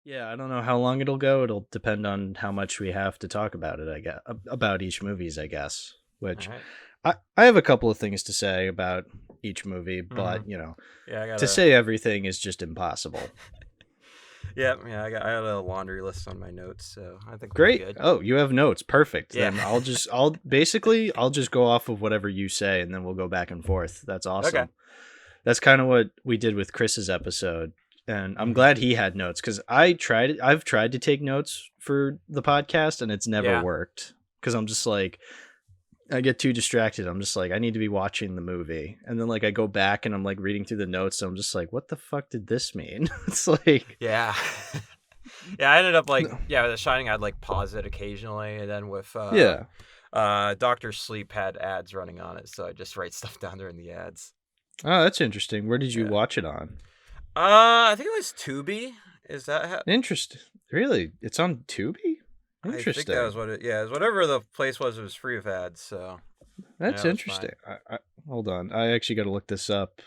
Yeah, I don't know how long it'll go. It'll depend on how much we have to talk about it, I guess, about each movies, I guess. All Which right. I have a couple of things to say about each movie, Mm-hmm. but Yeah, I got to a. say everything is just impossible. Yeah. I got a laundry list on my notes, so I think we'll be Great. good. Oh, you have notes. Perfect. Yeah. Then I'll just go off of whatever you say and then we'll go back and forth. That's Okay. awesome. That's kind of what we did with Chris's episode. And I'm Mm-hmm. glad he had notes because I've tried to take notes for the podcast and it's never Yeah. worked because I'm just like, I get too distracted. I'm just like, I need to be watching the movie. And then like I go back and I'm like reading through the notes. And I'm just like, what the fuck did this mean? It's like, Yeah. Yeah. I ended up with The Shining, I'd like pause it occasionally, and then with yeah. Doctor Sleep had ads running on it, so I just write stuff down during the ads. Oh, that's interesting. Where did you Yeah. watch it on? I think it was Tubi. Is that Interesting. Really? It's on Tubi? I think that was Interesting. what it. Yeah, it was whatever the place was. It was free of ads, so yeah, That's it was fine. interesting. Hold on. I actually got to look this up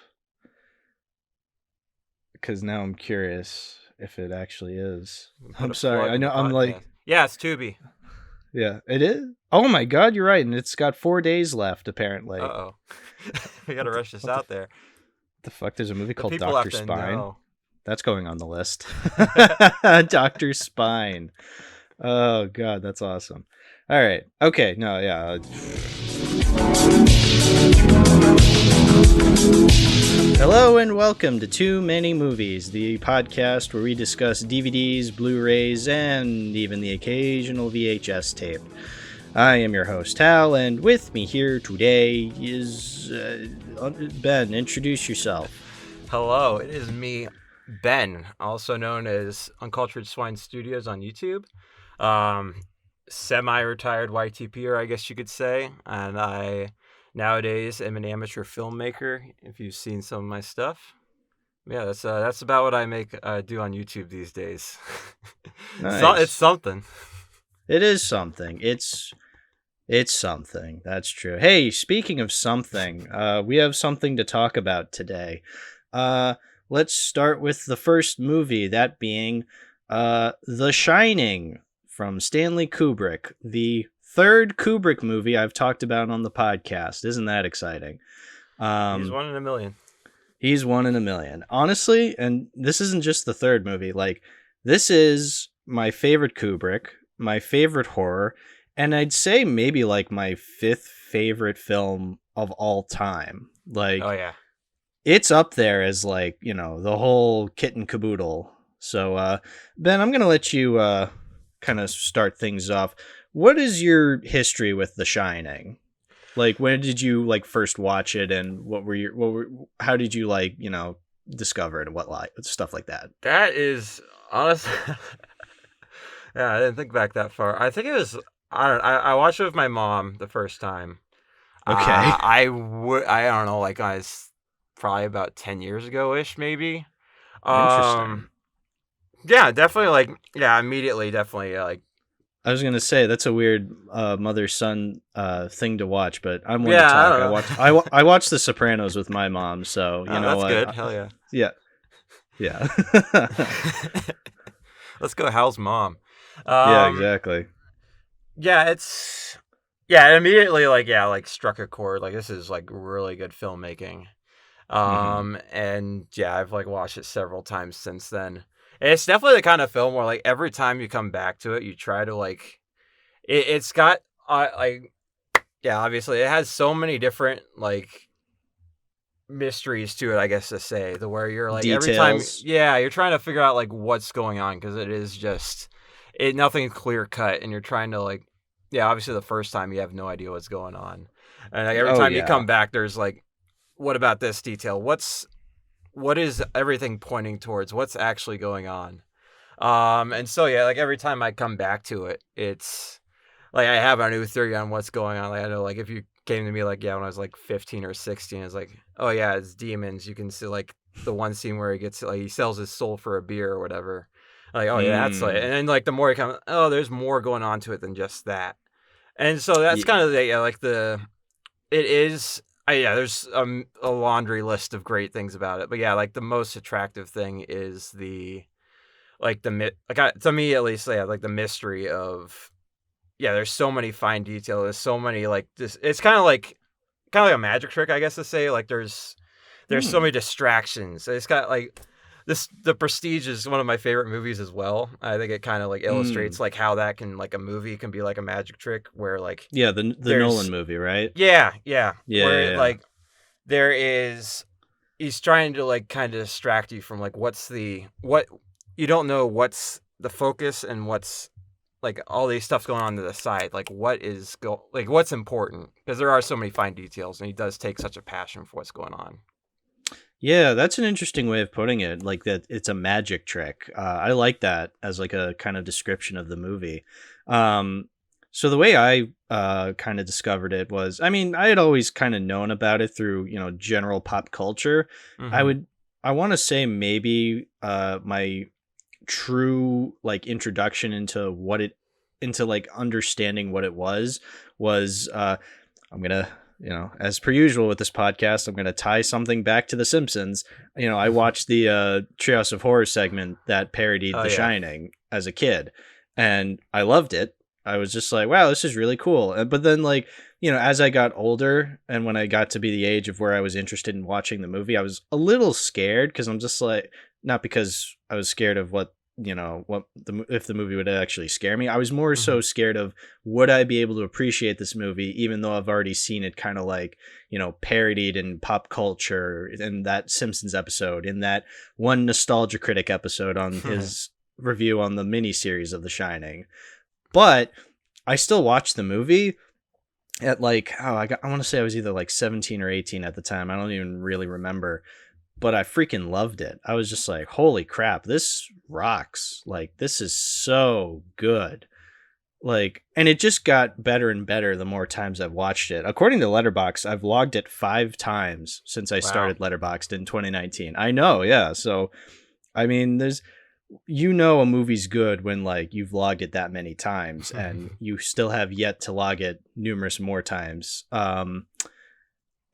because now I'm curious if it actually is. Put I'm a sorry. plug I in the know I'm podcast. like, Yeah, it's Tubi. yeah, it is. Oh my God, you're right. And it's got 4 days left, Uh apparently. oh, we gotta What the, rush this what the, out there. the fuck? There's a movie The called people have Dr. to Spine. know. That's going on the list. Dr. Spine. Oh God, that's awesome. All right. Okay. No, yeah. Hello and welcome to Too Many Movies, the podcast where we discuss DVDs, Blu-rays, and even the occasional VHS tape. I am your host, Hal, and with me here today is Ben. Introduce yourself. Hello, it is me, Ben, also known as Uncultured Swine Studios on YouTube. Semi-retired YTPer, I guess you could say, and I nowadays am an amateur filmmaker. If you've seen some of my stuff, yeah, that's about what I do on YouTube these days. So it's Nice. something. It is something. It's something. That's true. Hey, speaking of something, we have something to talk about today. Uh, let's start with the first movie, that being The Shining from Stanley Kubrick, the third Kubrick movie I've talked about on the podcast. Isn't that exciting? He's Um, one in a million. he's one in a million. Honestly, and this isn't just the third movie. Like, this is my favorite Kubrick, my favorite horror, and I'd say maybe like my fifth favorite film of all time. Oh Like, yeah. it's up there as like, the whole kit and caboodle. So, Ben, I'm going to let you kind of start things off. What is your history with The Shining? Like, when did you like first watch it, and how did you like, discover it, and what like stuff like that? That is honestly. Yeah, I didn't think back that far. I think it was. I watched it with my mom the first time. Okay, I don't know, like I was probably about 10 years ago ish, maybe. interesting. Um, yeah, definitely. Like, yeah, immediately, definitely. Like, I was gonna say that's a weird mother son thing to watch, but I'm one to yeah, I talk. don't I know. watched I watched The Sopranos with my mom, so you Oh, know that's what? good. Hell yeah. Yeah, yeah, Let's go. Hal's mom. yeah, Um, exactly. yeah, it's yeah. It immediately, like, yeah, like struck a chord. Like, this is like really good filmmaking. Hmm. And yeah, I've like watched it several times since then. And it's definitely the kind of film where like every time you come back to it, you try to like it's got like yeah, obviously it has so many different like mysteries to it, I guess to say, the where you're like every time, Details. yeah, you're trying to figure out like what's going on because it is just nothing clear cut, and you're trying to like yeah, obviously the first time you have no idea what's going on, and like every Oh time you yeah. come back, there's like what about this detail? What is everything pointing towards? What's actually going on? And so yeah, like every time I come back to it, it's like I have a new theory on what's going on. Like I know, like if you came to me like yeah, when I was like 15 or 16, it's like oh yeah, it's demons. You can see like the one scene where he gets like he sells his soul for a beer or whatever. Like oh yeah, that's like, Hmm. and then like the more you come, oh there's more going on to it than just that. And so that's Yeah. kind of the yeah, like the it is. Yeah, there's a laundry list of great things about it, but yeah, like the most attractive thing is the like to me at least, yeah, like the mystery of, yeah, there's so many fine details. There's so many like this. It's kind of like a magic trick, I guess, to say. Like there's so many distractions. It's got like this. The Prestige is one of my favorite movies as well. I think it kind of like illustrates like how that can, like, a movie can be like a magic trick where like the Nolan movie, right? Yeah. Yeah. Like there is, he's trying to like kind of distract you from like what you don't know what's the focus and what's like all these stuff's going on to the side, like what's important, because there are so many fine details, and he does take such a passion for what's going on. Yeah, that's an interesting way of putting it. Like that, it's a magic trick. I like that as like a kind of description of the movie. So the way I kind of discovered it was, I mean, I had always kind of known about it through general pop culture. Mm-hmm. I want to say maybe my true like introduction into like understanding what it was I'm gonna, as per usual with this podcast, I'm gonna tie something back to The Simpsons. I watched the Treehouse of Horror segment that parodied The Shining as a kid, and I loved it. I was just like, wow, this is really cool. But then, like, as I got older and when I got to be the age of where I was interested in watching the movie, I was a little scared, because I'm just like, not because I was scared of if the movie would actually scare me. I was more so scared of, would I be able to appreciate this movie, even though I've already seen it kind of like, parodied in pop culture, in that Simpsons episode, in that one Nostalgia Critic episode on his review on the miniseries of The Shining. But I still watched the movie at like, I want to say I was either like 17 or 18 at the time. I don't even really remember. But I freaking loved it. I was just like, holy crap, this rocks. Like, this is so good. Like, and it just got better and better the more times I've watched it. According to Letterboxd, I've logged it 5 times since I started Letterboxd in 2019. I know, yeah. So, I mean, there's, a movie's good when like you've logged it that many times, and you still have yet to log it numerous more times.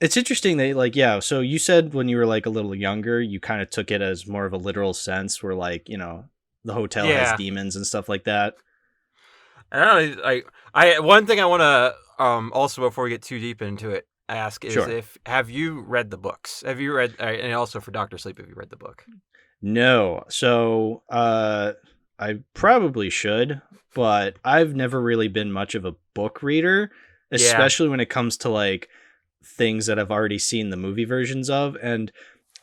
It's interesting that, like, yeah, so you said when you were, like, a little younger, you kind of took it as more of a literal sense where, like, the hotel has demons and stuff like that. I don't know, I one thing I want to, also, before we get too deep into it, ask is, have you read the books? Have you read, and also for Dr. Sleep, have you read the book? No. So, I probably should, but I've never really been much of a book reader, especially when it comes to, like, things that I've already seen the movie versions of. And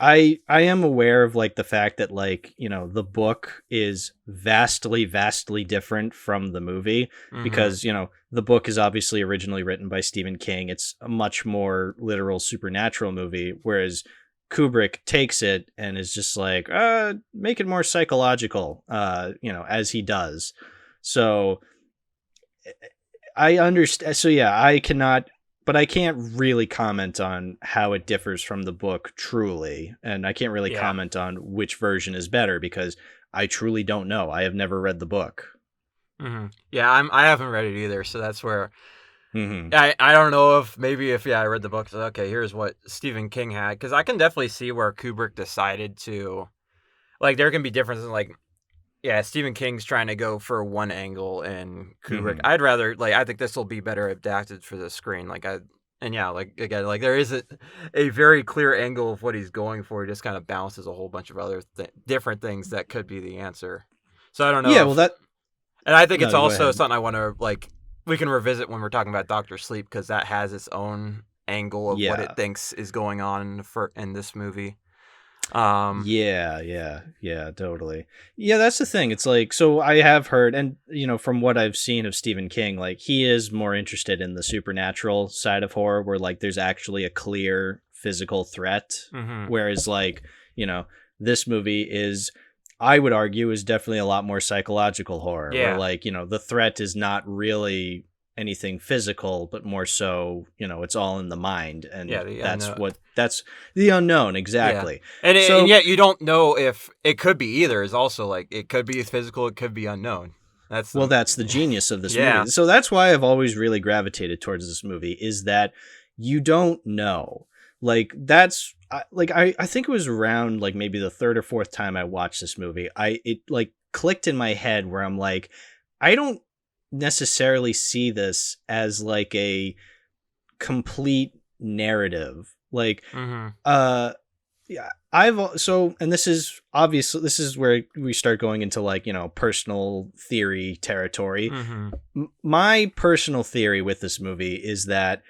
I am aware of like the fact that, like, the book is vastly different from the movie, because the book is obviously originally written by Stephen King. It's a much more literal supernatural movie, whereas Kubrick takes it and is just like, make it more psychological, as he does. So I understand. So yeah, but I can't really comment on how it differs from the book truly. And I can't really comment on which version is better, because I truly don't know. I have never read the book. Yeah, I haven't read it either. So that's where I don't know if I read the book. So, okay, here's what Stephen King had. Because I can definitely see where Kubrick decided to, like, there can be differences in, like, Stephen King's trying to go for one angle, and Kubrick, I'd rather, like, I think this will be better adapted for the screen. Like, again, like, there is a very clear angle of what he's going for. He just kind of balances a whole bunch of other different things that could be the answer. So I don't know. Yeah, and I think it's also something I want to, like, we can revisit when we're talking about Dr. Sleep, because that has its own angle of what it thinks is going on in this movie. Yeah, totally. Yeah, that's the thing. It's like, so I have heard, and from what I've seen of Stephen King, like, he is more interested in the supernatural side of horror, where like there's actually a clear physical threat, whereas like, this movie is, I would argue, is definitely a lot more psychological horror, where like, the threat is not really anything physical, but more so, it's all in the mind, and that's the unknown, exactly. And yet you don't know if it could be either. Is also like, it could be physical, it could be unknown. That's the genius of this movie. So that's why I've always really gravitated towards this movie, is that you don't know. Like, I think it was around like maybe the 3rd or 4th time I watched this movie, it like clicked in my head where I'm like, I don't necessarily see this as like a complete narrative. Like, yeah, and this is obviously, this is where we start going into like, personal theory territory. My personal theory with this movie is that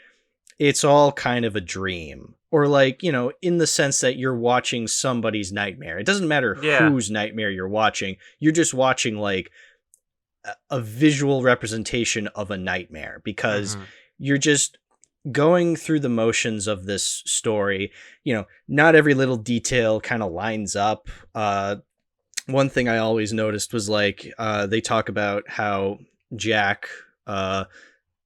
it's all kind of a dream, or like, in the sense that you're watching somebody's nightmare. It doesn't matter whose nightmare you're watching. You're just watching like a visual representation of a nightmare, because you're just going through the motions of this story. Not every little detail kind of lines up. One thing I always noticed was like, they talk about how Jack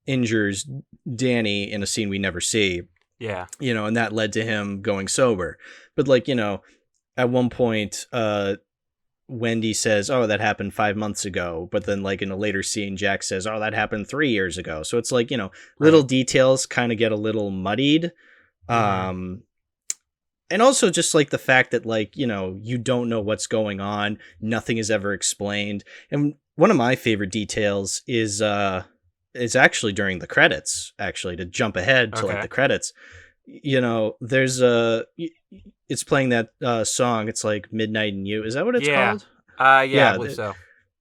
injures Danny in a scene we never see. Yeah. And that led to him going sober. But like, at one point, Wendy says, "Oh, that happened 5 months ago." But then like in a later scene, Jack says, "Oh, that happened 3 years ago." So it's like, little details kind of get a little muddied. And also just like the fact that like, you don't know what's going on. Nothing is ever explained. And one of my favorite details is actually during the credits, actually, to jump ahead to like the credits. There's it's playing that song. It's like Midnight in You. Is that what it's called? Yeah, I believe so.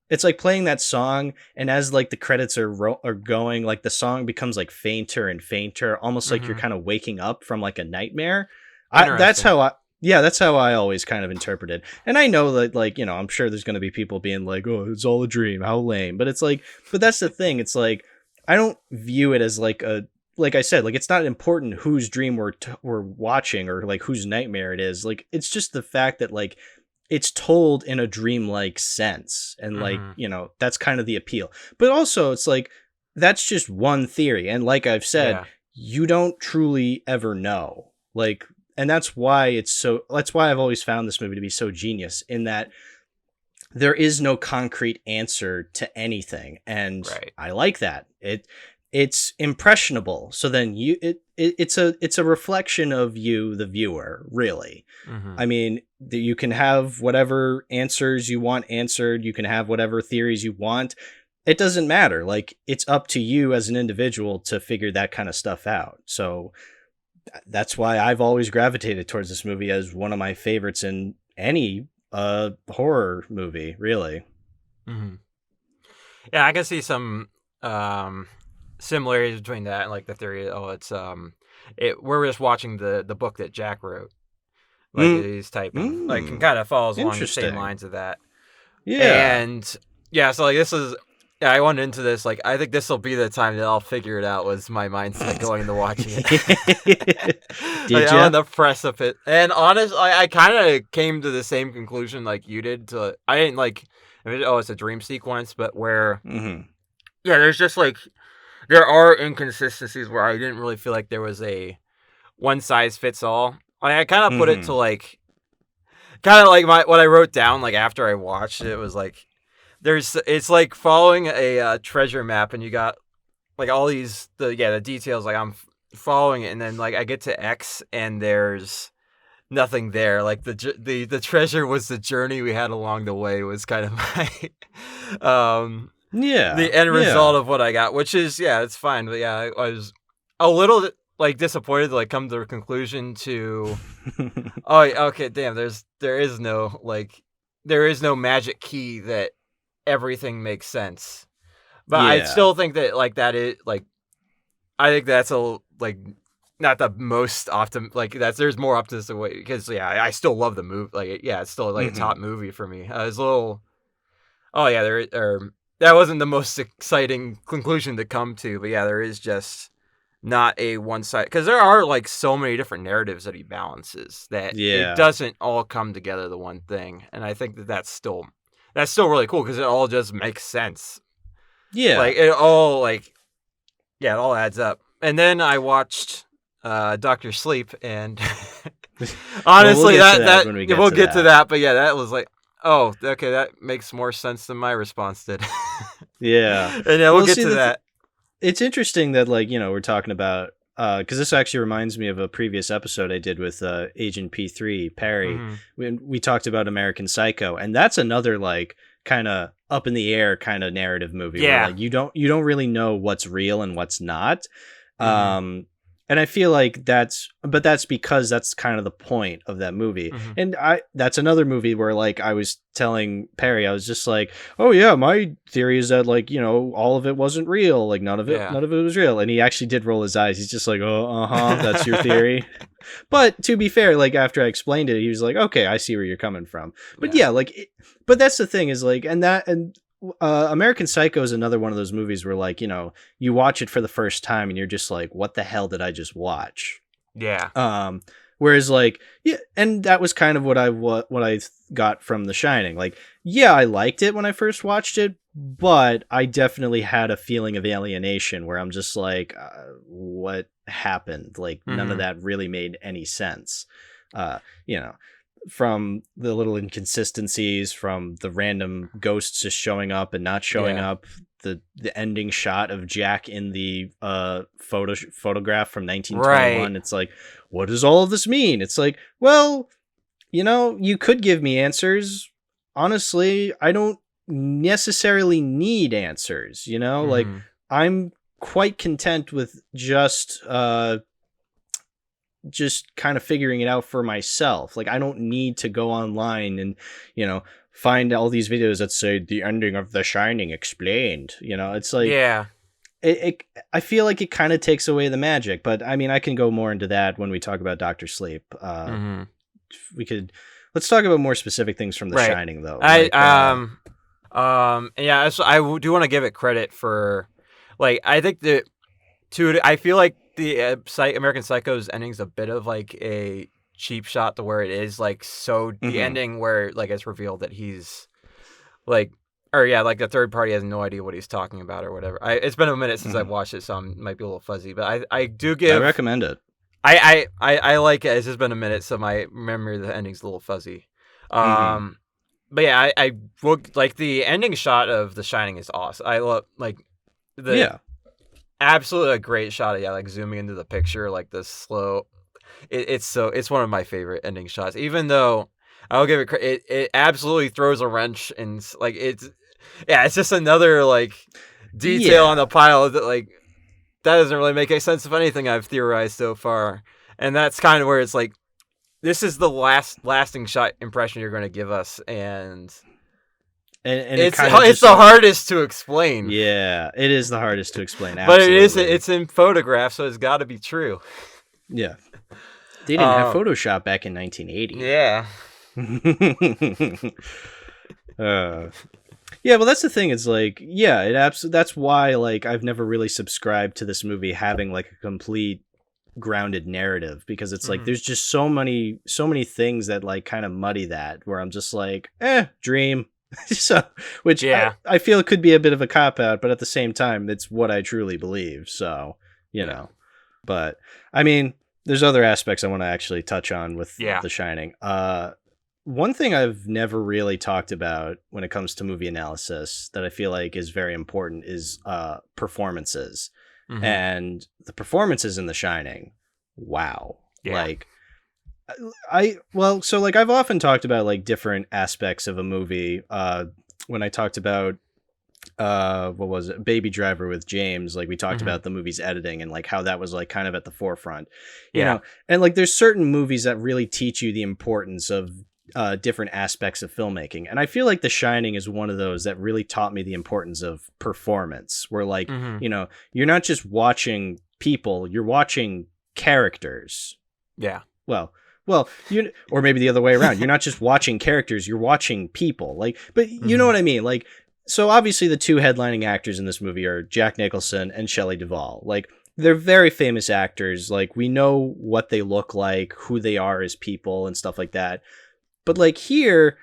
It's like playing that song, and as like the credits are going, like the song becomes like fainter and fainter, almost like you're kind of waking up from like a nightmare. That's how I always kind of interpreted. And I know that like, I'm sure there's going to be people being like, "Oh, it's all a dream. How lame." But it's like, but that's the thing. It's like, I don't view it as like like I said, like it's not important whose dream we're watching or like whose nightmare it is. Like, it's just the fact that like it's told in a dreamlike sense, and like, that's kind of the appeal. But also it's like, that's just one theory, and like I've said, you don't truly ever know. Like, and that's why I've always found this movie to be so genius, in that there is no concrete answer to anything, and I like that. It's impressionable. So then it's a reflection of you, the viewer, really. I mean, you can have whatever answers you want answered. You can have whatever theories you want. It doesn't matter. Like, it's up to you as an individual to figure that kind of stuff out. So that's why I've always gravitated towards this movie as one of my favorites in any horror movie, really. Yeah, I can see some similarities between that and like the theory. We're just watching the book that Jack wrote, like he's typing, like, and kind of follows along the same lines of that. And so like this is, I went into this like, I think this will be the time that I'll figure it out, was my mindset going into watching it. Did you? On the precipice. And honestly, I kind of came to the same conclusion like you did. I didn't like, it's a dream sequence, but where there's just like, there are inconsistencies where I didn't really feel like there was a one size fits all. Like, I kind of put it to like, kind of like what I wrote down like after I watched it was like, it's like following a treasure map, and you got like all these the details, like I'm following it, and then like I get to X and there's nothing there. Like the treasure was the journey we had along the way, was kind of my the end result of what I got, which is it's fine. But I was a little like disappointed to like come to the conclusion to there is no magic key that everything makes sense. But I still think that like that is like, I think that's a like not the most there's more optimistic way, because I still love the movie. Like it's still like a top movie for me. It's a little that wasn't the most exciting conclusion to come to, but there is just not a one side, because there are like so many different narratives that he balances that it doesn't all come together the one thing. And I think that's still really cool, because it all just makes sense. Like it all it all adds up. And then I watched Dr. Sleep, and honestly we'll get to that, but that was like, oh, okay, that makes more sense than my response did. And we'll get to that. It's interesting that like, we're talking about because this actually reminds me of a previous episode I did with Agent P3 Perry when we talked about American Psycho, and that's another like kind of up in the air kind of narrative movie. Yeah. Where, like, you don't really know what's real and what's not. Mm-hmm. And I feel like that's because that's kind of the point of that movie. Mm-hmm. And that's another movie where, like, I was telling Perry, I was just like, oh yeah, my theory is that, like, you know, all of it wasn't real. Like none of it was real. And he actually did roll his eyes. He's just like, oh, that's your theory. But to be fair, like, after I explained it, he was like, okay, I see where you're coming from. But yeah, like, but that's the thing is, like, and American Psycho is another one of those movies where, like, you know, you watch it for the first time and you're just like, what the hell did I just watch? Yeah. Whereas, like, yeah, and that was kind of what I got from The Shining. Like, yeah, I liked it when I first watched it, but I definitely had a feeling of alienation where I'm just like, what happened? Like, none of that really made any sense. You know, from the little inconsistencies, from the random ghosts just showing up and not showing up, the ending shot of Jack in the photograph from 1921. Right. It's like, what does all of this mean? It's like, well, you know, you could give me answers. Honestly, I don't necessarily need answers, you know? Like, I'm quite content with just kind of figuring it out for myself. Like, I don't need to go online and, you know, find all these videos that say the ending of The Shining explained. You know, it's like, I feel like it kind of takes away the magic. But I mean, I can go more into that when we talk about Dr. Sleep. Let's talk about more specific things from The Shining, though. Yeah, so I do want to give it credit for, like, I think I feel like the American Psycho's ending is a bit of, like, a cheap shot to where it is, like, so the ending where, like, it's revealed that he's, like, or yeah, like, the third party has no idea what he's talking about or whatever. It's been a minute since I've watched it, so I might be a little fuzzy, but I recommend it. I like it. It's just been a minute, so my memory of the ending's a little fuzzy. But yeah, I will, like, the ending shot of The Shining is awesome. I love, like, absolutely a great shot of, like, zooming into the picture, like, the slow. It's one of my favorite ending shots. Even though I'll give it, it absolutely throws a wrench in, like, it's just another, like, detail on the pile that, like, that doesn't really make any sense of anything I've theorized so far. And that's kind of where it's like, this is the lasting shot impression you're going to give us, and it's the hardest to explain. Yeah, it is the hardest to explain. But it's in photograph, so it's got to be true. Yeah. They didn't have Photoshop back in 1980. Yeah. Yeah, well, that's the thing. It's like, yeah, that's why, like, I've never really subscribed to this movie having, like, a complete grounded narrative, because it's like there's just so many things that, like, kind of muddy that, where I'm just like, dream. So, which I feel it could be a bit of a cop out, but at the same time, it's what I truly believe. So, you know, but I mean, there's other aspects I want to actually touch on with The Shining. One thing I've never really talked about when it comes to movie analysis that I feel like is very important is performances. And the performances in The Shining, wow. Like, I've often talked about, like, different aspects of a movie. When I talked about what was it, Baby Driver with James, like, we talked about the movie's editing and, like, how that was, like, kind of at the forefront, you know, and, like, there's certain movies that really teach you the importance of different aspects of filmmaking, and I feel like The Shining is one of those that really taught me the importance of performance, where, like, you know, you're not just watching people, you're watching characters. Well, or maybe the other way around. You're not just watching characters, you're watching people. Like, but you know what I mean? Like, so obviously the two headlining actors in this movie are Jack Nicholson and Shelley Duvall. Like, they're very famous actors. Like, we know what they look like, who they are as people and stuff like that. But, like, here,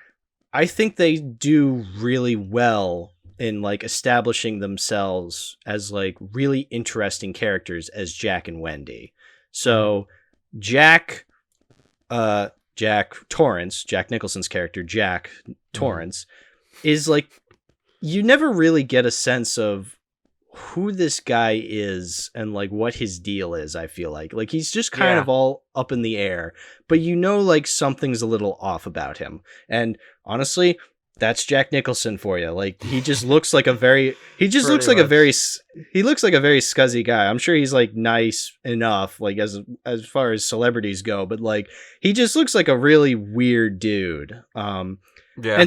I think they do really well in, like, establishing themselves as, like, really interesting characters as Jack and Wendy. So Jack Torrance, Jack Nicholson's character, Jack Torrance, is, like, you never really get a sense of who this guy is and, like, what his deal is. I feel like he's just kind of all up in the air, but you know, like, something's a little off about him. And honestly, That's Jack Nicholson for you. Like, he just looks like a very scuzzy guy. I'm sure he's like nice enough, like as far as celebrities go, but like he just looks like a really weird dude. And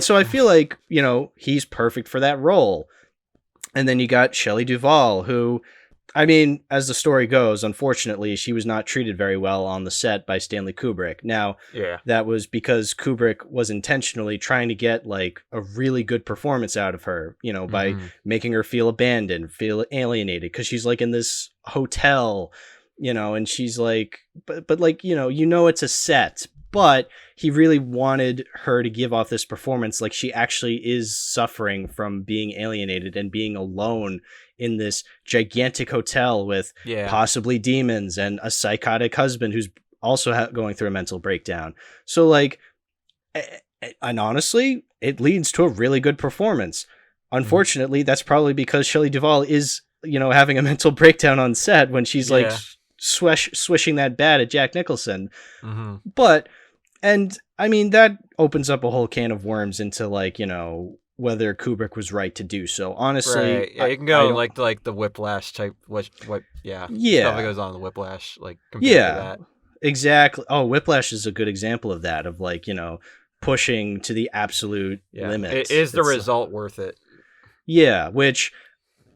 so I feel like, you know, he's perfect for that role. And then you got Shelley Duvall, who, I mean, as the story goes, unfortunately, she was not treated very well on the set by Stanley Kubrick. Now, that was because Kubrick was intentionally trying to get like a really good performance out of her, you know, by making her feel abandoned, feel alienated, because she's like in this hotel, you know, and she's like, but like, you know, it's a set, but he really wanted her to give off this performance like she actually is suffering from being alienated and being alone in this gigantic hotel with possibly demons and a psychotic husband who's also going through a mental breakdown. So like, and honestly, it leads to a really good performance. Unfortunately, that's probably because Shelley Duvall is, you know, having a mental breakdown on set when she's like swishing that bat at Jack Nicholson. But, and I mean, that opens up a whole can of worms into like, you know, whether Kubrick was right to do so. Honestly, yeah, you can go like the Whiplash type. What? Stuff that goes on in the Whiplash, like compared to that. Exactly. Oh, Whiplash is a good example of that. Of like, you know, pushing to the absolute limit. Is the result worth it? Yeah, which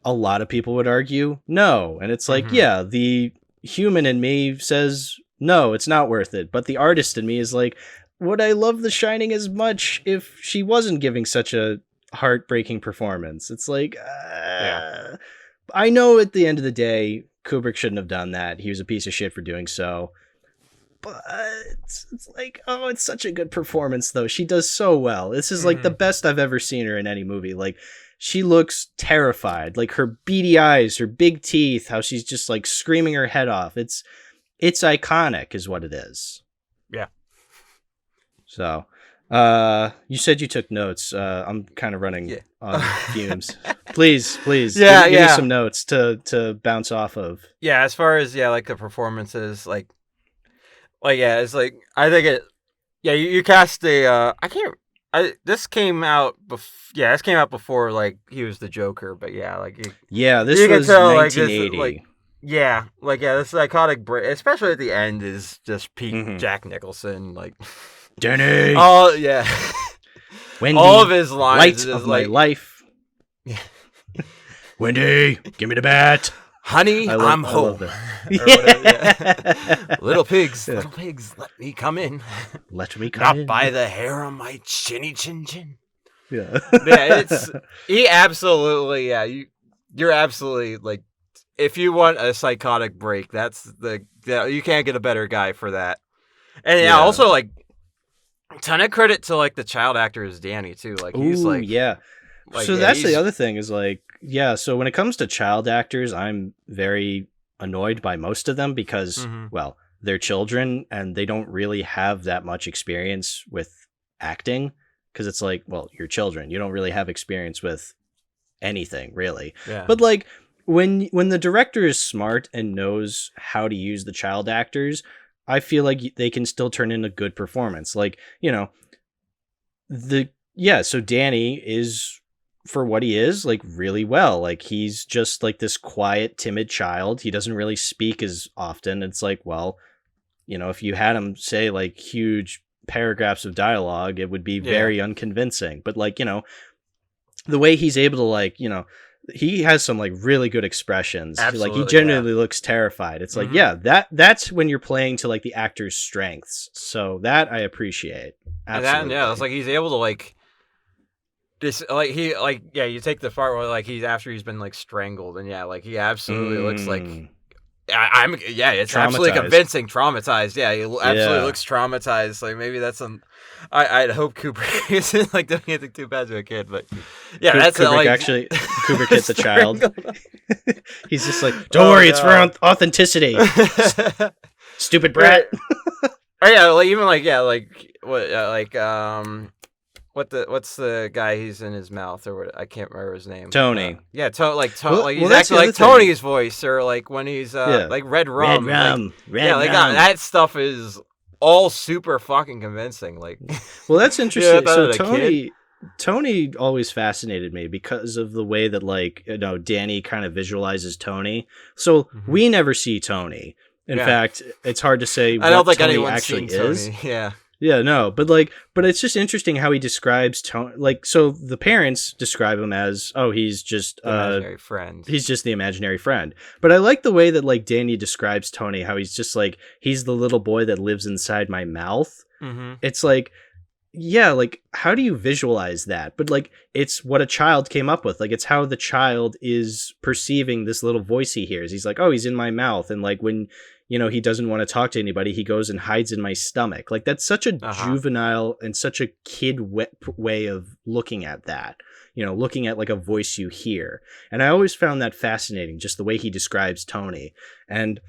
a lot of people would argue no, and it's like, yeah, the human in me says no, it's not worth it, but the artist in me is like, would I love The Shining as much if she wasn't giving such a heartbreaking performance? It's like, I know at the end of the day, Kubrick shouldn't have done that. He was a piece of shit for doing so. But it's like, oh, it's such a good performance, though. She does so well. This is like the best I've ever seen her in any movie. Like, she looks terrified. Like, her beady eyes, her big teeth, how she's just like screaming her head off. It's iconic, is what it is. Yeah. So, you said you took notes. I'm kind of running on fumes. Please, give me some notes to bounce off of. Yeah, as far as like the performances, like it's like I think it. Yeah, you cast this came out before like he was the Joker, but this was 1980. This psychotic break, especially at the end, is just peak Jack Nicholson, like. Danny. Oh yeah. Wendy, all of his lines light of my life. Wendy, give me the bat. Honey, I'm home. Little pigs, let me come in. Let me come Not in. by the hair on my chinny chin chin. Yeah. He absolutely, you're absolutely like, if you want a psychotic break, that's you can't get a better guy for that. And also like, ton of credit to like the child actor is Danny too. Like he's like, so that's the other thing is like, so when it comes to child actors, I'm very annoyed by most of them because, well, they're children and they don't really have that much experience with acting. Because it's like, well, you're children. You don't really have experience with anything, really. Yeah. But like, when the director is smart and knows how to use the child actors, I feel like they can still turn in a good performance. Like, you know, so Danny is, for what he is, like really well. Like he's just like this quiet, timid child. He doesn't really speak as often. It's like, well, you know, if you had him say like huge paragraphs of dialogue, it would be very unconvincing. But like, you know, the way he's able to like, you know, he has some like really good expressions. Absolutely, like he genuinely looks terrified. It's like, that's when you're playing to like the actor's strengths. So that I appreciate. Absolutely. And it's like he's able to like this, like he like you take the part where like he's after he's been like strangled, and like he absolutely looks like it's absolutely convincing. Traumatized. Yeah, he absolutely looks traumatized. Like maybe that's some. I'd hope Kubrick isn't like doing anything too bad to a kid, but that's Kubrick like actually. Kubrick hits a child. He's just like, don't worry, it's for authenticity. Stupid brat. Like even like what's the guy he's in his mouth or what? I can't remember his name. Tony. He's acting like Tony's voice, or like when he's like Red Rum. Rum. That stuff is all super fucking convincing. Like, well, that's interesting. So Tony, Tony always fascinated me because of the way that, like, you know, Danny kind of visualizes Tony. So we never see Tony. In fact, it's hard to say I don't what think Tony anyone's actually seen is. Tony. Yeah. Yeah, no, but it's just interesting how he describes Tony. Like, so the parents describe him as, oh, he's just Imaginary friend. He's just the imaginary friend. But I like the way that, like, Danny describes Tony, how he's just like, he's the little boy that lives inside my mouth. It's like, yeah, like, how do you visualize that? But, like, it's what a child came up with. Like, it's how the child is perceiving this little voice he hears. He's like, oh, he's in my mouth. And, like, when, you know, he doesn't want to talk to anybody, he goes and hides in my stomach. Like, that's such a juvenile and such a kid way of looking at that. You know, looking at, like, a voice you hear. And I always found that fascinating, just the way he describes Tony. And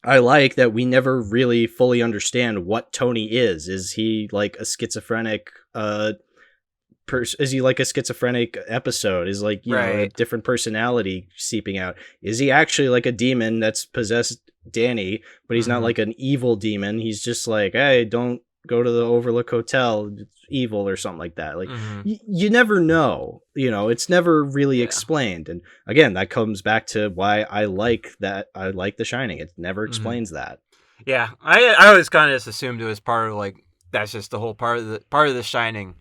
I like that we never really fully understand what Tony is. Is he like a schizophrenic is he like a schizophrenic episode? Is, like, you know, a different personality seeping out? Is he actually like a demon that's possessed Danny, but he's not like an evil demon? He's just like, hey, don't go to the Overlook Hotel, it's evil or something like that. Like, you never know, you know, it's never really explained. And again, that comes back to why I like The Shining. It never explains that. Yeah, I always kind of just assumed it was part of, like, that's just the whole part of The Shining.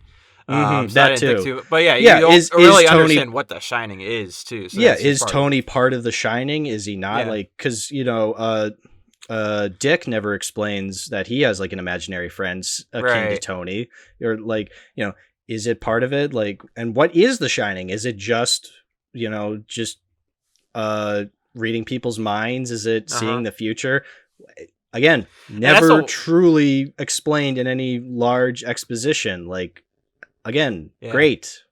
So that too. But yeah, you don't really understand what The Shining is too. So is Tony part of The Shining? Is he not? Like, because, you know, Dick never explains that he has, like, an imaginary friend akin to Tony, or, like, you know, is it part of it? Like, and what is The Shining? Is it just, you know, just reading people's minds? Is it seeing the future? Again, never truly explained in any large exposition. Like, again, great,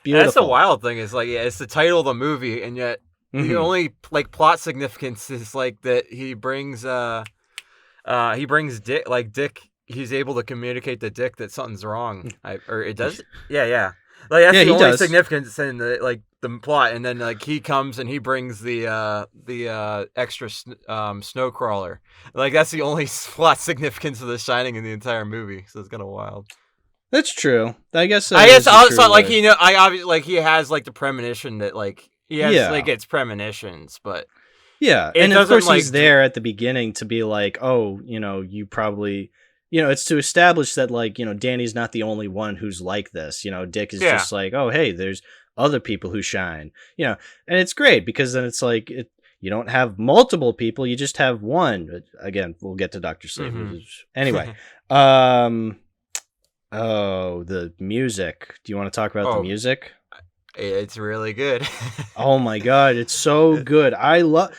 beautiful. And that's the wild thing is, like, it's the title of the movie, and yet the only, like, plot significance is, like, that he brings Dick, like, Dick, he's able to communicate to Dick that something's wrong. Or it does? Yeah. Like, that's the only significance in the plot. And then, like, he comes and he brings the extra snow crawler. Like, that's the only plot significance of The Shining in the entire movie. So it's kind of wild. That's true. I guess also, like, you know, I obviously, like, he has, like, the premonition that, like, he has, like, it's premonitions, but and of course, like, he's there at the beginning to be like, oh, you know, you probably, you know, it's to establish that, like, you know, Danny's not the only one who's like this. You know, Dick is just like, oh, hey, there's other people who shine. You know, and it's great because then it's like you don't have multiple people, you just have one. But again, we'll get to Dr. Sleep. Anyway, the music. Do you want to talk about the music? It's really good. Oh my god, it's so good.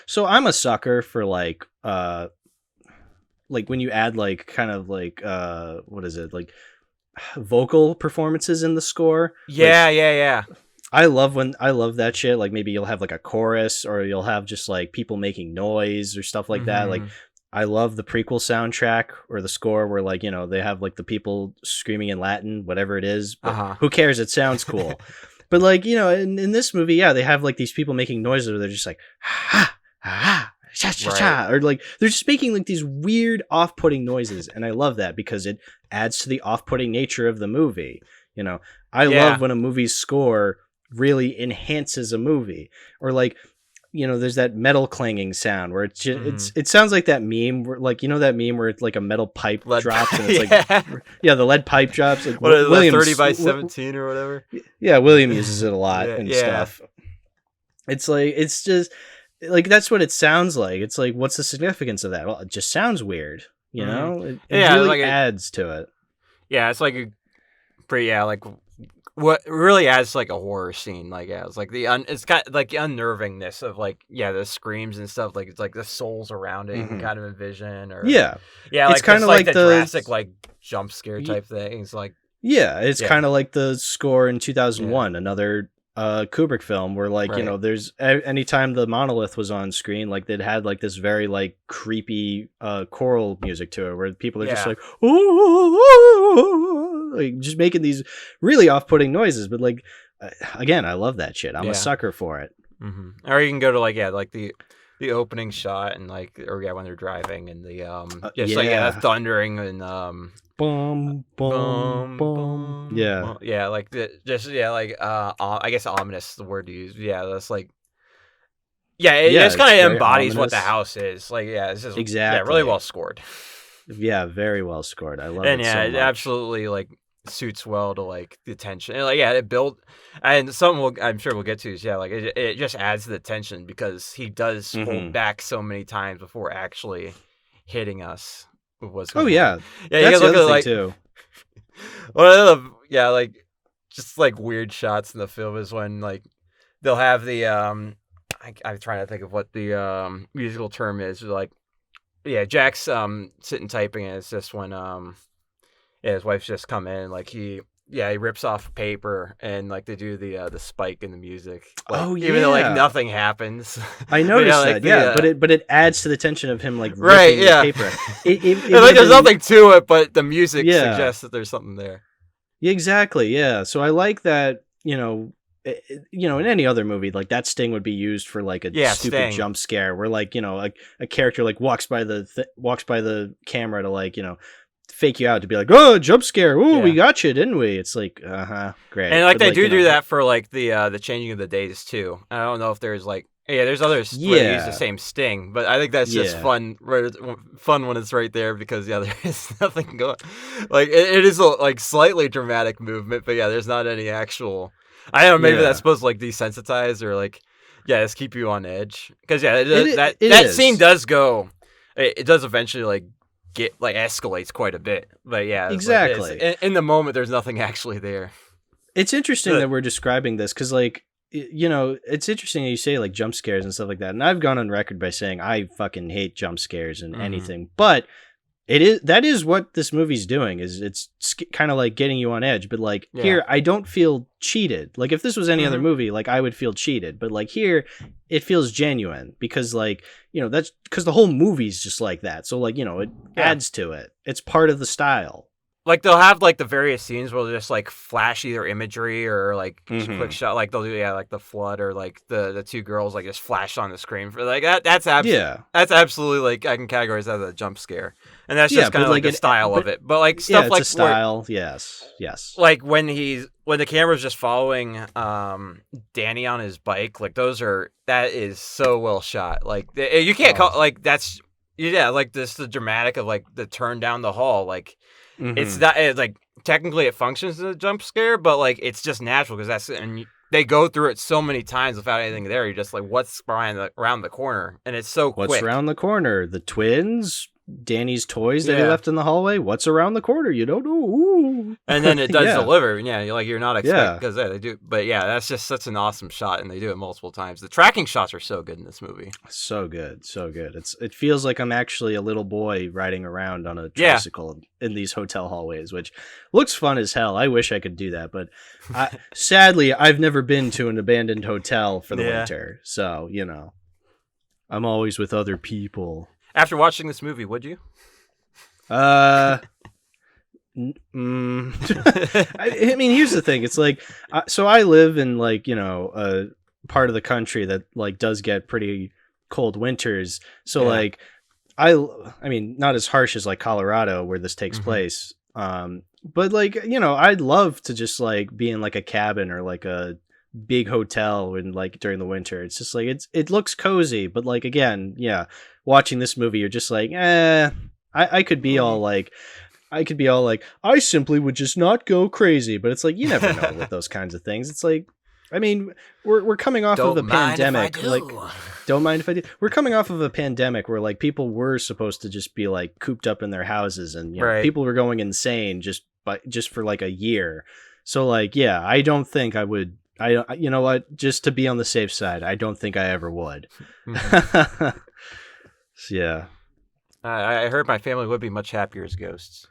So I'm a sucker for, like when you add, like, kind of like what is it, like, vocal performances in the score. Yeah. I love that shit. Like, maybe you'll have, like, a chorus, or you'll have just, like, people making noise or stuff like that. Like, I love the prequel soundtrack or the score where, like, you know, they have, like, the people screaming in Latin, whatever it is. But who cares? It sounds cool. But, like, you know, in this movie, they have, like, these people making noises where they're just like, ha, ha, cha, cha, cha. Or, like, they're just making, like, these weird off-putting noises. And I love that because it adds to the off-putting nature of the movie. You know, I love when a movie's score really enhances a movie. Or, like, you know, there's that metal clanging sound where it's just, it sounds like that meme where, like, you know, that meme where it's like a metal pipe drops and it's like, the lead pipe drops. Like, what is it, 30 by 17 or whatever? Yeah, William uses it a lot and stuff. It's like, it's just like, that's what it sounds like. It's like, what's the significance of that? Well, it just sounds weird, you know? It really like adds to it. Yeah, it's like like what really adds, like, a horror scene. Like, it's like it's got, like, the unnervingness of, like, the screams and stuff. Like, it's like the souls around it you can kind of envision, or like, it's kind of like the Jurassic, like, jump scare type things. Like, it's kind of like the score in 2001, another Kubrick film, where, like, you know, there's anytime the monolith was on screen, like, they'd had, like, this very, like, creepy choral music to it, where people are just like, ooh, like, just making these really off-putting noises. But, like, again, I love that shit. I'm a sucker for it. Or you can go to, like, like the the opening shot and like, or yeah, when they're driving and the thundering and boom, boom, boom. Yeah, like I guess ominous is the word to use. Yeah, that's like. Yeah, it just kind of embodies what the house is. Like, yeah, it's just really well scored. Yeah, very well scored. I love it. And so much. It absolutely like suits well to like the tension. And, like, it built, and something I'm sure we'll get to is like it just adds to the tension because he does hold back so many times before actually hitting us with what's going on. Yeah, that's the other thing too. Like just like weird shots in the film is when like they'll have the I'm trying to think of what the musical term is. Like, Jack's sitting typing, and it's just when his wife's just come in, like he rips off paper, and like they do the spike in the music. Like, even though like nothing happens. I noticed that. But it adds to the tension of him like ripping the paper. Like there's nothing to it, but the music suggests that there's something there. Exactly. Yeah. So I like that. In any other movie, like that sting would be used for like a stupid jump scare where like, like a character like walks by the camera to like, fake you out to be like, oh, jump scare. Oh, we got you, didn't we? It's like, great. And like they do that for like the changing of the days too. I don't know if there's like, there's others where they use the same sting, but I think that's just fun when it's right there because there is nothing going. Like it is a like slightly dramatic movement, but there's not any actual. I don't know, maybe that's supposed to like desensitize or like, just keep you on edge. Because that scene does go, it does eventually like get like escalates quite a bit. But exactly. Like, in the moment, there's nothing actually there. It's interesting that we're describing this because like, it's interesting that you say like jump scares and stuff like that. And I've gone on record by saying I fucking hate jump scares and anything, but that is what this movie's doing is it's kind of like getting you on edge, but like here I don't feel cheated. Like if this was any other movie, like I would feel cheated, but like here it feels genuine because like, that's because the whole movie's just like that. So like, it adds to it. It's part of the style. Like they'll have like the various scenes where they'll just like flash either imagery or like just quick shot. Like they'll do like the flood or like the two girls like just flash on the screen for like that. That's absolutely like I can categorize that as a jump scare, and that's just kind of like the style of it. But like stuff like a style, yes. Like when the camera's just following Danny on his bike, like that is so well shot. Like you can't call like that's like this the dramatic of like the turn down the hall like. It's like technically it functions as a jump scare, but like it's just natural because they go through it so many times without anything there. You're just like, what's around the corner? And it's so quick. What's around the corner? The twins, Danny's toys that he left in the hallway. What's around the corner? You don't know. Ooh. And then it does deliver. You're not expecting because they do. But that's just such an awesome shot, and they do it multiple times. The tracking shots are so good in this movie. So good. It feels like I'm actually a little boy riding around on a tricycle in these hotel hallways, which looks fun as hell. I wish I could do that, but sadly, I've never been to an abandoned hotel for the winter. So I'm always with other people. After watching this movie, would you? I mean, here's the thing. It's like, so I live in like, a part of the country that like does get pretty cold winters. So like, I mean, not as harsh as like Colorado where this takes place. But like, I'd love to just like be in like a cabin or like a big hotel when like during the winter. It's just like, it looks cozy, but like, again, watching this movie, you're just like, I could be all like, I simply would just not go crazy. But it's like, you never know with those kinds of things. It's like, I mean, we're coming off of a pandemic. Like, don't mind if I do. We're coming off of a pandemic where like people were supposed to just be like cooped up in their houses, and people were going insane just for like a year. So like, I don't think I would. You know what? Just to be on the safe side, I don't think I ever would. So, I heard my family would be much happier as ghosts.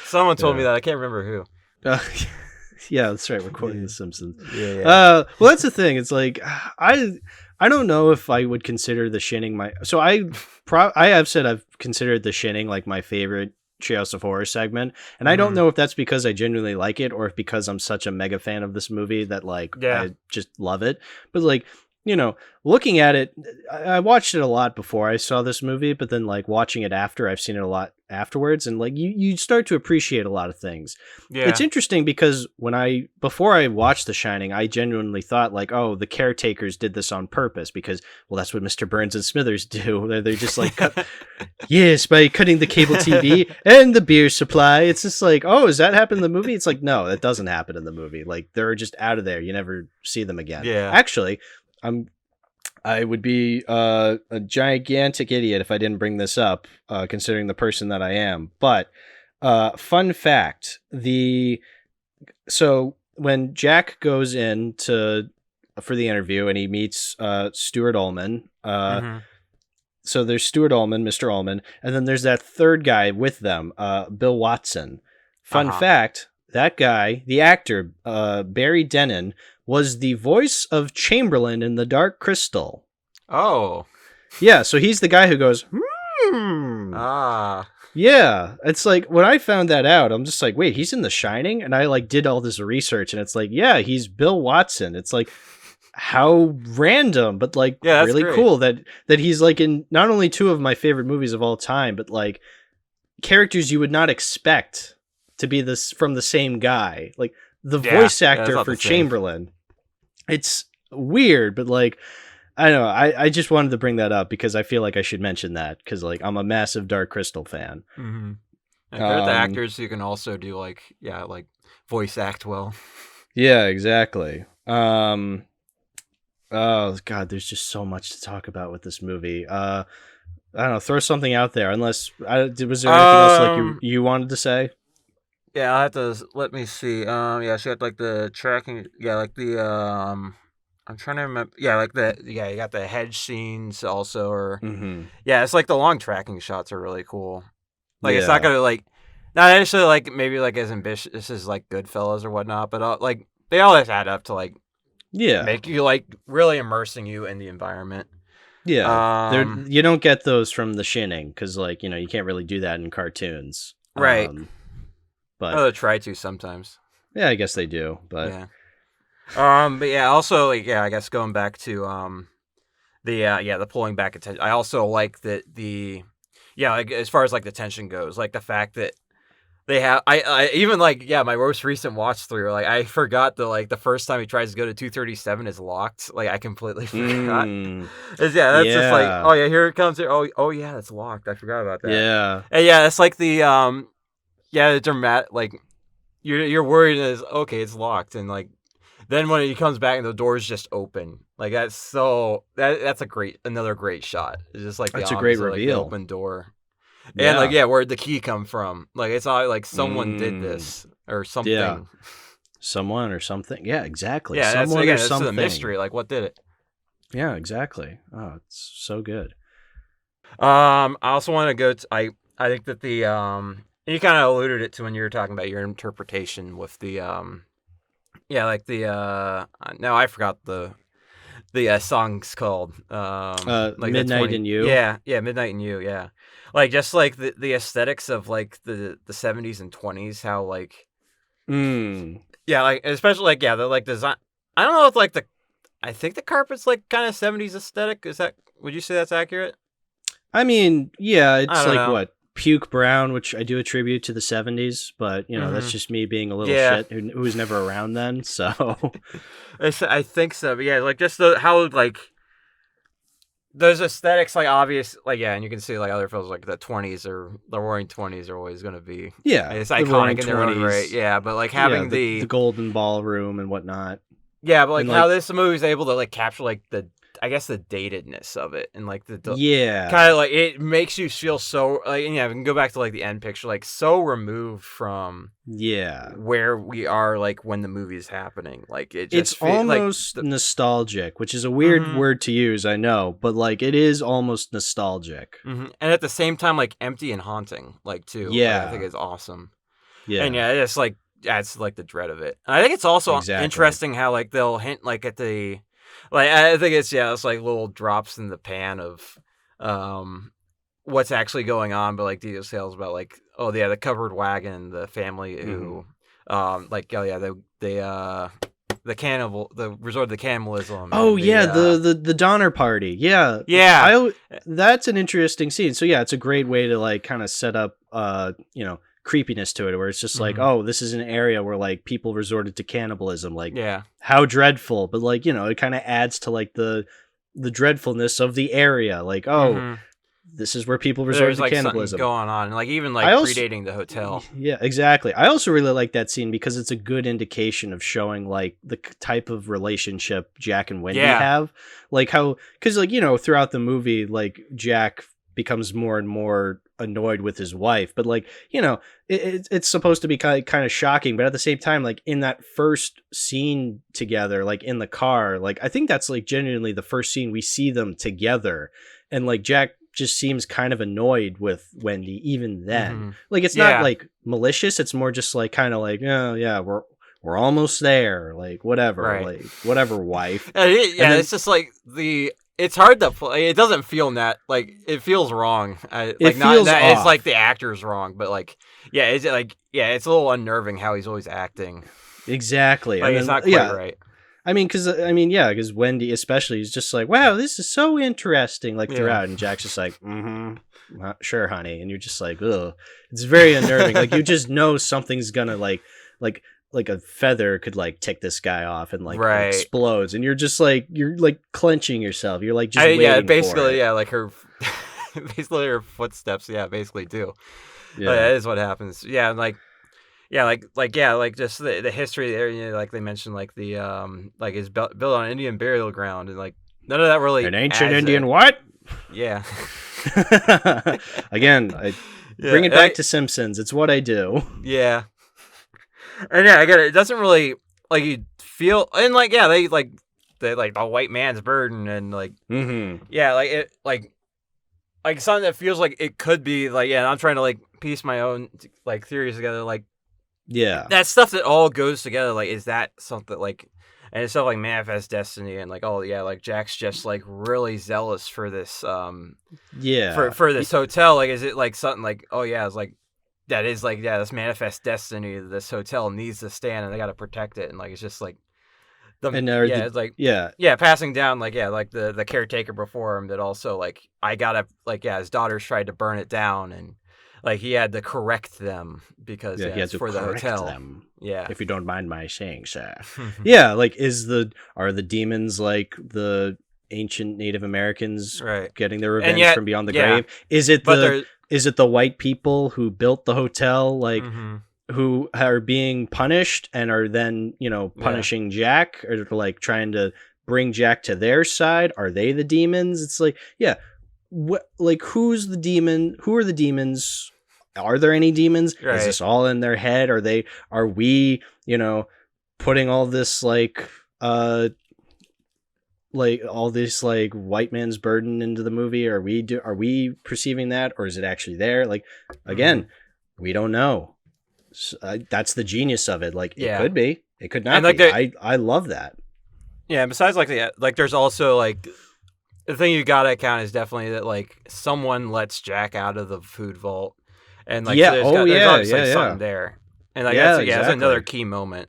Someone told me that. I can't remember who. That's right. We're quoting The Simpsons. Well, that's the thing. It's like I don't know if I would consider The Shining my. So I have said I've considered The Shining like my favorite Treehouse of Horror segment, and I don't know if that's because I genuinely like it or if because I'm such a mega fan of this movie that like I just love it. But like, you know, looking at it, I watched it a lot before I saw this movie, but then like watching it after, I've seen it a lot afterwards, and like you start to appreciate a lot of things. Yeah. It's interesting because before I watched The Shining, I genuinely thought like, oh, the caretakers did this on purpose because, well, that's what Mr. Burns and Smithers do. They're just like, yes, by cutting the cable TV and the beer supply. It's just like, oh, does that happen in the movie? It's like, no, that doesn't happen in the movie. Like they're just out of there. You never see them again. Yeah. Actually, I would be a gigantic idiot if I didn't bring this up, considering the person that I am. But fun fact: so when Jack goes in for the interview and he meets Stuart Ullman, so there's Stuart Ullman, Mr. Ullman, and then there's that third guy with them, Bill Watson. Fun fact: that guy, the actor Barry Dennen, was the voice of Chamberlain in The Dark Crystal. Oh. Yeah, so he's the guy who goes, Yeah, it's like, when I found that out, I'm just like, wait, he's in The Shining? And I like did all this research, and it's like, yeah, he's Bill Watson. It's like, how random, but like really great. cool that he's like in not only two of my favorite movies of all time, but like characters you would not expect to be from the same guy. Like the voice actor for Chamberlain. It's weird, but like, I don't know. I just wanted to bring that up because I feel like I should mention that because like I'm a massive Dark Crystal fan. Mm-hmm. And they're the actors who can also do like voice act well. Yeah, exactly. Oh God, there's just so much to talk about with this movie. I don't know. Throw something out there. Unless was there anything else like you wanted to say? Yeah, I have to let me see. Yeah, she had like the tracking. Yeah, like the I'm trying to remember. Yeah, like you got the hedge scenes also, or yeah, it's like the long tracking shots are really cool. Like it's not gonna like, not actually like maybe like as ambitious as like Goodfellas or whatnot, but like they always add up to like make you like really immersing you in the environment. Yeah, you don't get those from The Shining because like you can't really do that in cartoons, right? But they try to sometimes. Yeah, I guess they do. But yeah. But yeah, also like I guess going back to the pulling back attention. I also like that like as far as like the tension goes, like the fact that they have I even like my most recent watch through, like I forgot that like the first time he tries to go to 237 is locked. Like I completely forgot. Just like, oh yeah, here it comes. Oh yeah, it's locked. I forgot about that. Yeah. And yeah, it's like the the dramatic, like you're worried is okay, it's locked, and like then when he comes back and the door's just open, like that's another great shot. It's just like that's a great reveal, like, the open door, and like where'd the key come from? Like it's all like someone did this or something. Yeah. Someone or something. Yeah, exactly. Yeah, someone or something. That's the mystery. Like what did it? Yeah, exactly. Oh, it's so good. I also want to go to I think that the you kind of alluded it to when you were talking about your interpretation with the like the no, I forgot the song's called like Midnight in You. Yeah, Midnight in You. Yeah, like just like the aesthetics of like the 70s and 20s, how like yeah, like especially like the like design. I don't know if like I think the carpet's like kind of 70s aesthetic. Would you say that's accurate? I mean, yeah, it's like know. What, puke brown, which I do attribute to the 70s, but that's just me being a little shit who was never around then. So I think so. But yeah, like just how like those aesthetics, like obvious, like and you can see like other films like the 20s or the Roaring 20s are always going to be it's iconic in their own right. Yeah, but like having the golden ballroom and whatnot. Yeah, but like how this movie is able to like capture like the datedness of it, and like the kind of like it makes you feel so like, and we can go back to like the end picture, like so removed from where we are like when the movie is happening. Like it's almost like nostalgic, which is a weird word to use, I know, but like it is almost nostalgic, and at the same time like empty and haunting, like too. Yeah, I think it's awesome. Yeah, and it's like adds like the dread of it. And I think it's also interesting how like they'll hint like at the. Like I think it's like little drops in the pan of what's actually going on, but like details about like the covered wagon, the family who the cannibal, the resort to cannibalism. Oh yeah, the Donner Party. Yeah, yeah. That's an interesting scene. So yeah, it's a great way to like kind of set up creepiness to it, where it's just like, oh, this is an area where like people resorted to cannibalism. Like, how dreadful, but like it kind of adds to like the dreadfulness of the area. Like, oh. This is where people resort to cannibalism. Going on, like even like predating the hotel. Yeah, exactly. I also really like that scene because it's a good indication of showing like the type of relationship Jack and Wendy have. Like how, because like throughout the movie, like Jack becomes more and more annoyed with his wife, but like it's supposed to be kind of shocking, but at the same time, like in that first scene together, like in the car, like I think that's like genuinely the first scene we see them together, and like Jack just seems kind of annoyed with Wendy even then. Like it's not like malicious, it's more just like kind of like, oh yeah, we're almost there, like whatever, like whatever, wife. It's just like it's hard to play. It doesn't feel like it feels wrong. It's like the actor's wrong, but like it's a little unnerving how he's always acting. Exactly. Like, it's not quite right. Because Wendy especially is just like, wow, this is so interesting, like throughout, and Jack's just like, sure, honey, and you're just like, ugh, it's very unnerving. Like you just know something's gonna like a feather could like tick this guy off and like explodes, and you're just like clenching yourself. You're like just waiting basically, for it. like her, basically her footsteps, basically do. Yeah, that is what happens. Yeah, and like. Just the history there, like they mentioned, like the like is built on Indian burial ground, and like none of that really. An ancient Indian what? Yeah. Again, I bring it back to Simpsons. It's what I do. Yeah. And I get it. It doesn't really like you feel, and like they like the white man's burden, and like like it like something that feels like it could be like and I'm trying to like piece my own like theories together, like. Yeah, that stuff that all goes together. Like, is that something like, and it's stuff like manifest destiny and like, oh yeah, like Jack's just like really zealous for this, for this hotel. Like, is it like something like, oh yeah, it's like that is like this manifest destiny. This hotel needs to stand, and they got to protect it. And like, it's just like it's like passing down like like the caretaker before him that also like I gotta like his daughters tried to burn it down and. Like he had to correct them because he had to for the hotel. Them, yeah, if you don't mind my saying, sir. Yeah, like are the demons like the ancient Native Americans getting their revenge from beyond the grave? Is it the white people who built the hotel, like who are being punished and are then punishing Jack, or like trying to bring Jack to their side? Are they the demons? It's like like who's the demon? Who are the demons? Are there any demons? Is this all in their head? Are we putting all this like all this like white man's burden into the movie? Are we perceiving that, or is it actually there? Like again, we don't know. So, that's the genius of it. Like it could be, it could not be. I love that. Yeah. Besides like there's also like. The thing you gotta account is definitely that like someone lets Jack out of the food vault, and like there's obviously something there, and like that's another key moment.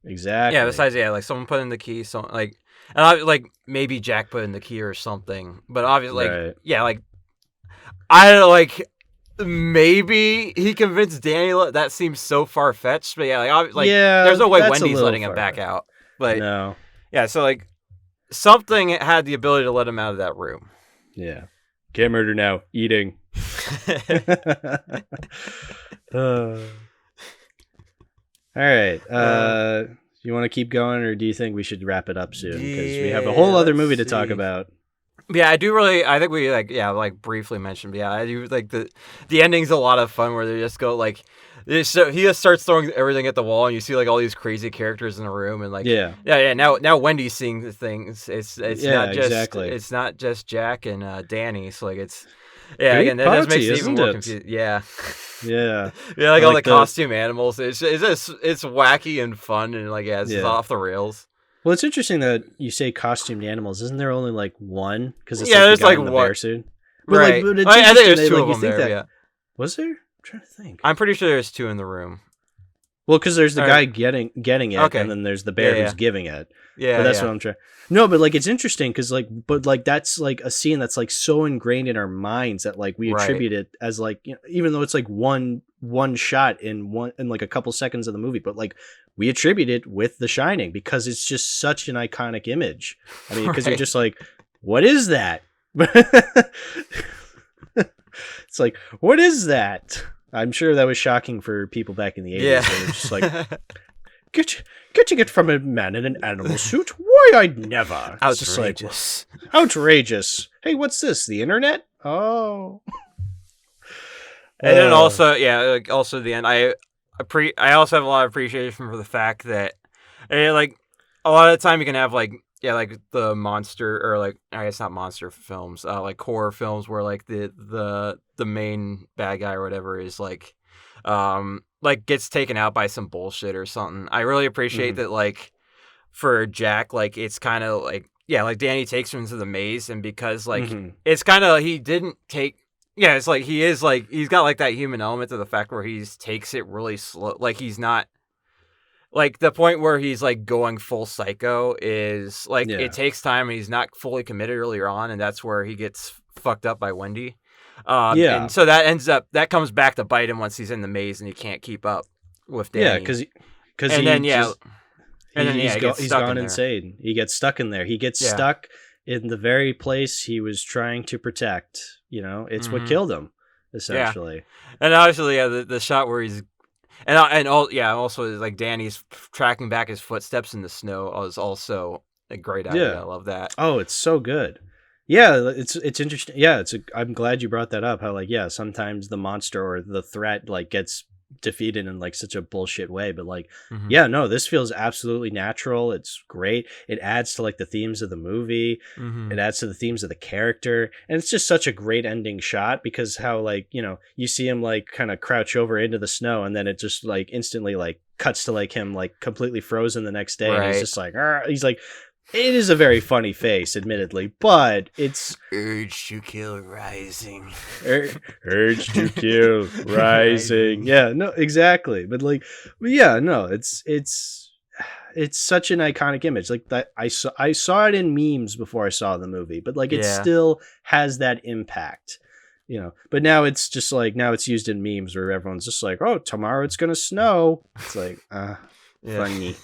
Exactly. Yeah. Besides, like someone put in the key, so like, and like maybe Jack put in the key or something, but obviously, like I don't like maybe he convinced Danny. That seems so far fetched, but there's no way Wendy's letting him back out. But no. Yeah. So like. Something had the ability to let him out of that room. Yeah. Can't murder now. Eating. All right. You want to keep going, or do you think we should wrap it up soon? Because we have a whole other movie to talk about. Yeah, I think we like briefly mentioned, but I do like the ending's a lot of fun where they just go like, he just starts throwing everything at the wall, and you see like all these crazy characters in the room, and like now Wendy's seeing the things. It's not just Jack and Danny. So like it's again that just makes it even more confusing. Yeah, like all the costume animals. It's wacky and fun, and like it's just off the rails. Well, it's interesting that you say costumed animals. Isn't there only like one? Because there's like one bear suit. Right. I think there's two of them there. Was there? trying to think. I'm pretty sure there's 2 in the room. Well, because there's the guy getting it, Okay. and then there's the bear who's giving it. Yeah, but that's what I'm trying. No, but like it's interesting because like, but like that's like a scene that's like so ingrained in our minds that like we attribute it as like, you know, even though it's like one shot in like a couple seconds of the movie, but like we attribute it with The Shining because it's just such an iconic image. I mean, because you're just like, what is that? It's like, what is that? I'm sure that was shocking for people back in the 80s. Yeah. They were just like, getting it from a man in an animal suit? Why, I'd never. Outrageous. Like, outrageous. Hey, what's this? The internet? Oh. And then also, like also the end. I also have a lot of appreciation for the fact that, like, a lot of the time you can have like the monster or like I guess not monster films, like horror films where like the main bad guy or whatever is like gets taken out by some bullshit or something. I really appreciate that, like, for Jack, like it's kind of like like Danny takes him into the maze, and because like it's kind of he didn't take. Yeah, it's like he's got like that human element to the fact where he takes it really slow. Like he's not like the point where he's like going full psycho is like it takes time and he's not fully committed earlier on, and that's where he gets fucked up by Wendy. And so that comes back to bite him once he's in the maze and he can't keep up with Danny. Yeah, because he's gone insane. He gets stuck in there. He gets stuck in the very place he was trying to protect. You know, it's what killed him, essentially. Yeah. And obviously, the shot where he's also like Danny's tracking back his footsteps in the snow was also a great idea. Yeah. I love that. Oh, it's so good. Yeah, it's interesting. Yeah, I'm glad you brought that up. How like sometimes the monster or the threat like gets defeated in like such a bullshit way, but like this feels absolutely natural. It's great. It adds to like the themes of the movie. It adds to the themes of the character, and it's just such a great ending shot because how like, you know, you see him like kind of crouch over into the snow, and then it just like instantly like cuts to like him like completely frozen the next day, and he's just like he's like, it is a very funny face, admittedly, but it's urge to kill rising. Urge to kill rising. Yeah, no, exactly. But like, it's such an iconic image. Like that, I saw it in memes before I saw the movie, but like it still has that impact, you know. But now it's just like it's used in memes where everyone's just like, oh, tomorrow it's gonna snow. It's like funny.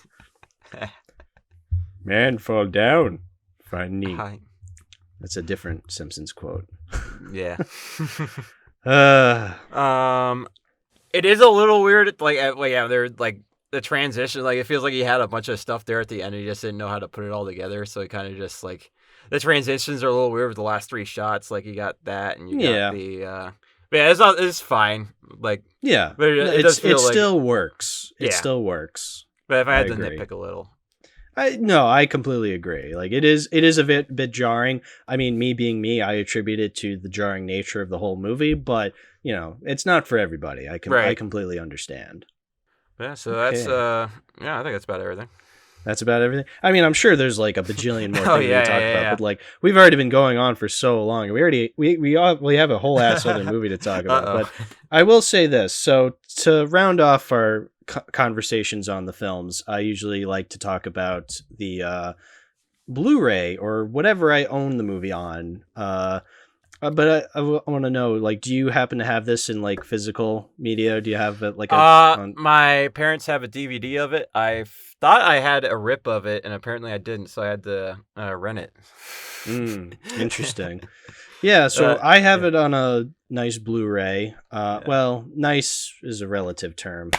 Man, fall down. Funny. Hi. That's a different Simpsons quote. Yeah. It is a little weird. Like, they're like the transition. Like, it feels like he had a bunch of stuff there at the end. And he just didn't know how to put it all together. So he kind of just like the transitions are a little weird with the last 3 shots. Like, you got that, and you got the. But yeah, it's fine. Like, yeah, but it still works. It still works. But if I had to nitpick a little. I completely agree. Like it is a bit jarring. I mean, me being me, I attribute it to the jarring nature of the whole movie, but you know, it's not for everybody. I completely understand. Yeah, so that's I think that's about everything. That's about everything. I mean, I'm sure there's like a bajillion more things to talk about, but like we've already been going on for so long. We have a whole ass other movie to talk about. But I will say this. So to round off our conversations on the films, I usually like to talk about the Blu-ray or whatever I own the movie on. But I want to know, like, do you happen to have this in like physical media? Do you have it like my parents have a DVD of it. I thought I had a rip of it, and apparently I didn't, so I had to rent it. Interesting. Yeah, so I have it on a nice Blu-ray. Well, nice is a relative term.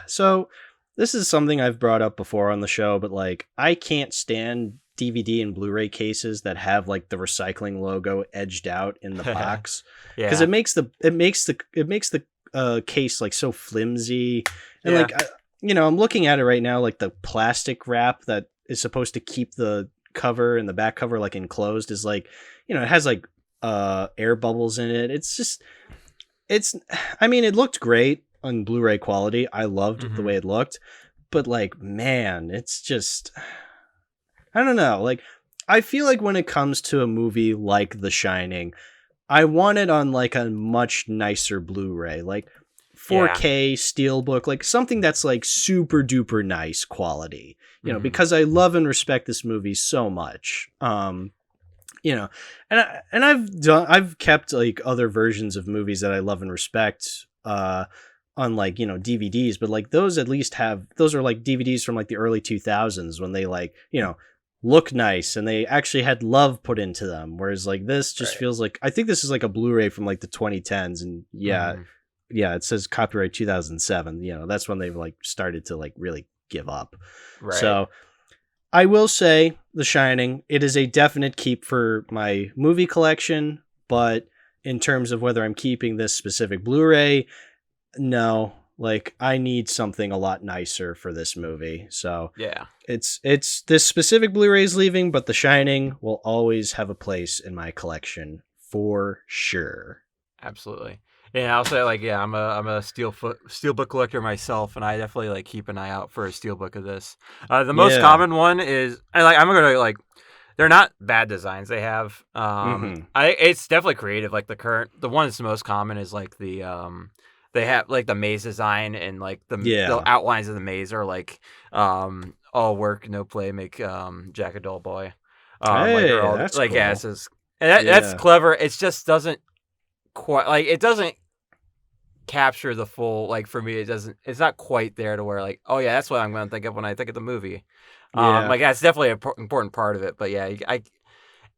So this is something I've brought up before on the show, but like I can't stand DVD and Blu-ray cases that have like the recycling logo edged out in the box, because it makes the case like so flimsy, and like I'm looking at it right now, like the plastic wrap that is supposed to keep the cover and the back cover like enclosed is like, it has like air bubbles in it. I mean, it looked great on Blu-ray quality. I loved the way it looked, but like, man, it's just, I don't know. Like, I feel like when it comes to a movie like The Shining, I want it on like a much nicer Blu-ray, like 4K Steelbook, like something that's like super duper nice quality, you know, because I love and respect this movie so much. You know, and I've kept like other versions of movies that I love and respect, on like, you know, DVDs, but like those at least those are like DVDs from like the early 2000s when they like, you know, look nice and they actually had love put into them. Whereas like this just feels like, I think this is like a Blu-ray from like the 2010s, and yeah, it says copyright 2007. You know, that's when they've like started to like really give up. Right. So I will say The Shining, it is a definite keep for my movie collection, but in terms of whether I'm keeping this specific Blu-ray, no, like I need something a lot nicer for this movie. So yeah, it's this specific Blu-ray is leaving, but The Shining will always have a place in my collection for sure. Absolutely. Yeah, I'll say like, yeah, I'm a steelbook collector myself, and I definitely like keep an eye out for a steelbook of this. The most common one is I'm gonna like, they're not bad designs they have. It's definitely creative. Like the one that's the most common is like they have like the maze design, and like the outlines of the maze are like all work no play make Jack a dull boy. Hey, like, that's like cool. yeah, that's clever. It just doesn't quite like, it doesn't capture the full, like for me it's not quite there to where like, oh yeah, that's what I'm gonna think of when I think of the movie. Like that's definitely an important part of it, but yeah,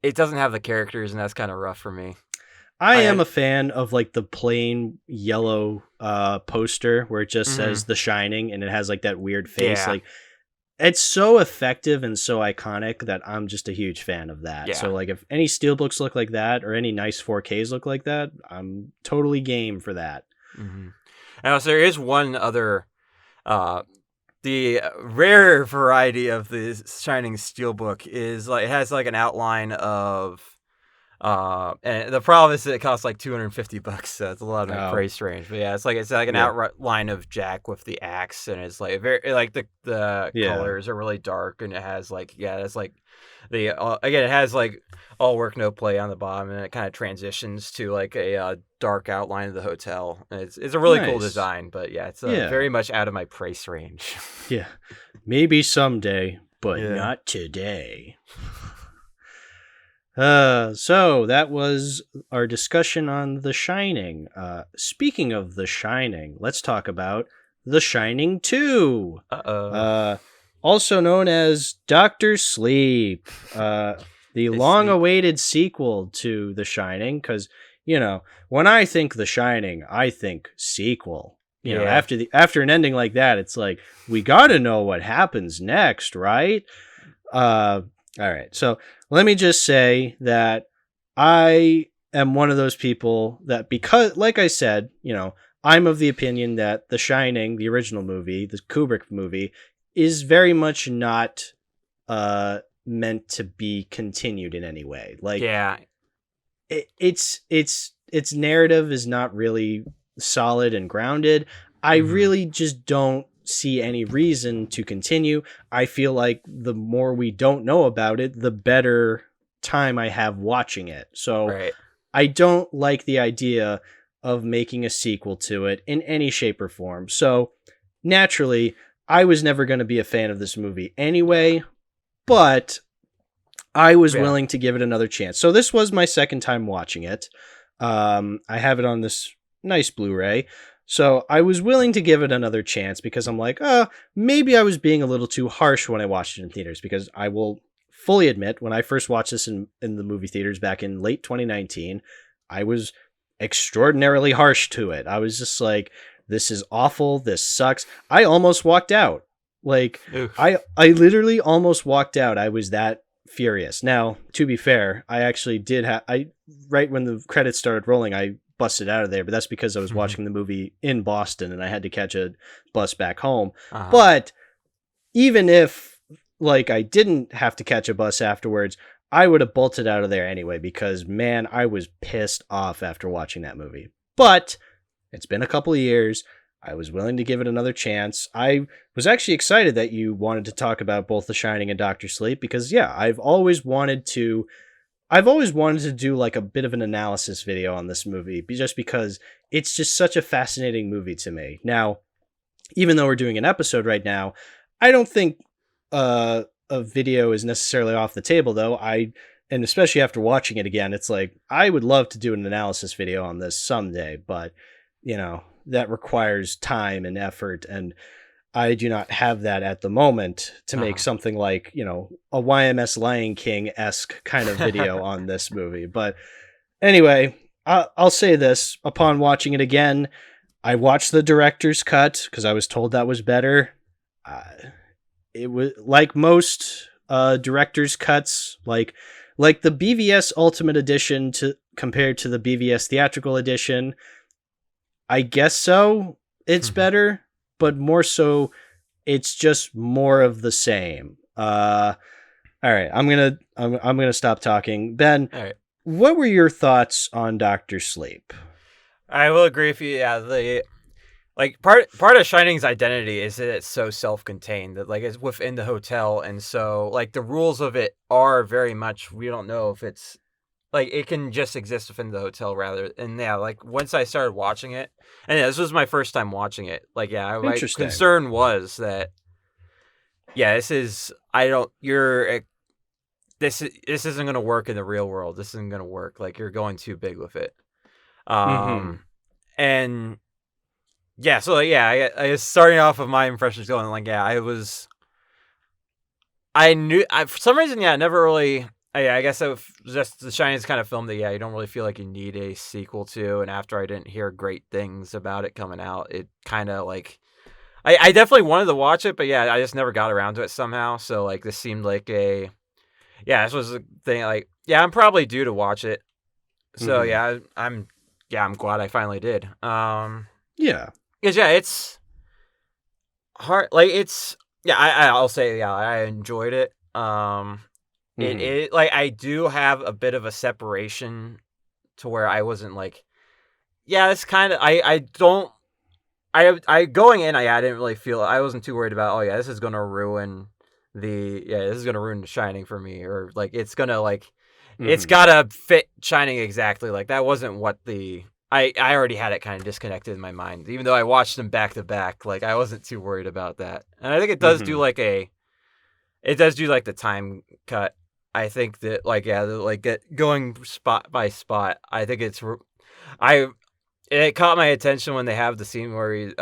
it doesn't have the characters, and that's kind of rough for me. I am a fan of like the plain yellow poster where it just says The Shining and it has like that weird face. Like it's so effective and so iconic that I'm just a huge fan of that. Yeah. So like if any steelbooks look like that or any nice 4Ks look like that, I'm totally game for that. And also there is one other, the rare variety of the Shining steelbook is like, it has like an outline of, and the problem is that it costs like $250, so it's a lot of price range. But yeah, it's like an outline of Jack with the axe, and it's like very like the colors are really dark, and it has like it's like the again, it has like all work no play on the bottom, and it kind of transitions to like a dark outline of the hotel. And it's a really cool design, but yeah, it's very much out of my price range. Yeah, maybe someday, but not today. So that was our discussion on The Shining. Speaking of The Shining, let's talk about The Shining 2. Also known as Dr. Sleep. The long-awaited sequel to The Shining, because, you know, when I think The Shining, I think sequel. You know, after an ending like that, it's like, we gotta know what happens next, right? All right, so let me just say that I am one of those people that, because, like I said, you know, I'm of the opinion that The Shining, the original movie, the Kubrick movie, is very much not meant to be continued in any way. Like, its narrative is not really solid and grounded. I really just don't see any reason to continue. I feel like the more we don't know about it, the better time I have watching it. So I don't like the idea of making a sequel to it in any shape or form. So naturally, I was never going to be a fan of this movie anyway, but I was willing to give it another chance. So this was my second time watching it. I have it on this nice Blu-ray. So I was willing to give it another chance because I'm like, maybe I was being a little too harsh when I watched it in theaters, because I will fully admit, when I first watched this in the movie theaters back in late 2019, I was extraordinarily harsh to it. I was just like, this is awful. This sucks. I almost walked out. Like, I literally almost walked out. I was that furious. Now, to be fair, I actually did right when the credits started rolling, I busted out of there, but that's because I was watching the movie in Boston and I had to catch a bus back home. But even if like I didn't have to catch a bus afterwards, I would have bolted out of there anyway, because man, I was pissed off after watching that movie. But it's been a couple of years. I was willing to give it another chance. I was actually excited that you wanted to talk about both The Shining and Dr. Sleep, because I've always wanted to. I've always wanted to do like a bit of an analysis video on this movie, just because it's just such a fascinating movie to me. Now, even though we're doing an episode right now, I don't think a video is necessarily off the table, though. And especially after watching it again, it's like, I would love to do an analysis video on this someday, but, that requires time and effort, and I do not have that at the moment to make something like, a YMS Lion King-esque kind of video on this movie. But anyway, I'll say this. Upon watching it again, I watched the director's cut because I was told that was better. It was like most director's cuts, like the BVS Ultimate Edition compared to the BVS Theatrical Edition. I guess so. It's better, but more so, it's just more of the same. All right, I'm gonna stop talking. Ben, All right. What were your thoughts on Dr. Sleep? I will agree with you. Yeah, part of Shining's identity is that it's so self-contained, that like it's within the hotel, and so like the rules of it are very much, we don't know if it's like it can just exist within the hotel rather. And yeah, like once I started watching it, and yeah, this was my first time watching it. Like my concern was that this isn't going to work in the real world. This isn't going to work. Like you're going too big with it. And yeah, so I was starting off with my impressions going like, for some reason, I never really, I guess it was just The Shining's kind of film that, you don't really feel like you need a sequel to. And after I didn't hear great things about it coming out, it kind of like, I definitely wanted to watch it, but I just never got around to it somehow. So like this seemed like this was the thing. Like, I'm probably due to watch it. So I'm glad I finally did. Because it's hard. Like I'll say I enjoyed it. It like I do have a bit of a separation to where I wasn't like, it's kind of I going in I didn't really feel, I wasn't too worried about this is gonna ruin The Shining for me, or like it's gonna like it's gotta fit Shining exactly. Like that wasn't what I already had it kind of disconnected in my mind, even though I watched them back to back. Like I wasn't too worried about that, and I think it does do like the time cut. I think that going spot by spot. I think it caught my attention when they have the scene where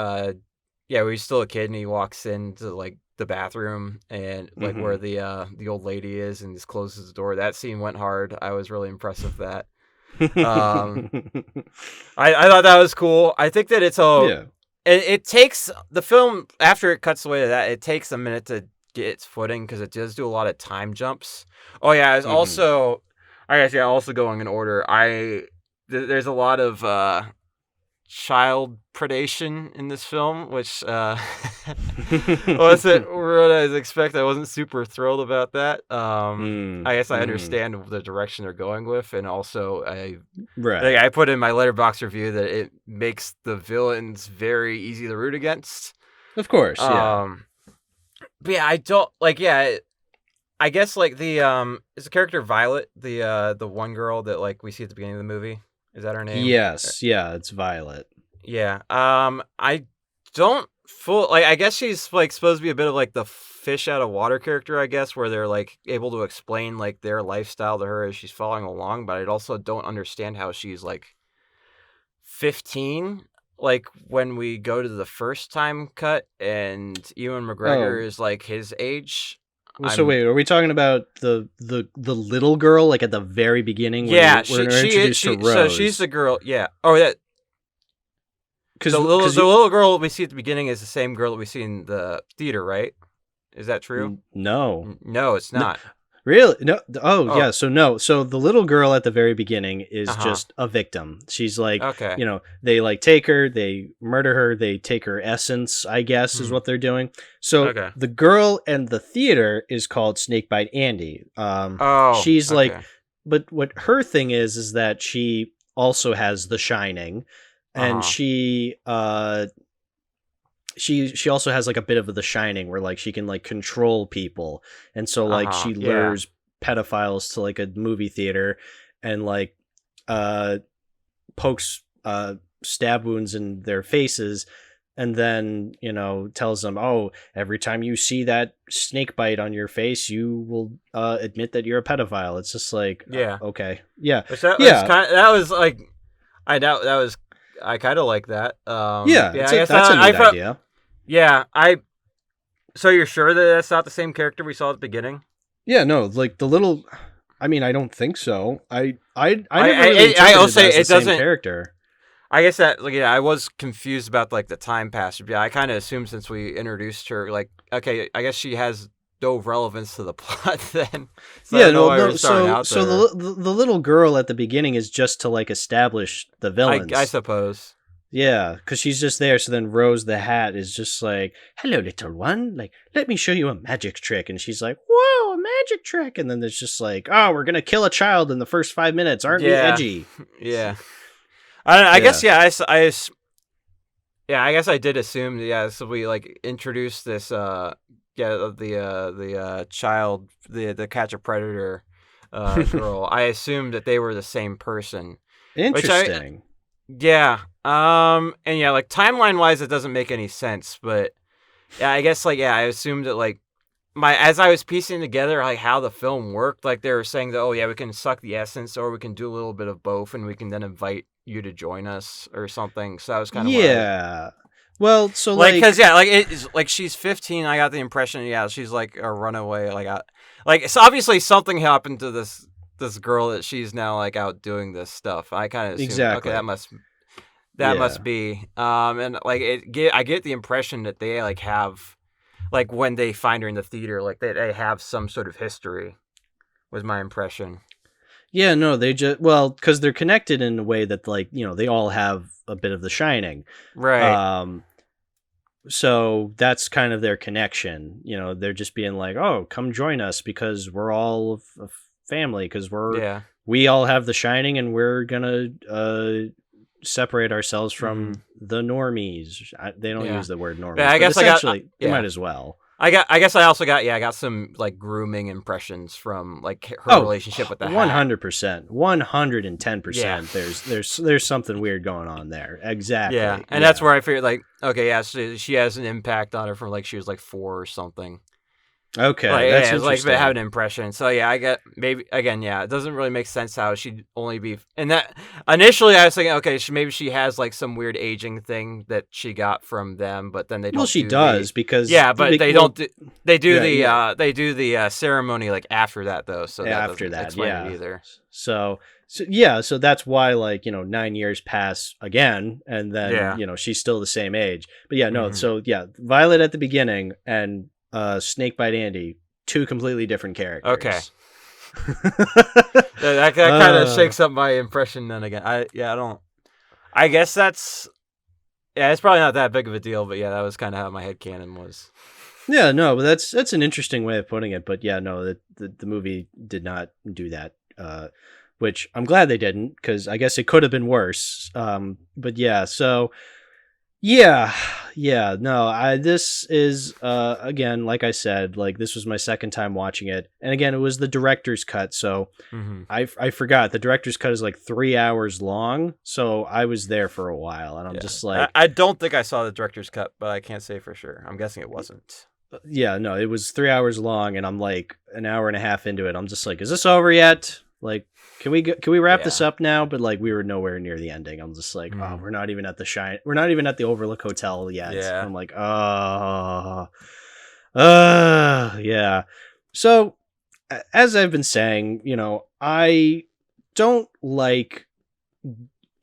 where he's still a kid and he walks into like the bathroom and like where the old lady is and just closes the door. That scene went hard. I was really impressed with that. I thought that was cool. I think that it takes the film, after it cuts away to that, it takes a minute to get its footing because it does do a lot of time jumps. It's also, I guess also going in order. There's a lot of child predation in this film, which wasn't what I was expecting. I wasn't super thrilled about that. I guess I understand the direction they're going with, and also I put in my Letterboxd review that it makes the villains very easy to root against. Of course, but I don't like. I guess like is the character Violet, the one girl that like we see at the beginning of the movie? Is that her name? Yes, it's Violet. Yeah. I don't I guess she's like supposed to be a bit of like the fish out of water character, I guess, where they're like able to explain like their lifestyle to her as she's following along, but I also don't understand how she's like 15, like when we go to the first time cut and Ewan McGregor is like his age. So wait, are we talking about the little girl like at the very beginning? When we're introduced to Rose. So she's the girl. Yeah. Oh, yeah. Because the little girl we see at the beginning is the same girl that we see in the theater, right? Is that true? No, it's not. No. Really? No. Oh, yeah. So no. So the little girl at the very beginning is just a victim. She's like, they like take her, they murder her, they take her essence, I guess, is what they're doing. So the girl in the theater is called Snakebite Andy. She's like, but what her thing is that she also has The Shining, and she also has like a bit of The Shining where like she can like control people, and so like she lures pedophiles to like a movie theater and like pokes stab wounds in their faces, and then, you know, tells them, oh, every time you see that snake bite on your face, you will admit that you're a pedophile. It's just like, Yeah. okay. Yeah. Which that Yeah. was that was like, I doubt that was, I kind of like that. Yeah. Yeah, It's that's a neat idea. Yeah. So you're sure that that's not the same character we saw at the beginning? Yeah, no, like the little, I mean, I don't think so. I never really I'll interpreted say it as the it same doesn't. character. I guess that, like, yeah, I was confused about like the time passage. Yeah, I kind of assumed since we introduced her, like, okay, I guess she has no relevance to the plot then. So Yeah, I don't know why no, we're starting so out so there. the little girl at the beginning is just to like establish the villains. I suppose. Yeah, because she's just there. So then Rose the Hat is just like, "Hello, little one. Like, let me show you a magic trick." And she's like, "Whoa, a magic trick!" And then there's just like, "Oh, we're gonna kill a child in the first 5 minutes. Aren't we edgy?" Yeah. I guess I guess I did assume, yeah. So we like introduced this the child, the catch a predator girl. I assumed that they were the same person. Interesting. Yeah. And yeah, like timeline wise, it doesn't make any sense. But yeah, I guess like, yeah, I assumed that like as I was piecing together like how the film worked, like they were saying that, oh yeah, we can suck the essence or we can do a little bit of both, and we can then invite you to join us or something. So that was kind of Well, so like, because yeah, like it's like she's 15. I got the impression, yeah, she's like a runaway. Like so obviously something happened to this girl that she's now like out doing this stuff. I kind of assumed, exactly. okay, that must be. And like I get the impression that they like have, like when they find her in the theater, like they have some sort of history. Was my impression. Yeah, no, they just, well, because they're connected in a way that, like, you know, they all have a bit of The Shining. Right. So that's kind of their connection. You know, they're just being like, oh, come join us because we're all a family, because we all have The Shining and we're going to separate ourselves from the normies. They don't use the word normies, but I guess essentially they might as well. I guess I also got some like grooming impressions from like her relationship with the 100%, 110%. There's something weird going on there. Exactly. Yeah, and that's where I figured like, okay, yeah, she has an impact on her from like she was like 4 or something. Okay, like, that's interesting. Like they have an impression. So yeah, I get maybe again, yeah, it doesn't really make sense how she'd only be. And that initially I was thinking, okay, maybe she has like some weird aging thing that she got from them, but then they don't. Well, she does because but they don't. They do the ceremony like after that though. So that after that, explain it either. So that's why, like, you know, 9 years pass again, and then you know she's still the same age. But yeah, no. So yeah, Violet at the beginning and Snakebite Andy, 2 completely different characters. Okay. that kind of shakes up my impression then again. I guess it's probably not that big of a deal, but yeah, that was kind of how my headcanon was. Yeah, no, but that's an interesting way of putting it. But yeah, no, the movie did not do that, which I'm glad they didn't, because I guess it could have been worse. But yeah, so yeah, no, this is again, like I said, like this was my second time watching it, and again, it was the director's cut, so I forgot the director's cut is like 3 hours long, so I was there for a while, and I'm just like, I don't think I saw the director's cut, but I can't say for sure. I'm guessing it wasn't. Yeah, no, it was 3 hours long, and I'm like an hour and a half into it. I'm just like, is this over yet? Like, can we wrap this up now? But like, we were nowhere near the ending. I'm just like, oh, we're not even at the we're not even at the Overlook Hotel yet. Yeah. I'm like, yeah. So, as I've been saying, you know, I don't like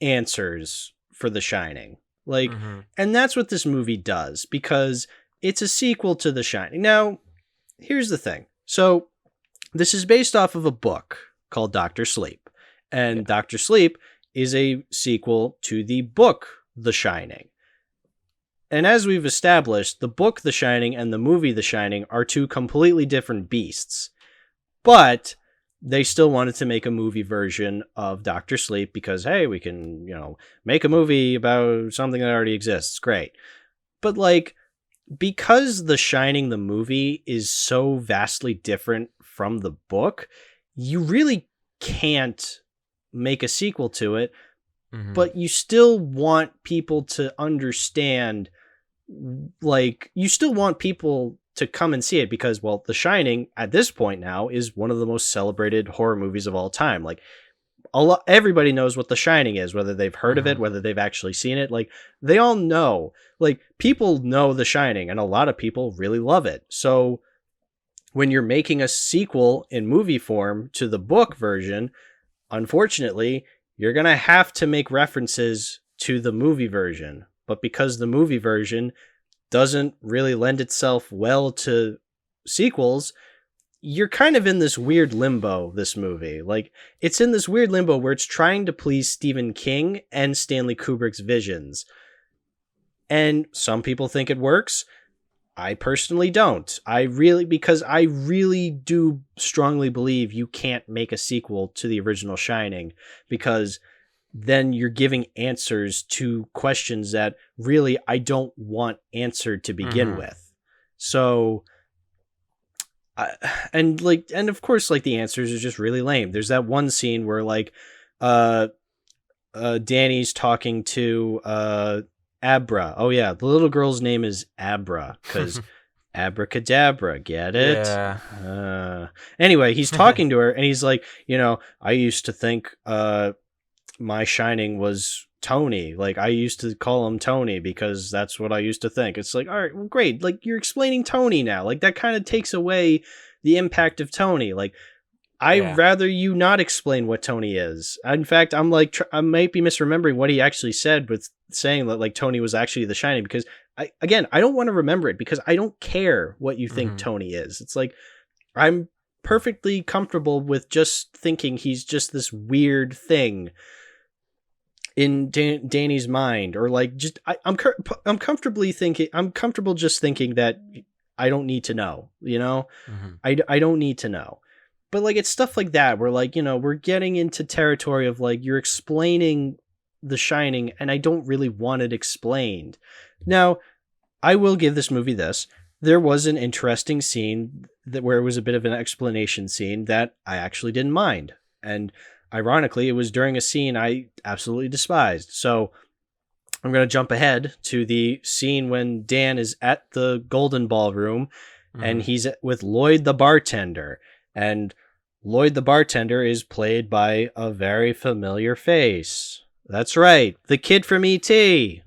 answers for The Shining. Like, and that's what this movie does, because it's a sequel to The Shining. Now, here's the thing. So, this is based off of a book called Dr. Sleep. And Dr. Sleep is a sequel to the book The Shining. And as we've established, the book The Shining and the movie The Shining are 2 completely different beasts. But they still wanted to make a movie version of Dr. Sleep because, hey, we can, you know, make a movie about something that already exists. Great. But like, because The Shining, the movie, is so vastly different from the book, you really can't make a sequel to it, Mhm. but you still want people to understand, like, you still want people to come and see it because, well, The Shining at this point now is one of the most celebrated horror movies of all time. Like, everybody knows what The Shining is, whether they've heard of it, Mhm. whether they've actually seen it. Like, they all know. Like, people know The Shining, and a lot of people really love it. So when you're making a sequel in movie form to the book version, unfortunately, you're going to have to make references to the movie version. But because the movie version doesn't really lend itself well to sequels, you're kind of in this weird limbo, this movie. Like, it's in this weird limbo where it's trying to please Stephen King and Stanley Kubrick's visions. And some people think it works. I personally don't. Because I really do strongly believe you can't make a sequel to the original Shining, because then you're giving answers to questions that really I don't want answered to begin Mhm. with. So, and of course, like, the answers are just really lame. There's that one scene where, like, Danny's talking to Abra. Oh yeah, the little girl's name is Abra because abracadabra. Get it? Yeah. Anyway, he's talking to her and he's like, I used to think my Shining was Tony. Like, I used to call him Tony because that's what I used to think. It's like, all right, well, great. Like, you're explaining Tony now. Like, that kind of takes away the impact of Tony. Like, I'd Yeah. rather you not explain what Tony is. In fact, I'm like, I might be misremembering what he actually said with saying that, like, Tony was actually the Shining, because I don't want to remember it because I don't care what you think Mhm. Tony is. It's like, I'm perfectly comfortable with just thinking he's just this weird thing in Danny's mind, or like, just I'm comfortable just thinking that I don't need to know, Mhm. I don't need to know. But, like, it's stuff like that where, like, we're getting into territory of, like, you're explaining The Shining and I don't really want it explained. Now, I will give this movie this. There was an interesting scene where it was a bit of an explanation scene that I actually didn't mind. And ironically, it was during a scene I absolutely despised. So I'm going to jump ahead to the scene when Dan is at the Golden Ballroom and Mhm. he's with Lloyd the bartender. And Lloyd the bartender is played by a very familiar face. That's right, the kid from E.T.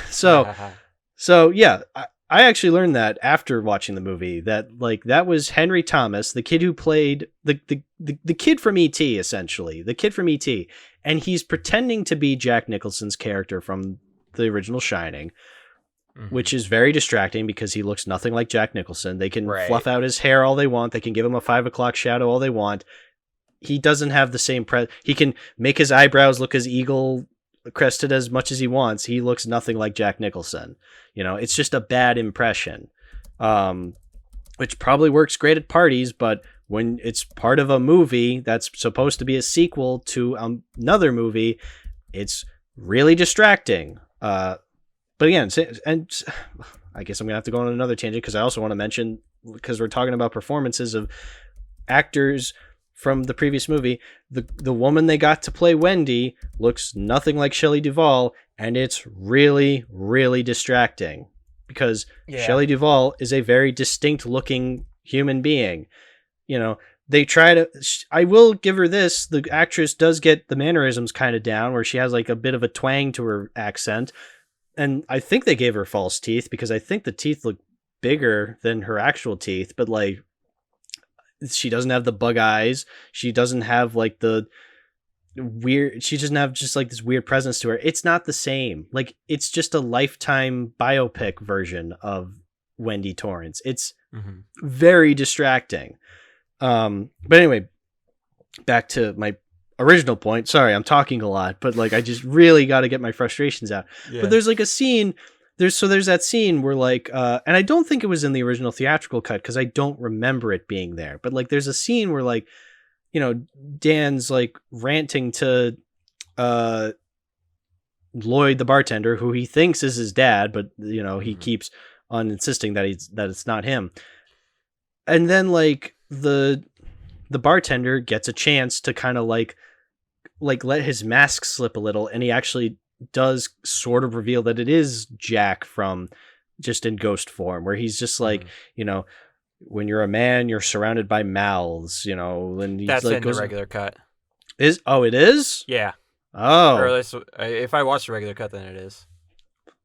So yeah, I actually learned that after watching the movie, that, like, that was Henry Thomas, the kid who played the kid from E.T., essentially, the kid from E.T., and he's pretending to be Jack Nicholson's character from the original Shining, which Mhm. is very distracting because he looks nothing like Jack Nicholson. They can Right. fluff out his hair all they want. They can give him a 5 o'clock shadow all they want. He doesn't have the same he can make his eyebrows look as eagle crested as much as he wants. He looks nothing like Jack Nicholson. It's just a bad impression, which probably works great at parties, but when it's part of a movie that's supposed to be a sequel to another movie, it's really distracting. But again, and I guess I'm gonna have to go on another tangent because I also want to mention, because we're talking about performances of actors from the previous movie, the woman they got to play Wendy looks nothing like Shelley Duvall, and it's really, really distracting because Yeah. Shelley Duvall is a very distinct looking human being. They try to, I will give her this, the actress does get the mannerisms kind of down, where she has like a bit of a twang to her accent, and I think they gave her false teeth because I think the teeth look bigger than her actual teeth, but, like, she doesn't have the bug eyes. She doesn't have, like, she doesn't have just, like, this weird presence to her. It's not the same. Like, it's just a Lifetime biopic version of Wendy Torrance. It's Mhm. very distracting. But anyway, back to my original point. Sorry, I'm talking a lot, but, like, I just really got to get my frustrations out. Yeah. But there's, like, a scene. There's that scene where, like, and I don't think it was in the original theatrical cut because I don't remember it being there. But, like, there's a scene where, like, Dan's, like, ranting to Lloyd the bartender, who he thinks is his dad, but he keeps on insisting that it's not him. And then, like, the the bartender gets a chance to kind of like let his mask slip a little, and he actually does sort of reveal that it is Jack from just in ghost form, where he's just like, you know, when you're a man, you're surrounded by mouths, you know, and he's That's like, in the regular cut. It is? Yeah. Oh. Or at least if I watch the regular cut, then it is.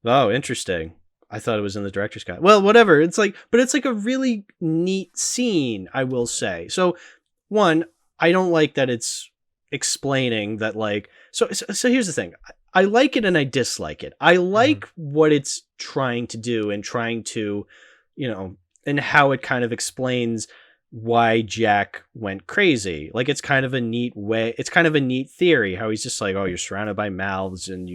Oh, interesting. I thought it was in the director's cut. Well, whatever. It's like, but it's like a really neat scene, I will say. So, one, I don't like that it's explaining that, like, so here's the thing. I like it and I dislike it. I like what it's trying to do and trying to, you know, and how it kind of explains why Jack went crazy. Like, it's kind of a neat way. It's kind of a neat theory how he's just like, oh, you're surrounded by mouths and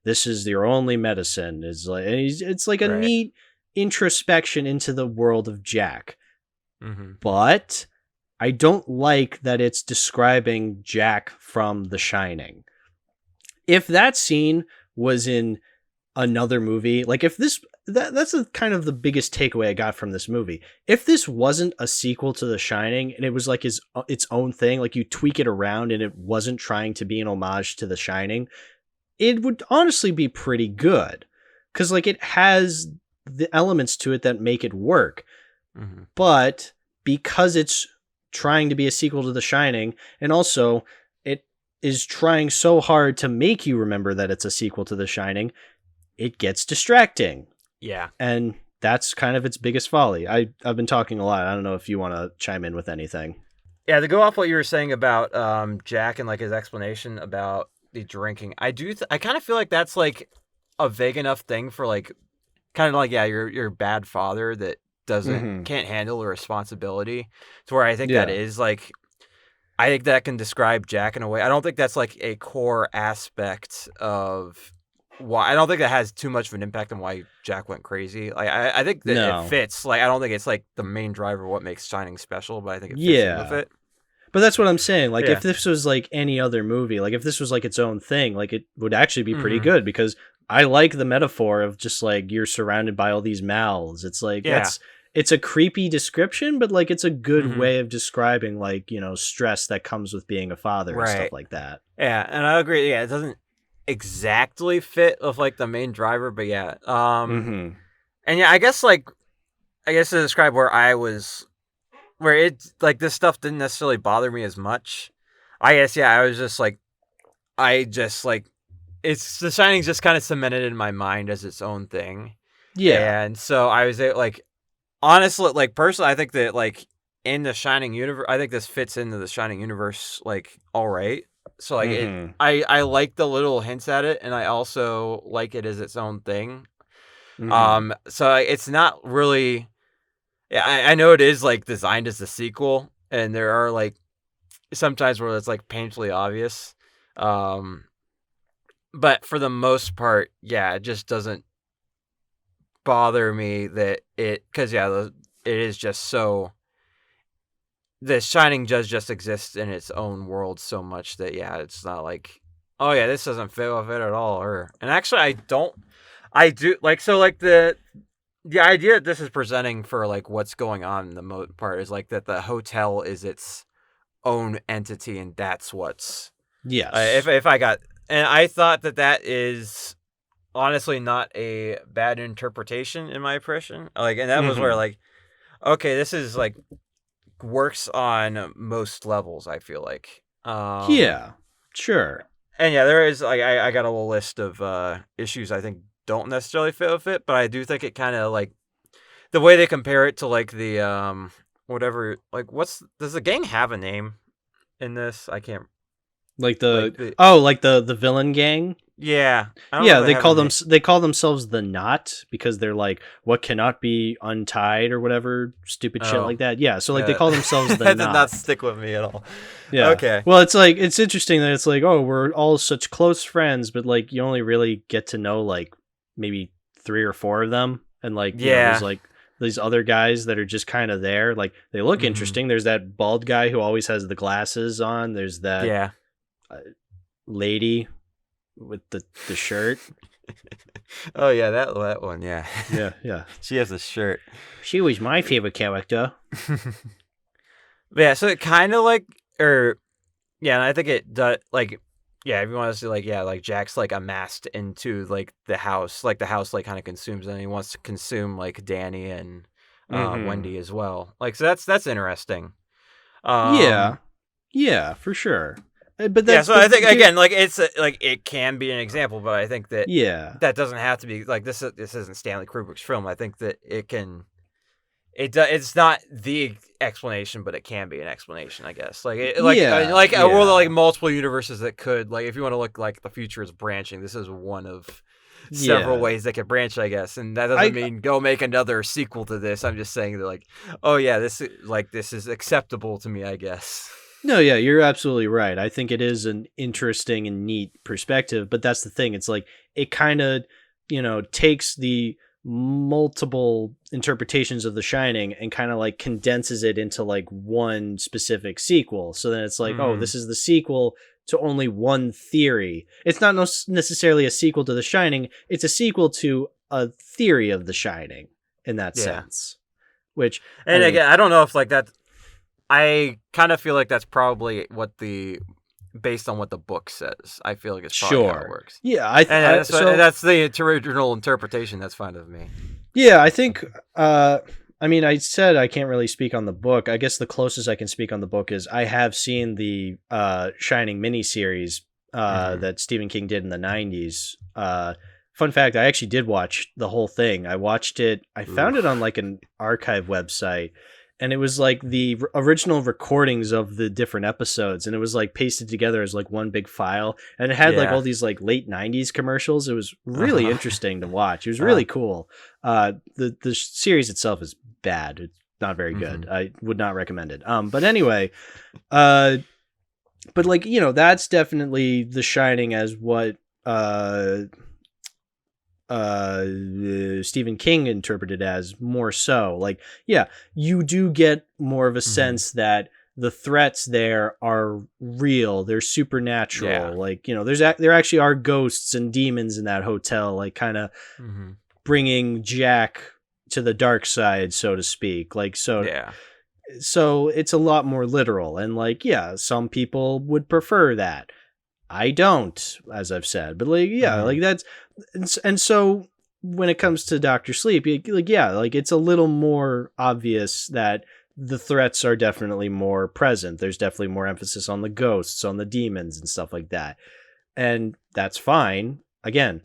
this is your only medicine. Is like, it's like a neat introspection into the world of Jack. But I don't like that it's describing Jack from The Shining. If that scene was in another movie, like if this, that's kind of the biggest takeaway I got from this movie. If this wasn't a sequel to The Shining and it was like its own thing, like you tweak it around and it wasn't trying to be an homage to The Shining, it would honestly be pretty good. Because like it has the elements to it that make it work. But because it's trying to be a sequel to The Shining, and also it is trying so hard to make you remember that it's a sequel to The Shining, it gets distracting. Yeah. And that's kind of its biggest folly. I've been talking a lot. I don't know if you want to chime in with anything. Yeah, to go off what you were saying about Jack and like his explanation about the drinking, I kind of feel like that's like a vague enough thing for like kind of like, yeah, your bad father that can't handle the responsibility, to where I think that is like, I think that can describe Jack in a way. I don't think that's like a core aspect of why. I don't think that has too much of an impact on why Jack went crazy. Like I think that it fits. Like I don't think it's like the main driver of what makes Shining special, but I think it fits in with it. But that's what I'm saying. Like if this was like any other movie, like if this was like its own thing, like it would actually be pretty good, because I like the metaphor of just like you're surrounded by all these mouths. It's like it's a creepy description, but like it's a good way of describing like, you know, stress that comes with being a father and stuff like that. Yeah, and I agree. Yeah, it doesn't exactly fit with like the main driver, but yeah. And yeah, I guess to describe where it like this stuff didn't necessarily bother me as much. I guess I was just like, it's The Shining's just kind of cemented in my mind as its own thing. Yeah, and so I was like, honestly, like personally, I think that like in the Shining universe, I think this fits into the Shining universe like all right. So like I like the little hints at it, and I also like it as its own thing. So it's not really. Yeah, I know it is like designed as a sequel, and there are like sometimes where it's like painfully obvious. But for the most part, yeah, it just doesn't bother me that because it is just so. The Shining does just exist in its own world so much that it's not like, oh yeah, this doesn't fit with it at all. And actually, I do like, so like the idea that this is presenting for like what's going on in the most part is like that the hotel is its own entity, and that's what's if I got, and I thought that is honestly not a bad interpretation in my impression. Like, and that was where like, okay, this is like. Works on most levels, I feel like. Yeah, sure. And yeah, there is like I got a little list of issues I think don't necessarily fit with it, but I do think it kind of like the way they compare it to like the whatever, like does the gang have a name in this? I can't like the villain gang. Yeah. They call themselves the Knot because they're like what cannot be untied or whatever stupid shit like that. Yeah, so like they call themselves the that Knot. Did not stick with me at all. Yeah. Okay. Well, it's like it's interesting that it's like, oh, we're all such close friends, but like you only really get to know like maybe 3 or 4 of them, and like you know, there's like these other guys that are just kind of there. Like they look interesting. There's that bald guy who always has the glasses on. There's that lady with the shirt. Oh yeah, that one, yeah. Yeah. She has a shirt. She was my favorite character. Yeah, so it kind of like, or yeah, and I think it does like, yeah, if you want to say like, yeah, like Jack's like amassed into like the house like kind of consumes, and he wants to consume like Danny and Mm-hmm. Wendy as well. Like, so that's interesting. Yeah, yeah, for sure. But Yeah, that's so I but think here, again, like like it can be an example, but I think that yeah, that doesn't have to be like this isn't Stanley Kubrick's film. I think that it can. It's not the explanation, but it can be an explanation, I guess. Like yeah, like a world of like yeah, multiple universes that could like if you want to look like the future is branching, this is one of several yeah. ways that could branch, I guess. And that doesn't I mean go make another sequel to this. I'm just saying that like, oh yeah, this is acceptable to me, I guess. No, yeah, you're absolutely right. I think it is an interesting and neat perspective, but that's the thing. It's like it kind of, takes the multiple interpretations of The Shining and kind of like condenses it into like one specific sequel. So then it's like, oh, Mm-hmm. this is the sequel to only one theory. It's not necessarily a sequel to The Shining, it's a sequel to a theory of The Shining in that Yeah. sense. Which, I And mean, again, I don't know if like that. I kind of feel like that's probably based on what the book says. I feel like it's probably how it sure. works. Yeah, And so that's the original interpretation. That's fine with me. yeah, I think I mean I said I can't really speak on the book. I guess the closest I can speak on the book is I have seen the Shining miniseries Mm-hmm. that Stephen King did in the 90s. Fun fact, I actually did watch the whole thing. I watched it. I found it on Oof. like an archive website, and it was like the original recordings of the different episodes, and it was like pasted together as like one big file, and it had like Yeah. all these like late 90s commercials. It was really Uh-huh. interesting to watch. It was Uh-huh. really cool. The series itself is bad. It's not very Mm-hmm. good. I would not recommend it. But anyway, uh but like, that's definitely The Shining as what uh Stephen King interpreted as, more so. Like, yeah, you do get more of a Mm-hmm. sense that the threats there are real. They're Yeah. supernatural. Like, there actually are ghosts and demons in that hotel, like kind of Mm-hmm. bringing Jack to the dark side, so to speak. Like, Yeah. so it's a lot more literal, and like, yeah, some people would prefer that. I don't, as I've said, but like, yeah, Mm-hmm. like that's, and so when it comes to Doctor Sleep, like, yeah, like it's a little more obvious that the threats are definitely more present. There's definitely more emphasis on the ghosts, on the demons, and stuff like that, and that's fine. Again,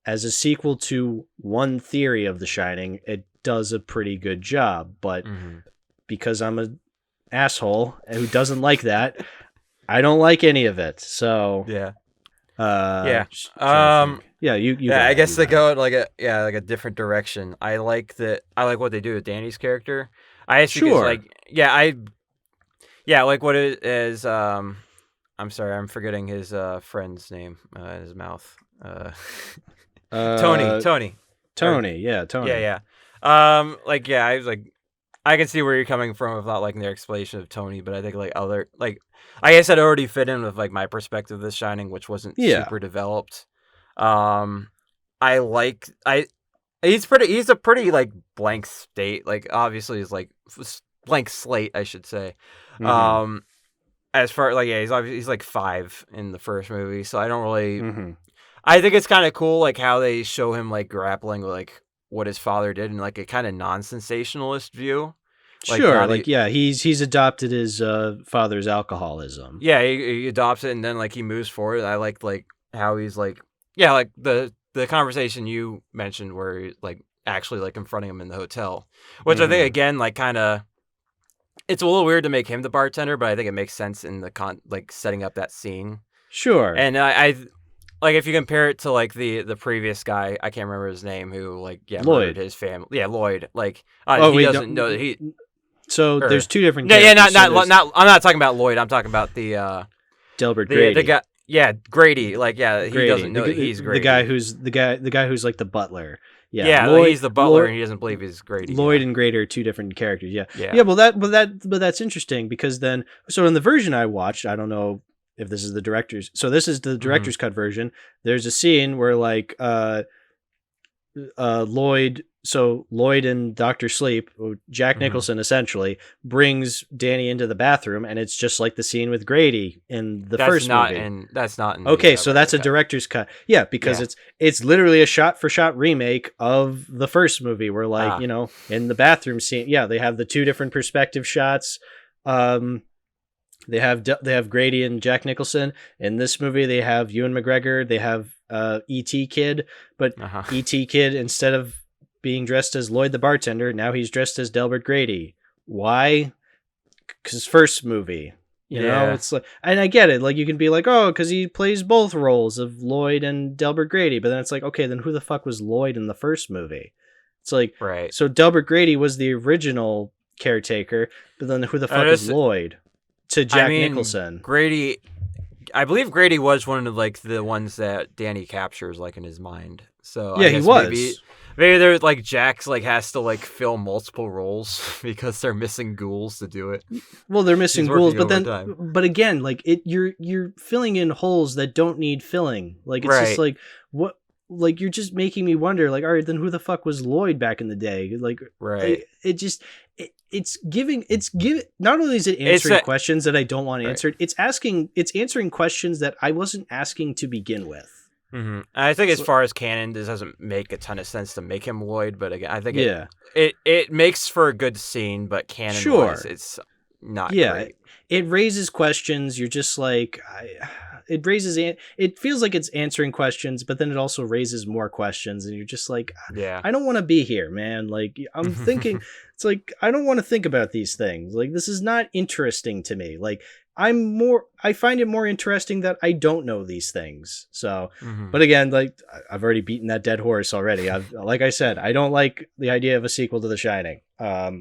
as a sequel to one theory of The Shining, it does a pretty good job, but Mm-hmm. because I'm a asshole who doesn't like that, I don't like any of it. So, Yeah. Yeah. trying to think. Yeah, you Yeah, go I ahead. guess You they go ahead. go in like a different direction. I like that. I like what they do with Danny's character. I actually because Sure. like like what it is. I'm sorry, I'm forgetting his friend's name in his mouth. Tony. Uh, Tony. Or Tony. Yeah, yeah, Tony. yeah. Like yeah, I was like, I can see where you're coming from with not liking their explanation of Tony, but I think like other like I guess it already fit in with like my perspective of The Shining, which wasn't Yeah. super developed. Um, I like I he's a pretty like blank state. Like obviously he's like blank slate, I should say. Mm-hmm. Um, as far like yeah, he's like 5 in the first movie, so I don't really. Mm-hmm. I think it's kind of cool like how they show him like grappling with like what his father did in like a kind of non-sensationalist view. Like Sure. not Like, yeah, he's adopted his father's alcoholism. yeah, he adopts it and then like he moves forward. I like how he's like yeah, like the conversation you mentioned where he's like actually like confronting him in the hotel, which I think Mm-hmm. again like kind of it's a little weird to make him the bartender, but I think it makes sense in the like setting up that scene. Sure. And I like if you compare it to like the previous guy, I can't remember his name, who like yeah murdered Lloyd. his family. Yeah, Lloyd. Like Oh he wait, doesn't know no. he So there's or two different no yeah characters. So there's not I'm not talking about Lloyd. I'm talking about Delbert the Grady. guy yeah Grady. Like yeah he Grady, doesn't know that he's the guy Grady. who's the guy who's like the butler. Yeah, Yeah, like, he's the butler and he doesn't believe he's Grady. Lloyd Yeah, and Grady are two different characters. Yeah, yeah. yeah. Well, but that's interesting because then, so in the version I watched, I don't know if this is the director's. So this is the Hmm. director's cut version. There's a scene where like Lloyd so Lloyd and Dr. Sleep, Jack Nicholson essentially, brings Danny into the bathroom, and it's just like the scene with Grady in the first movie. That's not in okay, the, so that's a cut. director's cut. Yeah, because it's literally a shot-for-shot remake of the first movie where, like, in the bathroom scene, they have the two different perspective shots. They have Grady and Jack Nicholson. In this movie, they have Ewan McGregor. They have E.T. Kid, but E.T. Kid, instead of being dressed as Lloyd the bartender, now he's dressed as Delbert Grady. Why? Because first movie, you know, it's like, and I get it. Like, you can be like, oh, because he plays both roles of Lloyd and Delbert Grady, but then it's like, okay, then who the fuck was Lloyd in the first movie? It's like, right. So Delbert Grady was the original caretaker, but then who the fuck is Lloyd to Jack Nicholson? Grady, I believe Grady was one of like the ones that Danny captures like in his mind. So yeah, he was. Maybe there's like Jack's like has to like fill multiple roles because they're missing ghouls to do it. Well, they're missing ghouls, but then, but again, like you're filling in holes that don't need filling. Like it's just like what, like you're just making me wonder. Like, all right, then who the fuck was Lloyd back in the day? Like, it's giving. Not only is it answering questions that I don't want answered, it's answering questions that I wasn't asking to begin with. Mm-hmm. I think as far as canon, this doesn't make a ton of sense to make him Lloyd, but again, I think it makes for a good scene, but canon-wise, it's not great. It raises questions. You're just like, it feels like it's answering questions, but then it also raises more questions, and you're just like, I don't want to be here, man. Like, I'm thinking, it's like, I don't want to think about these things. Like, this is not interesting to me. Like, I find it more interesting that I don't know these things. So, but again, like, I've already beaten that dead horse already. Like I said, I don't like the idea of a sequel to The Shining. But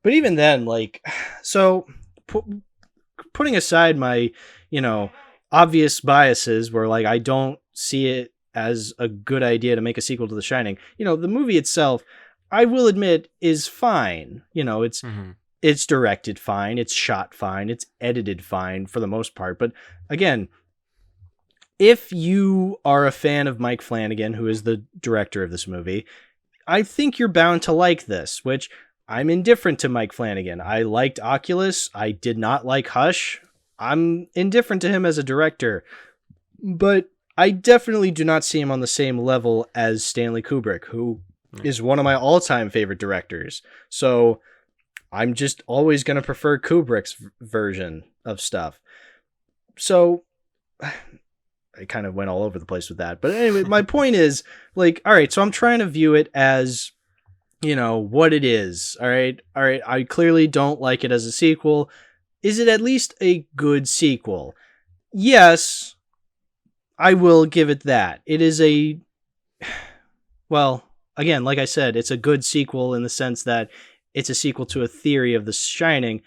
even then, like, so putting aside my, obvious biases where, like, I don't see it as a good idea to make a sequel to The Shining, the movie itself, I will admit, is fine. It's directed fine, it's shot fine, it's edited fine for the most part. But again, if you are a fan of Mike Flanagan, who is the director of this movie, I think you're bound to like this, which I'm indifferent to Mike Flanagan. I liked Oculus. I did not like Hush. I'm indifferent to him as a director, but I definitely do not see him on the same level as Stanley Kubrick, who is one of my all-time favorite directors. So I'm just always going to prefer Kubrick's version of stuff. So I kind of went all over the place with that. But anyway, my point is, like, all right, so I'm trying to view it as, what it is. All right. I clearly don't like it as a sequel. Is it at least a good sequel? Yes, I will give it that. It is well, again, like I said, it's a good sequel in the sense that it's a sequel to a theory of The Shining.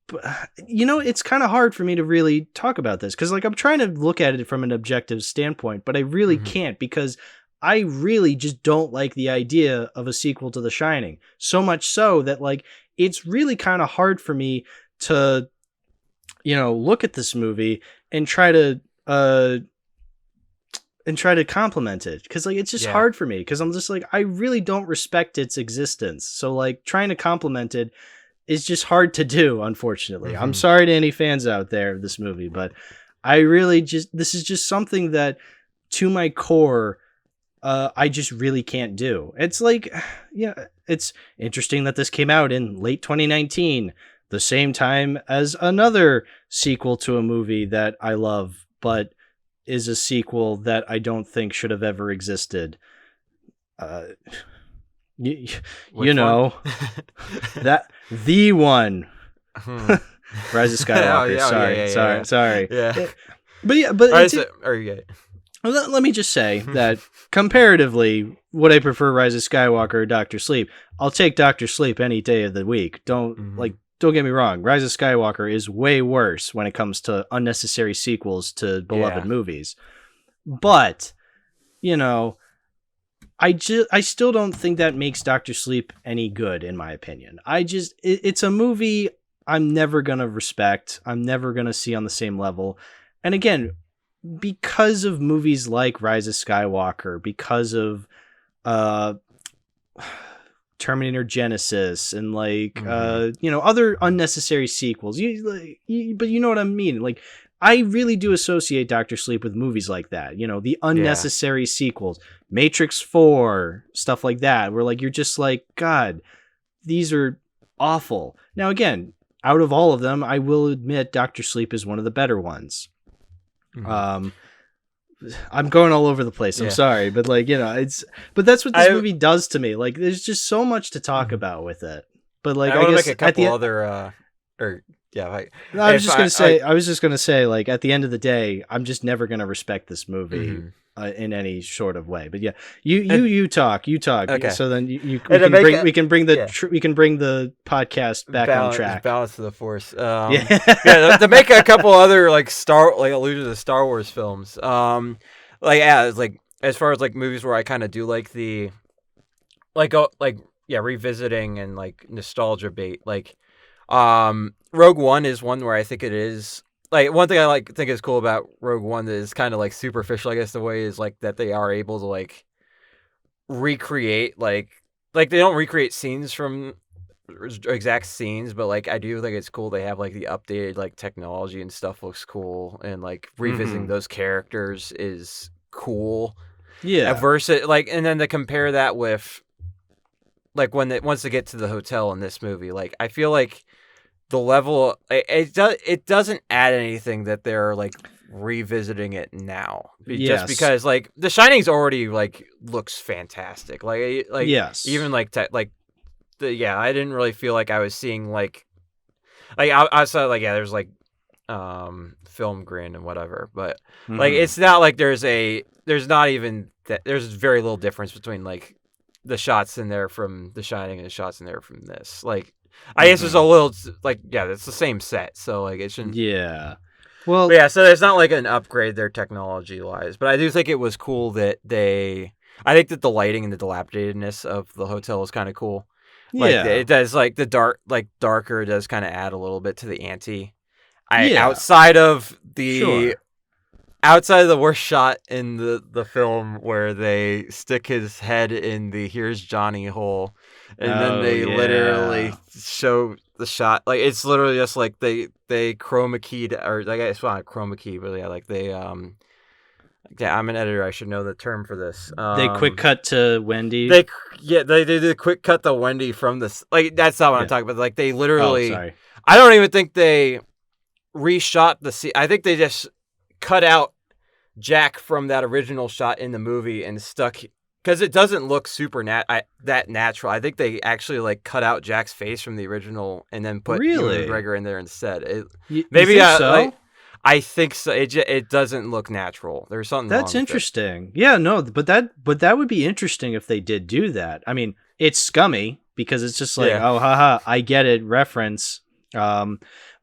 But, it's kind of hard for me to really talk about this because, like, I'm trying to look at it from an objective standpoint, but I really can't because I really just don't like the idea of a sequel to The Shining. So much so that, like, it's really kind of hard for me to, look at this movie and try to compliment it, because, like, it's just hard for me because I'm just like, I really don't respect its existence. So, like, trying to compliment it is just hard to do, unfortunately. I'm sorry to any fans out there of this movie, but I really this is just something that, to my core, I just really can't do. It's like, it's interesting that this came out in late 2019, the same time as another sequel to a movie that I love, but is a sequel that I don't think should have ever existed. That the one. Rise of Skywalker. Sorry. Yeah. But let me just say that comparatively, would I prefer Rise of Skywalker or Dr. Sleep? I'll take Dr. Sleep any day of the week. Don't get me wrong. Rise of Skywalker is way worse when it comes to unnecessary sequels to beloved movies. But, I still don't think that makes Dr. Sleep any good, in my opinion. It's a movie I'm never going to respect. I'm never going to see on the same level. And again, because of movies like Rise of Skywalker, because of Terminator Genesis and like other unnecessary sequels. But you know what I mean? Like, I really do associate Dr. Sleep with movies like that. The unnecessary sequels, Matrix 4, stuff like that, where like you're just like, God, these are awful. Now again, out of all of them, I will admit Dr. Sleep is one of the better ones. I'm going all over the place. I'm sorry, but like, but that's what this movie does to me. Like, there's just so much to talk about with it. But like, I guess make a couple other, I was just gonna say, like, at the end of the day, I'm just never gonna respect this movie in any sort of way. But yeah, you talk. Okay. So then we can bring the podcast back on track. Balance of the force. To make a couple other like allusion to Star Wars films. It's like as far as like movies where I kind of do like the revisiting and like nostalgia bait. Like Rogue One is one where I think it is. Like, one thing I think is cool about Rogue One that is kind of like superficial, I guess, the way is like that they are able to like recreate like they don't recreate scenes from exact scenes, but like I do think it's cool they have like the updated like technology and stuff looks cool, and like revisiting those characters is cool. Yeah. Versus like, and then to compare that with like once they get to the hotel in this movie, like I feel like the level it doesn't add anything that they're like revisiting it now. Just because like The Shining's already like looks fantastic. Like yes. Even like I didn't really feel like I was seeing like I saw like there's like film grin and whatever, but like it's not like there's not even that there's very little difference between like the shots in there from The Shining and the shots in there from this. Like I guess there's a little like it's the same set, so like it shouldn't. Yeah. Well. But yeah, so it's not like an upgrade there technology wise, but I do think it was cool that I think that the lighting and the dilapidatedness of the hotel is kind of cool. Like, it does like the darker does kind of add a little bit to the ante. Outside of the worst shot in the film where they stick his head in the "Here's Johnny" hole, and then they literally show the shot. Like it's literally just like they chroma keyed, or like it's not chroma key, but like they I'm an editor. I should know the term for this. They quick cut to Wendy. They did a quick cut to Wendy from this. Like that's not what I'm talking about. Like they literally. I don't even think they reshot the scene. I think they just cut out Jack from that original shot in the movie and stuck, because it doesn't look super that natural. I think they actually like cut out Jack's face from the original and then put Ewan McGregor in there instead. You think so? I think so. It doesn't look natural. There's something that's wrong interesting. With it. Yeah, no, but that would be interesting if they did do that. I mean, it's scummy because it's just like, oh, haha, I get it, reference.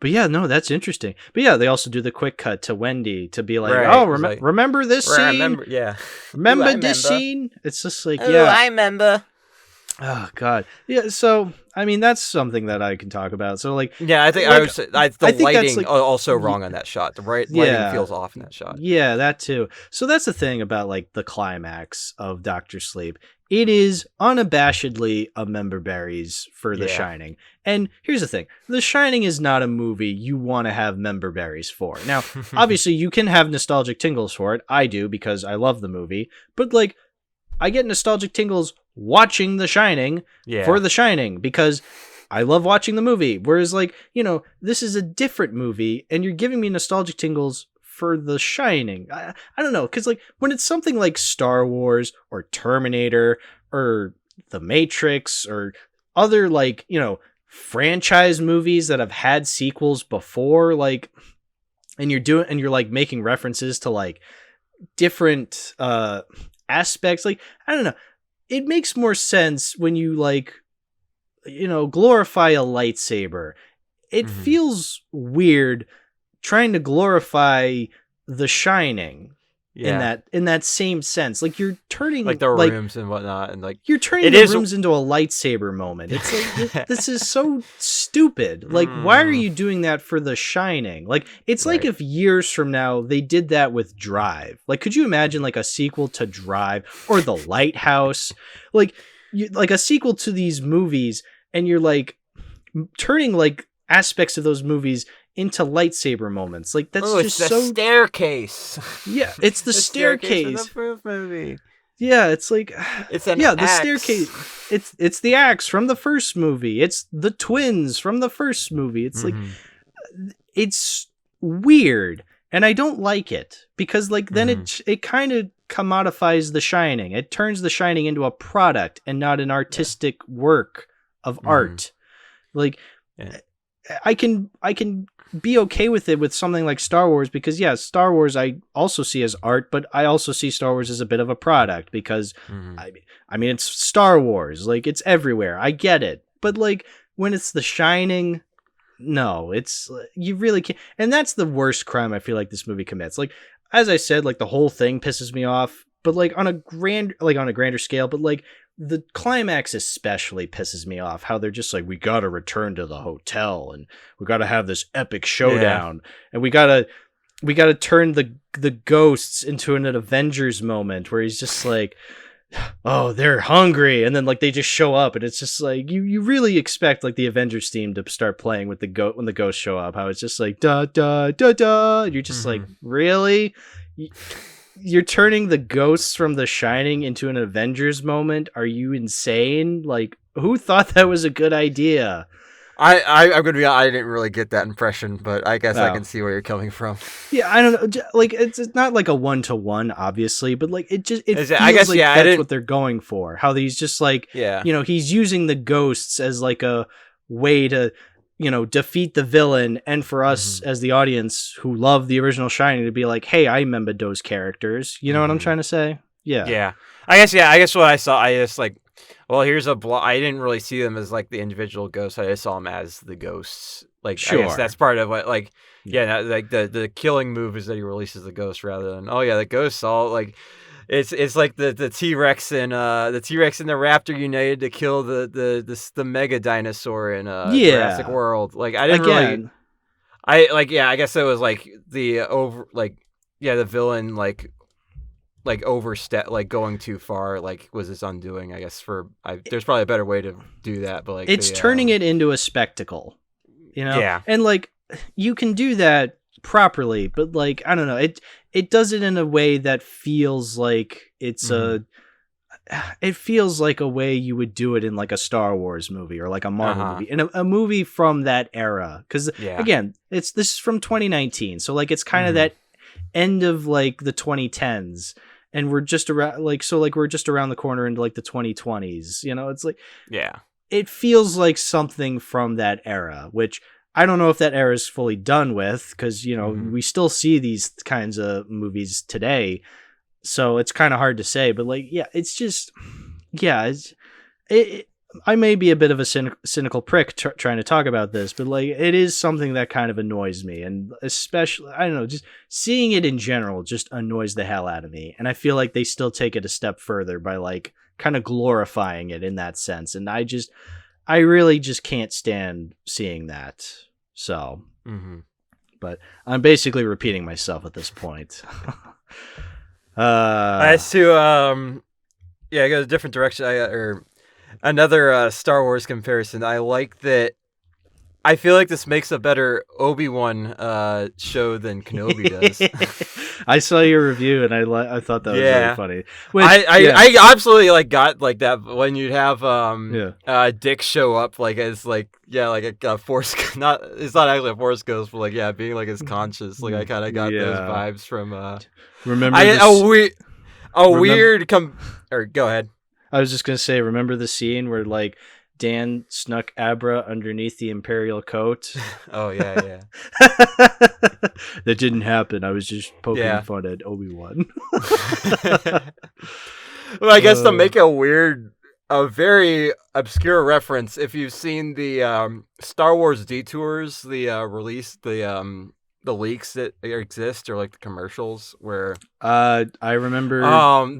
But yeah, no, that's interesting. But yeah, they also do the quick cut to Wendy to be like, remember this scene? Remember this scene? It's just like, I remember. Oh God, yeah. So I mean, that's something that I can talk about. So like, yeah, I think the lighting also wrong on that shot. The lighting feels off in that shot. Yeah, that too. So that's the thing about like the climax of Dr. Sleep. It is unabashedly a member berries for The Shining. And here's the thing. The Shining is not a movie you want to have member berries for. Now, obviously, you can have nostalgic tingles for it. I do because I love the movie. But, like, I get nostalgic tingles watching The Shining for The Shining because I love watching the movie. Whereas, like, this is a different movie and you're giving me nostalgic tingles for The Shining. I don't know, because like when it's something like Star Wars or Terminator or The Matrix or other like franchise movies that have had sequels before, like, and you're like making references to like different aspects, like I don't know, it makes more sense when you like glorify a lightsaber. It feels weird trying to glorify The Shining in that same sense. Like you're turning like the rooms and whatnot, and like you're turning the rooms into a lightsaber moment. It's like this is so stupid. Like why are you doing that for The Shining? Like it's like if years from now they did that with Drive. Like could you imagine like a sequel to Drive or The Lighthouse? Like like a sequel to these movies, and you're like turning like aspects of those movies into lightsaber moments. Like that's just it's the staircase. Yeah, it's the staircase. From the first movie. Yeah, it's like it's an the axe. staircase. It's the axe from the first movie. It's the twins from the first movie. It's like it's weird, and I don't like it because like then it kind of commodifies The Shining. It turns The Shining into a product and not an artistic work of art. Like I can be okay with it with something like Star Wars because Star Wars I also see as art, but I also see Star Wars as a bit of a product because I mean it's Star Wars, like it's everywhere. I get it. But like when it's The Shining, no, it's you really can't. And that's the worst crime I feel like this movie commits. Like as I said, like the whole thing pisses me off, but like on a grander scale, but like the climax especially pisses me off. How they're just like, we gotta return to the hotel and we gotta have this epic showdown and we gotta turn the ghosts into an Avengers moment where he's just like, oh, they're hungry, and then like they just show up and it's just like you really expect like the Avengers theme to start playing with when the ghosts show up. How it's just like da da da da. You're just like, really? You're turning the ghosts from The Shining into an Avengers moment? Are you insane? Like, who thought that was a good idea? I'm gonna be. I didn't really get that impression, but I guess I can see where you're coming from. Yeah, I don't know. Like, it's not like a 1-to-1, obviously, but like it feels I guess, like that's what they're going for. How he's just like, he's using the ghosts as like a way to, defeat the villain, and for us as the audience who love the original Shining to be like, hey, I remember those characters. You know what I'm trying to say? Yeah. Yeah. I guess what I saw, I just like, well, here's I didn't really see them as like the individual ghosts. I just saw them as the ghosts. Like, I guess that's part of what, like, like the killing move is that he releases the ghost rather than, the ghosts all like, it's like the T-Rex and the Raptor united to kill the mega dinosaur in Jurassic World. Like, I didn't really, I guess it was like the the villain like overstep, like going too far, like was his undoing, I guess. There's probably a better way to do that, but like it's turning it into a spectacle, and like you can do that properly, but like I don't know, it does it in a way that feels like it's it feels like a way you would do it in like a Star Wars movie or like a Marvel movie, and a movie from that era, because again, this is from 2019, so like it's kind of that end of like the 2010s, and we're just around we're just around the corner into like the 2020s. It's like it feels like something from that era, which I don't know if that era is fully done with, because we still see these kinds of movies today, so it's kind of hard to say. But like, it's just I may be a bit of a cynical prick trying to talk about this, but like it is something that kind of annoys me, and especially, I don't know, just seeing it in general just annoys the hell out of me. And I feel like they still take it a step further by like kind of glorifying it in that sense, and I really just can't stand seeing that. So, but I'm basically repeating myself at this point. As to I go a different direction. Another Star Wars comparison. I like that. I feel like this makes a better Obi-Wan show than Kenobi does. I saw your review and I thought that was really funny. Which, I absolutely like got like that when you'd have Dick show up like as like a force, it's not actually a force ghost, but like being like his conscious. Like I kind of got those vibes from go ahead. I was just gonna say, remember the scene where like Dan snuck Abra underneath the Imperial coat? Oh yeah. That didn't happen. I was just poking fun at Obi-Wan. Well, I guess to make a very obscure reference, if you've seen the Star Wars Detours, the release, the leaks that exist, or like the commercials where I remember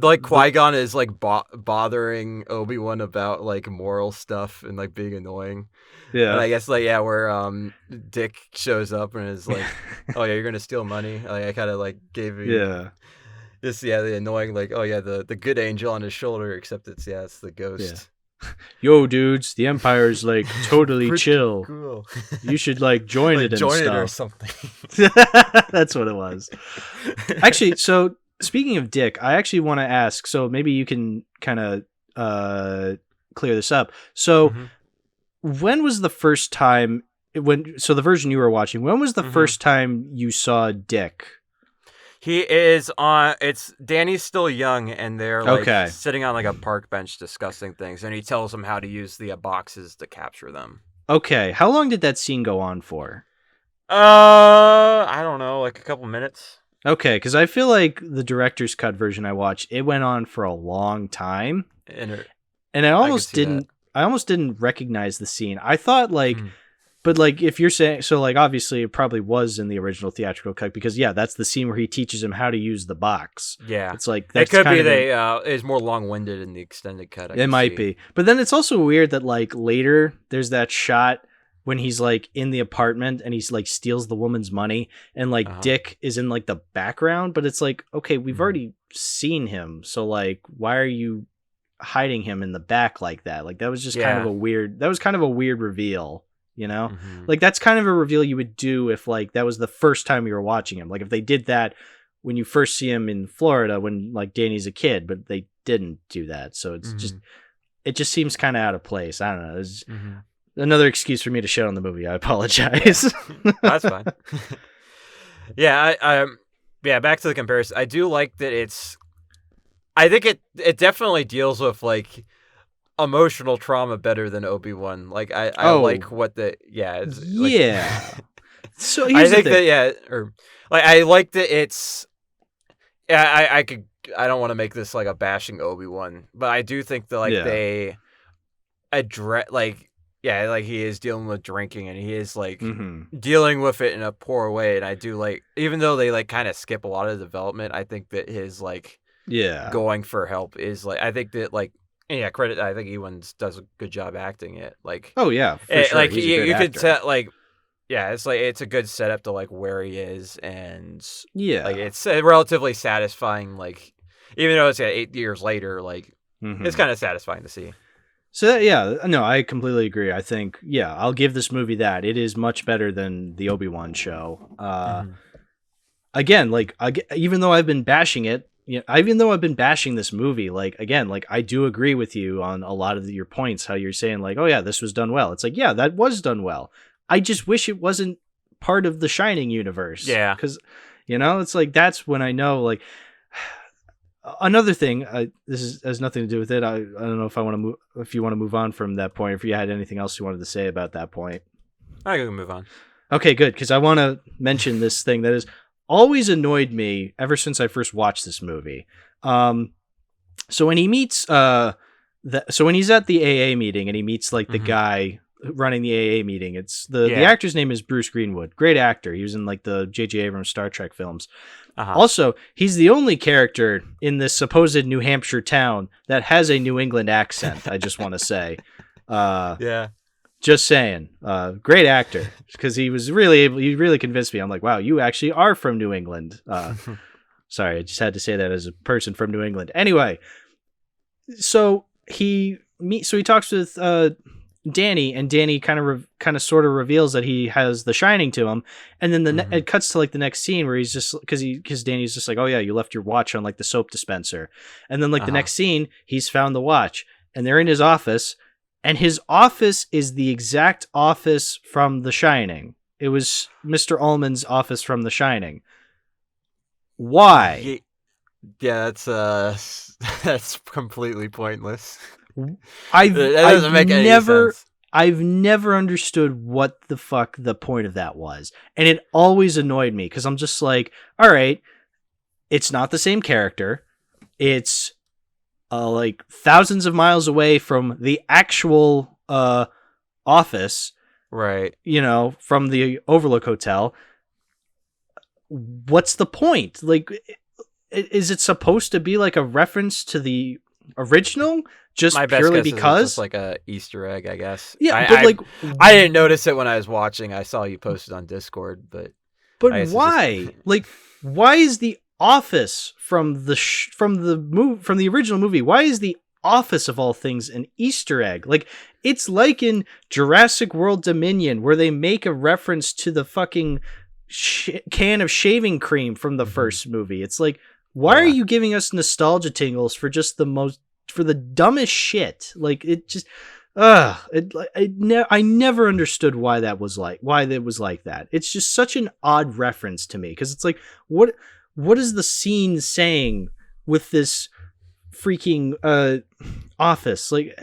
like Qui-Gon is like bothering Obi-Wan about like moral stuff and like being annoying. And I guess like where Dick shows up and is like, oh yeah, you're gonna steal money. Like I kind of like gave you the annoying like, oh yeah, the good angel on his shoulder, except it's the ghost. yo, dudes, the Empire's like totally Pretty chill. Cool. You should like join Like, it and join it stuff. or something. That's what it was. Actually, so speaking of Dick, I actually want to ask. So maybe you can kind of clear this up. So, when was the first time so the version you were watching? When was the first time you saw Dick? He is on. It's Danny's still young, and they're like Okay. sitting on like a park bench discussing things, and he tells them how to use the boxes to capture them. Okay, how long did that scene go on for? I don't know, like a couple minutes. Okay, because I feel like the director's cut version I watched, it went on for a long time, and I almost didn't. I almost didn't recognize the scene. I thought like. But like, if you're saying so, like obviously it probably was in the original theatrical cut because that's the scene where he teaches him how to use the box. Yeah, it's like it could be is more long-winded in the extended cut. It might be, but then it's also weird that like later there's that shot when he's like in the apartment and he's like steals the woman's money and like Dick is in like the background, but it's like okay, we've already seen him, so like why are you hiding him in the back like that? Like that was just kind of a weird. That was kind of a weird reveal. You know, like that's kind of a reveal you would do if like that was the first time you were watching him. Like if they did that when you first see him in Florida when like Danny's a kid, but they didn't do that. So it's it just seems kind of out of place. I don't know. It's another excuse for me to shit on the movie. I apologize. That's fine. I back to the comparison. I do like that I think it definitely deals with like emotional trauma better than Obi-Wan. Like I like what the it's like, so I think that I like that it's I don't want to make this like a bashing Obi-Wan, but I do think that like they address like he is dealing with drinking and he is like dealing with it in a poor way, and I do like even though they like kind of skip a lot of the development, I think that his like going for help is like I think that like credit. I think Ewan does a good job acting it. Like, for sure. Like you could tell, like, it's like it's a good setup to like where he is, and like it's relatively satisfying. Like, even though it's 8 years later, like it's kind of satisfying to see. So no, I completely agree. I think I'll give this movie that it is much better than the Obi-Wan show. Again, like even though I've been bashing it. Even though I've been bashing this movie, like again, like I do agree with you on a lot of your points. How you're saying, like, oh yeah, this was done well. It's like, that was done well. I just wish it wasn't part of the Shining universe. Yeah, because it's like that's when I know. Like another thing, this has nothing to do with it. I don't know if I want to move. If you want to move on from that point, if you had anything else you wanted to say about that point, I can move on. Okay, good, because I want to mention this thing that is. Always annoyed me ever since I first watched this movie. So when he meets so when he's at the AA meeting and he meets like the guy running the AA meeting, it's the actor's name is Bruce Greenwood. Great actor. He was in like the J.J. Abrams Star Trek films. Also, he's the only character in this supposed New Hampshire town that has a New England accent. I just want to say, Just saying, great actor, because he was really able. He really convinced me. I'm like, wow, you actually are from New England. Sorry, I just had to say that as a person from New England. Anyway, so he talks with Danny, and Danny kind of sort of reveals that he has the Shining to him, and then it cuts to like the next scene where he's just because Danny's just like, oh yeah, you left your watch on like the soap dispenser, and then like the next scene he's found the watch, and they're in his office. And his office is the exact office from The Shining. It was Mr. Ullman's office from The Shining. Why? Yeah, that's completely pointless. I've never understood what the fuck the point of that was. And it always annoyed me because I'm just like, all right, it's not the same character. It's like thousands of miles away from the actual office, right? From the Overlook Hotel. What's the point? Like, is it supposed to be like a reference to the original? Just my best purely guess because it's just like a Easter egg, I guess. Yeah, I didn't notice it when I was watching. I saw you posted on Discord, but why? Like, why is the office from the original movie? Why is the office of all things an Easter egg? Like, it's like in Jurassic World Dominion, where they make a reference to the fucking can of shaving cream from the first movie. It's like, why are you giving us nostalgia tingles for just for the dumbest shit? Like, it just, I never understood why that was like that. It's just such an odd reference to me, because it's like, what is the scene saying with this freaking office? Like,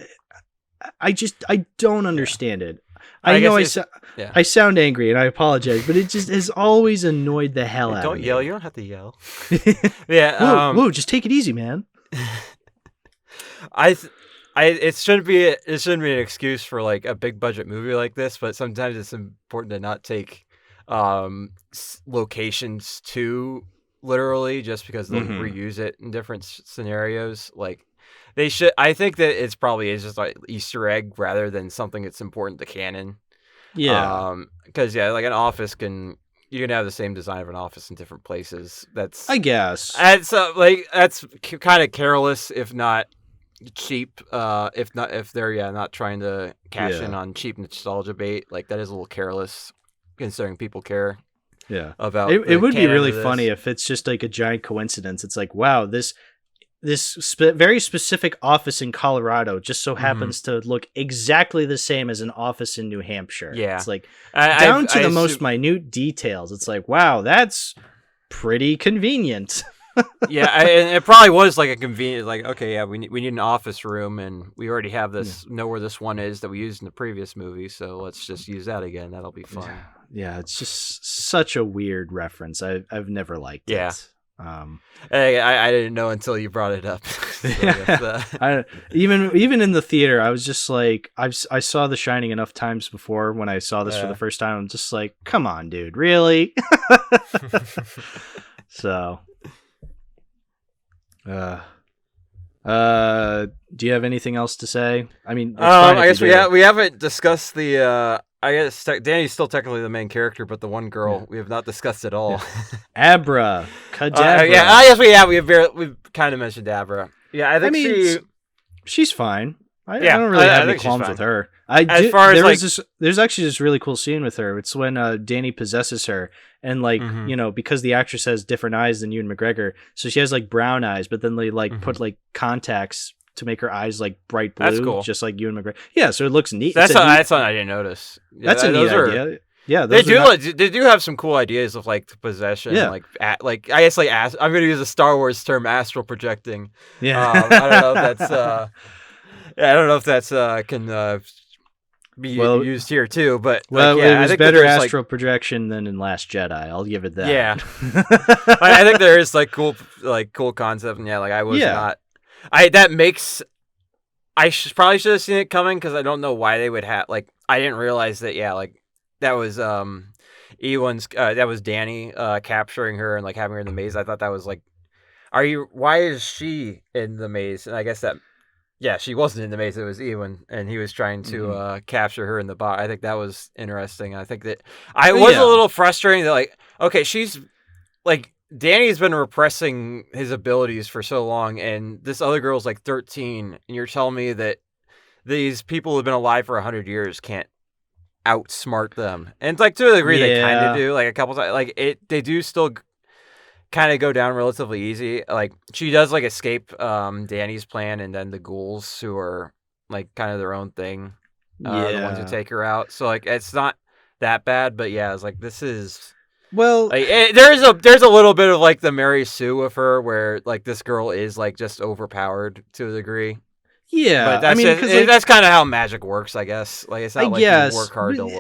I don't understand it. I sound angry and I apologize, but it just has always annoyed the hell out of me. Don't yell. You don't have to yell. Whoa, just take it easy, man. It shouldn't be an excuse for like a big budget movie like this, but sometimes it's important to not take locations too literally, just because they'll reuse it in different scenarios. Like, they should. I think that it's probably is just like Easter egg rather than something that's important to canon. Yeah. Because like an office you can have the same design of an office in different places. That's, I guess. That's that's kind of careless, if not cheap. If they're not trying to cash in on cheap nostalgia bait. Like, that is a little careless, considering people care. Yeah. About it would be really funny if it's just like a giant coincidence. It's like, wow, this very specific office in Colorado just so happens to look exactly the same as an office in New Hampshire. Yeah. It's like, down to the most minute details. It's like, wow, that's pretty convenient. And it probably was like a convenient, like, okay, yeah, we need an office room, and we already have this, know where this one is that we used in the previous movie, so let's just use that again. That'll be fun. Yeah, it's just such a weird reference. I've never liked it. I didn't know until you brought it up. Even in the theater, I was just like, I saw The Shining enough times before. When I saw this for the first time, I'm just like, come on, dude, really? So, do you have anything else to say? I mean, I guess we haven't discussed the. I guess Danny's still technically the main character, but the one girl we have not discussed at all. Abra, Kadabra. We've kind of mentioned Abra. Yeah, I think she's fine. I don't really have any qualms with her. There's actually this really cool scene with her. It's when Danny possesses her, and like because the actress has different eyes than Ewan McGregor, so she has like brown eyes, but then they like put like contacts to make her eyes like bright blue. That's cool. Just like Ewan McGregor. Yeah, so it looks neat. That's something I didn't notice. Yeah, that's a neat idea. Yeah, they do have some cool ideas of like possession. Yeah. I guess like I'm going to use a Star Wars term, astral projecting. Yeah, I don't know if that's. I don't know if that's can be used here too, but it was better astral projection than in Last Jedi. I'll give it that. Yeah, I think there is like cool concept, and I was not. I probably should have seen it coming, because I don't know why they would have I didn't realize that that was Ewan's that was Danny capturing her and having her in the maze. I thought that was why is she in the maze? And I guess that she wasn't in the maze, it was Ewan, and he was trying to capture her in the box. I think that was interesting. I think that I was a little frustrating that okay, she's Danny's been repressing his abilities for so long, and this other girl's 13, and you're telling me that these people who've been alive for 100 years can't outsmart them. And to a degree they kind of do, a couple times. They do still kind of go down relatively easy. She does escape Danny's plan, and then the ghouls, who are kind of their own thing, are the ones who take her out. So it's not that bad, but it's this is... Well, there's a little bit of the Mary Sue of her, where this girl is just overpowered to a degree. Yeah, but that's that's kind of how magic works, I guess. It's not you work hard to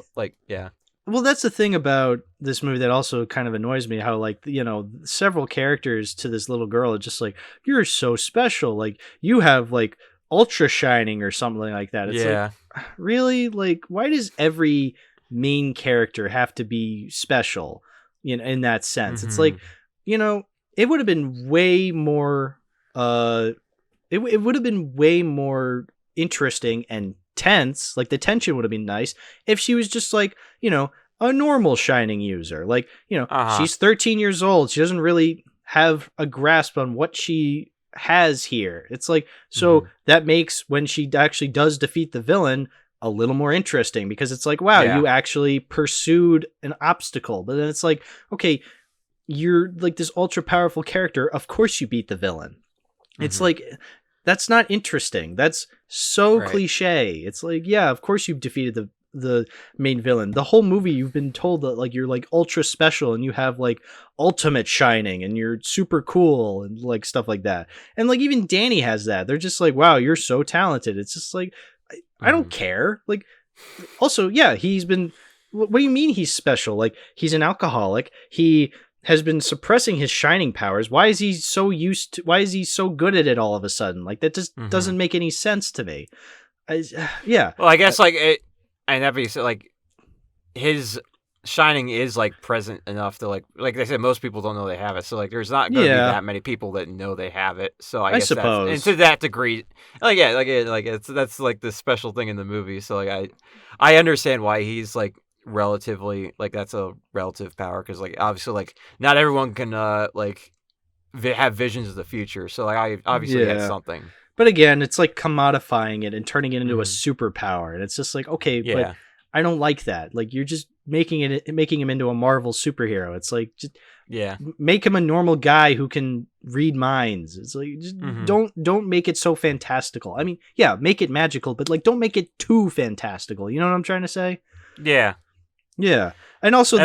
Well, that's the thing about this movie that also kind of annoys me. How several characters to this little girl are just you're so special. You have ultra shining or something like that. It's really why does every main character have to be special? In that sense, it's it would have been way more. It would have been way more interesting and tense. The tension would have been nice if she was just a normal shining user. She's 13 years old. She doesn't really have a grasp on what she has here. It's like, so that makes when she actually does defeat the villain a little more interesting, because it's like, wow, you actually pursued an obstacle. But then it's like, okay, you're like this ultra powerful character, of course you beat the villain. It's like, that's not interesting. That's so cliche. It's like, yeah, of course you've defeated the main villain. The whole movie you've been told that like you're like ultra special and you have like ultimate shining and you're super cool and like stuff like that. And like even Danny has that. They're just like, wow, you're so talented. It's just like, I don't care. Like, also, yeah, he's been, what do you mean he's special? Like, he's an alcoholic. He has been suppressing his shining powers. Why is he so good at it all of a sudden? Like, that just doesn't make any sense to me. Yeah. Well, I guess like it, and that'd be like his shining is like present enough to like they said, most people don't know they have it. So like, there's not going to be that many people that know they have it. So I guess suppose, and to that degree, like that's like the special thing in the movie. So like I understand why he's like relatively like that's a relative power, because like obviously like not everyone can like have visions of the future. So like I obviously had something. But again, it's like commodifying it and turning it into a superpower, and it's just like, okay, but I don't like that. Like, you're just making him into a Marvel superhero. It's like, just make him a normal guy who can read minds. It's like, just don't make it so fantastical. I mean, yeah, make it magical, but like, don't make it too fantastical. You know what I'm trying to say? Yeah. Yeah. And also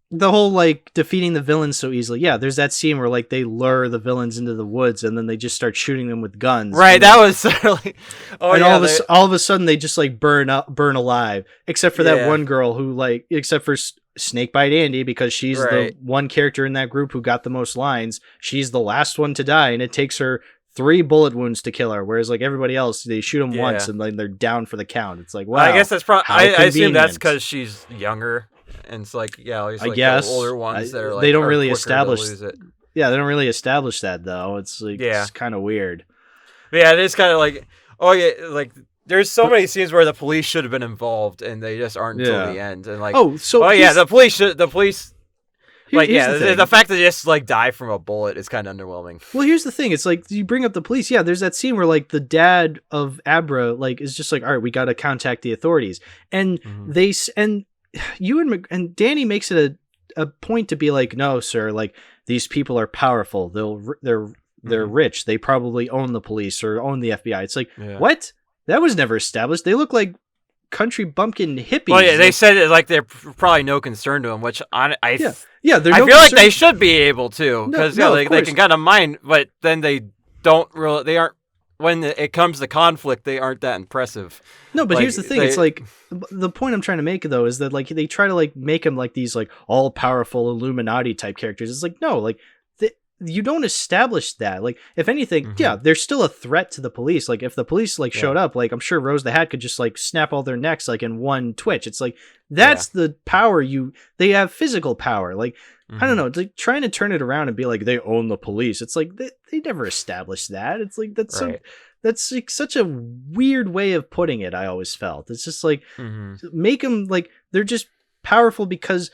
the whole like defeating the villains so easily. Yeah, there's that scene where like they lure the villains into the woods and then they just start shooting them with guns. Right, that was certainly. All of a sudden they just like burn alive, except for that one girl who like, except for Snakebite Andy, because she's the one character in that group who got the most lines. She's the last one to die, and it takes her 3 bullet wounds to kill her, whereas like everybody else, they shoot them once and then they're down for the count. It's like, wow. I guess that's probably. I assume that's because she's younger. And it's like, it's like the older ones that are like, they don't really establish it. Yeah, they don't really establish that though. It's like, it's kind of weird. Yeah, it is kind of like, like there's so many scenes where the police should have been involved and they just aren't until the end. And like, the police. Like, the fact that they just like die from a bullet is kind of underwhelming. Well, here's the thing. It's like, you bring up the police. Yeah, there's that scene where like the dad of Abra like is just like, all right, we got to contact the authorities, and and Danny makes it a point to be like, no, sir, like these people are powerful. They're rich. They probably own the police or own the FBI. It's like, what? That was never established. They look like country bumpkin hippies. Well, yeah, they said it like they're probably no concern to him, which I feel like they should be able to, because they can kind of mind, but then they aren't. When it comes to conflict, they aren't that impressive. No, but here's the thing. It's like, the point I'm trying to make, though, is that like they try to like make them like these like all powerful Illuminati type characters. It's like, no, like you don't establish that. Like, if anything, they're still a threat to the police. Like, if the police like showed up, like I'm sure Rose the Hat could just like snap all their necks like in one twitch. It's like, that's the power they have physical power. Like, I don't know, it's like trying to turn it around and be like they own the police. It's like they never established that. It's like that's like such a weird way of putting it. I always felt it's just like make them like they're just powerful because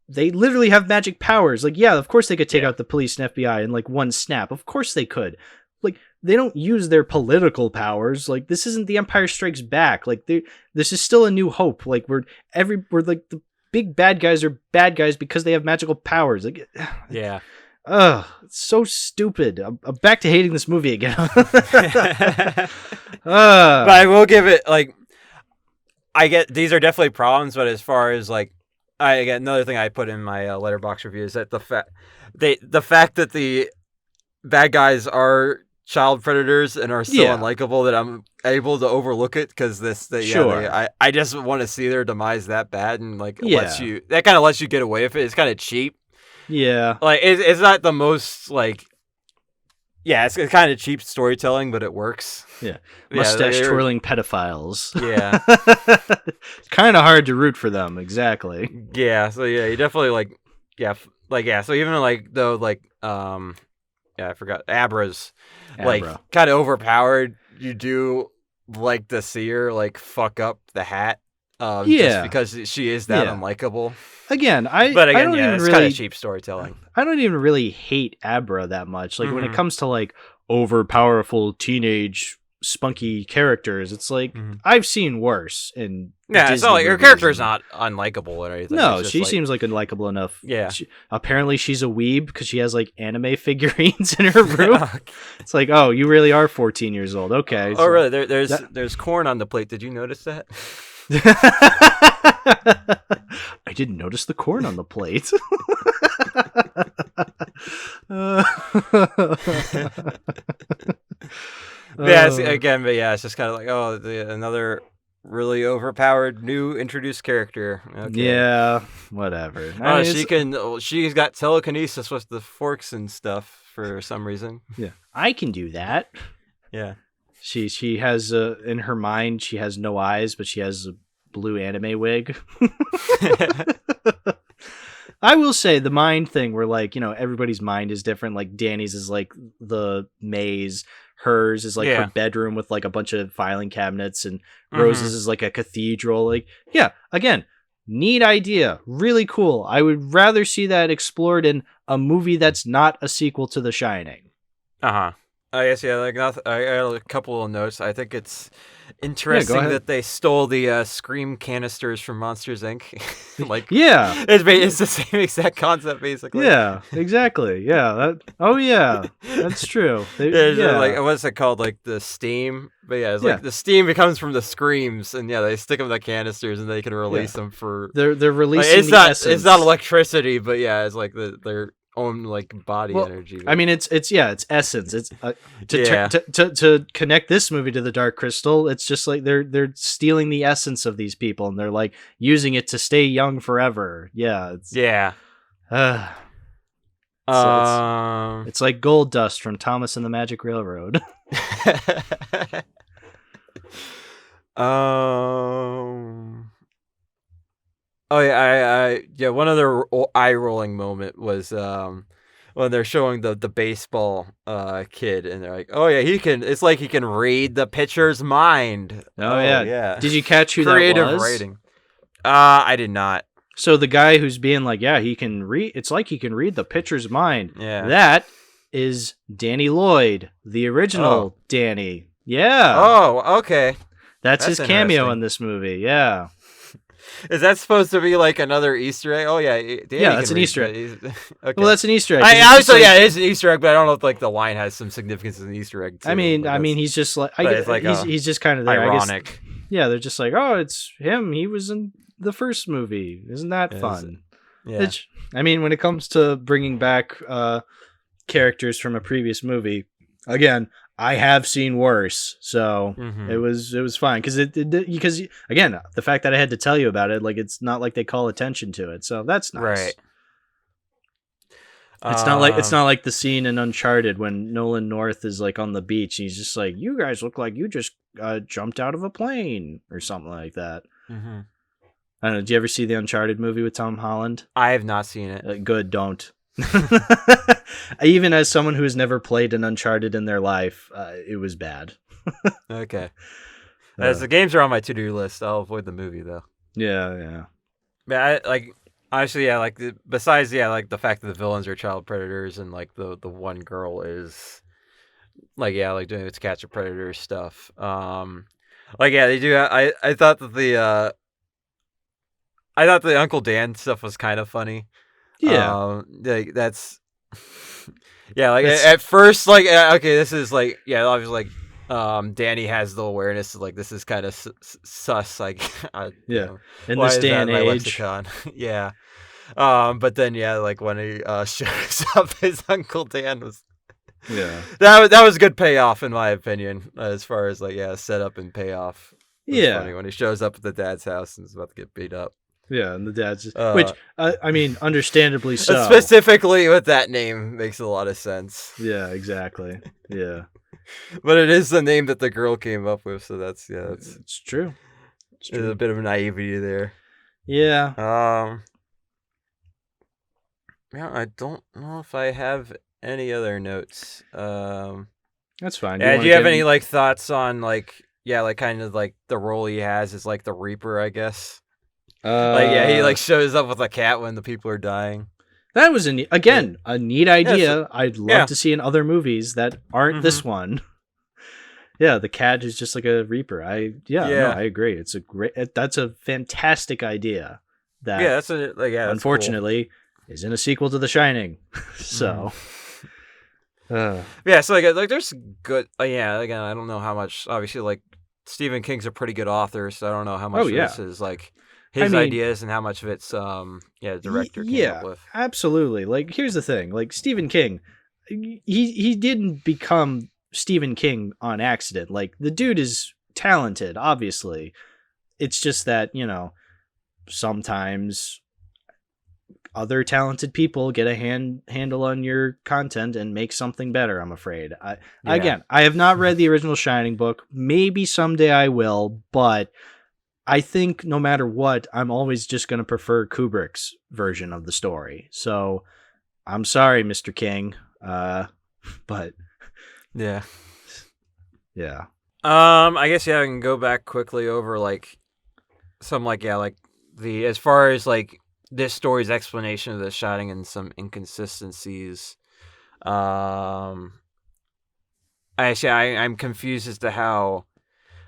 they literally have magic powers. Like, yeah, of course they could take out the police and FBI in like one snap. Of course they could. Like, they don't use their political powers. Like, this isn't The Empire Strikes Back. Like, this is still A New Hope. Like, we're like the big bad guys are bad guys because they have magical powers. Like, it's so stupid. I'm back to hating this movie again. But I will give it like, I get these are definitely problems, but as far as like, I get another thing I put in my letterbox review is that the fact that the bad guys are child predators and are so unlikable that I'm able to overlook it, because I just want to see their demise that bad, and like lets you get away with it. It's kind of cheap. Yeah, like it's not the most like. Yeah, it's kind of cheap storytelling, but it works. Yeah, mustache twirling pedophiles. Yeah, kind of hard to root for them. Exactly. Yeah, so you definitely So even like though like I forgot Abra's like kind of overpowered. You do like to see her like fuck up the hat. Just because she is that unlikable. Again, it's kind of cheap storytelling. I don't even really hate Abra that much. Like when it comes to like overpowerful teenage spunky characters. It's like I've seen worse in Yeah, it's Disney not like her movies character is and- not unlikable or anything. No, It's just she like, seems like a likable enough. Yeah. Apparently, she's a weeb because she has like anime figurines in her room. It's like, oh, you really are 14 years old. Okay. Oh, really? There's corn on the plate. Did you notice that? I didn't notice the corn on the plate. Yeah, again, but yeah, it's just kind of like, oh, another really overpowered new introduced character. Okay. Yeah, whatever. I mean, she's got telekinesis with the forks and stuff for some reason. Yeah, I can do that. Yeah. She has in her mind she has no eyes, but she has a blue anime wig. I will say the mind thing where like, you know, everybody's mind is different. Like Danny's is like the maze, hers is like her bedroom with like a bunch of filing cabinets, and Rose's is like a cathedral. Like, yeah, again, neat idea, really cool. I would rather see that explored in a movie that's not a sequel to The Shining. I guess, yeah, like I got a couple of notes. I think it's interesting that they stole the Scream canisters from Monsters, Inc. Like, yeah. It's the same exact concept, basically. Yeah, exactly. Yeah. That's true. Like, what's it called? Like the steam? But yeah, it's like the steam becomes from the screams, and yeah, they stick them in the canisters, and they can release them for... They're releasing essence. It's not electricity, but yeah, it's like their own like body energy. I mean, it's essence. It's to connect this movie to the Dark Crystal. It's just like they're stealing the essence of these people, and they're like using it to stay young forever. Yeah. It's like gold dust from Thomas and the Magic Railroad. Oh yeah, one other eye-rolling moment was when they're showing the baseball kid, and they're like, oh yeah, it's like he can read the pitcher's mind. Oh yeah. Did you catch who Creative that was? writing. I did not. So the guy who's being like, yeah, he can read. It's like he can read the pitcher's mind. Yeah. That is Danny Lloyd, the original Danny. Yeah. Oh, okay. That's his cameo in this movie. Yeah. Is that supposed to be like another Easter egg? Oh yeah, Danny that's an Easter egg. Okay. Well, that's an Easter egg. It is an Easter egg, but I don't know if like the line has some significance as an Easter egg too. I mean, he's just like, he's just kind of there. Ironic. Yeah, they're just like, oh, it's him. He was in the first movie. Isn't that fun? Yeah. I mean, when it comes to bringing back characters from a previous movie, again, I have seen worse, so it was fine because because again, the fact that I had to tell you about it, like it's not like they call attention to it, so that's nice. Right. It's not like the scene in Uncharted when Nolan North is like on the beach and he's just like, you guys look like you just jumped out of a plane or something like that. I don't know. Did you ever see the Uncharted movie with Tom Holland? I have not seen it. Good, don't. Even as someone who has never played an Uncharted in their life, it was bad. Okay. As the games are on my to-do list, I'll avoid the movie though. Yeah. Yeah, honestly, besides like the fact that the villains are child predators and like the one girl is like doing its catch a predator stuff. They do. I thought that the Uncle Dan stuff was kind of funny. Yeah. That's at first okay, this is obviously Danny has the awareness of like this is kind of sus in this day and age. Yeah. But then when he shows up, his Uncle Dan was that was good payoff in my opinion, as far as setup and payoff. Funny when he shows up at the dad's house and is about to get beat up. Yeah, and the dad's which I mean, understandably so. Specifically with that name makes a lot of sense. Yeah, exactly. Yeah. But it is the name that the girl came up with, so it's true. There's a bit of naivety there. Yeah. I don't know if I have any other notes. That's fine. Do you have any thoughts on kind of the role he has as the Reaper, I guess? He shows up with a cat when the people are dying. That was a neat idea. I'd love Yeah. to see in other movies that aren't this one. Yeah, the cat is just like a reaper. No, I agree. That's a fantastic idea. That unfortunately is in a sequel to The Shining. So yeah, so like there's good again, I don't know how much, obviously, like Stephen King's a pretty good author, so I don't know how much of this is like his ideas and how much of it's the director came up with. Absolutely. Like, here's the thing, like Stephen King, he didn't become Stephen King on accident. Like, the dude is talented, obviously. It's just that, sometimes other talented people get a handle on your content and make something better, I'm afraid. Again, I have not read the original Shining book. Maybe someday I will, but I think no matter what, I'm always just going to prefer Kubrick's version of the story. So I'm sorry, Mr. King. But yeah. I guess I can go back quickly over like some as far as like this story's explanation of The Shining and some inconsistencies. I'm confused as to how.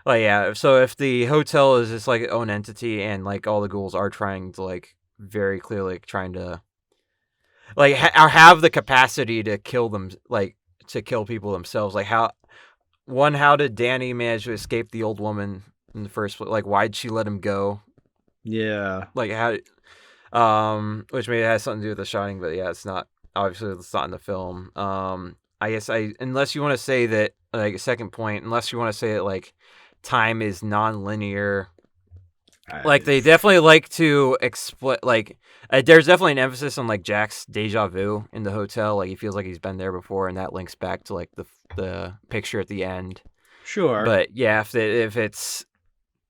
So if the hotel is just like its own entity and like all the ghouls are trying to like very clearly trying to like have the capacity to kill them, like to kill people themselves, like how did Danny manage to escape the old woman in the first place? Like, why'd she let him go? Yeah. Like how, which maybe it has something to do with The Shining, but it's not, obviously it's not in the film. I guess unless you want to say that, like, a second point, unless you want to say that like time is non-linear, like they definitely like to explain, like there's definitely an emphasis on like Jack's deja vu in the hotel, like he feels like he's been there before, and that links back to like the picture at the end. Sure. But if it's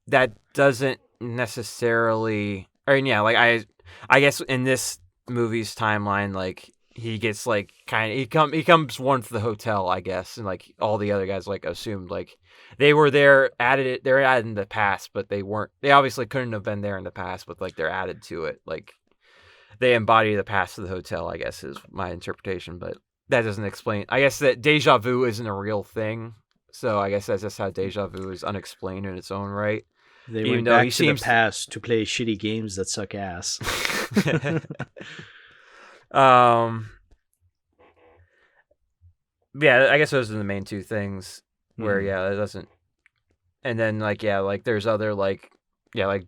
that doesn't necessarily, like I guess in this movie's timeline, like he gets like he comes one to the hotel, I guess, and like all the other guys like assumed like they were there, they're added in the past, but they weren't. They obviously couldn't have been there in the past, but like they're added to it, like they embody the past of the hotel, I guess is my interpretation. But that doesn't explain. I guess that deja vu isn't a real thing, so I guess that's just how deja vu is unexplained in its own right. They went back to the past to play shitty games that suck ass. I guess those are the main two things where it doesn't, and then like there's other like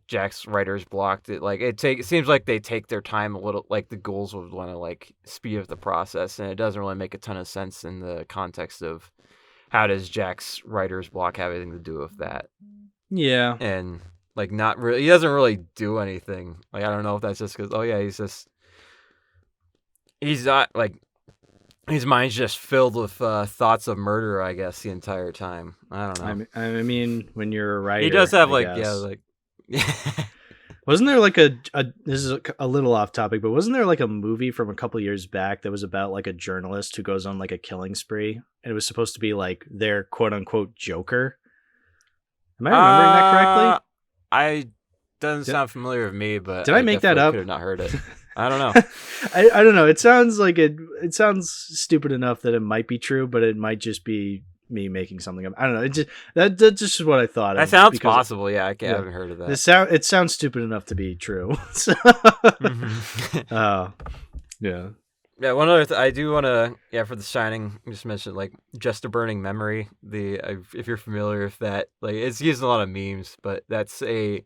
Jack's writer's block that like it seems like they take their time a little, like the ghouls would want to like speed up the process, and it doesn't really make a ton of sense in the context of how does Jack's writer's block have anything to do with that. Yeah. And like not really, he doesn't really do anything. Like I don't know if that's just because he's not like, his mind's just filled with thoughts of murder, I guess, the entire time. I don't know. I mean, when you're a writer, he does have wasn't there like a this is a little off topic, but wasn't there like a movie from a couple years back that was about like a journalist who goes on like a killing spree, and it was supposed to be like their quote unquote Joker? Am I remembering that correctly? Doesn't sound familiar with me, but did I make that up? Could have not heard it. I don't know. I don't know. It sounds like it sounds stupid enough that it might be true, but it might just be me making something up. I don't know. It just that's just what I thought. That sounds possible. Yeah, I haven't heard of that. It sounds stupid enough to be true. So, yeah. Yeah, one other I do want to for The Shining, just mention like Just a Burning Memory. If you're familiar with that, like it's used in a lot of memes, but it's a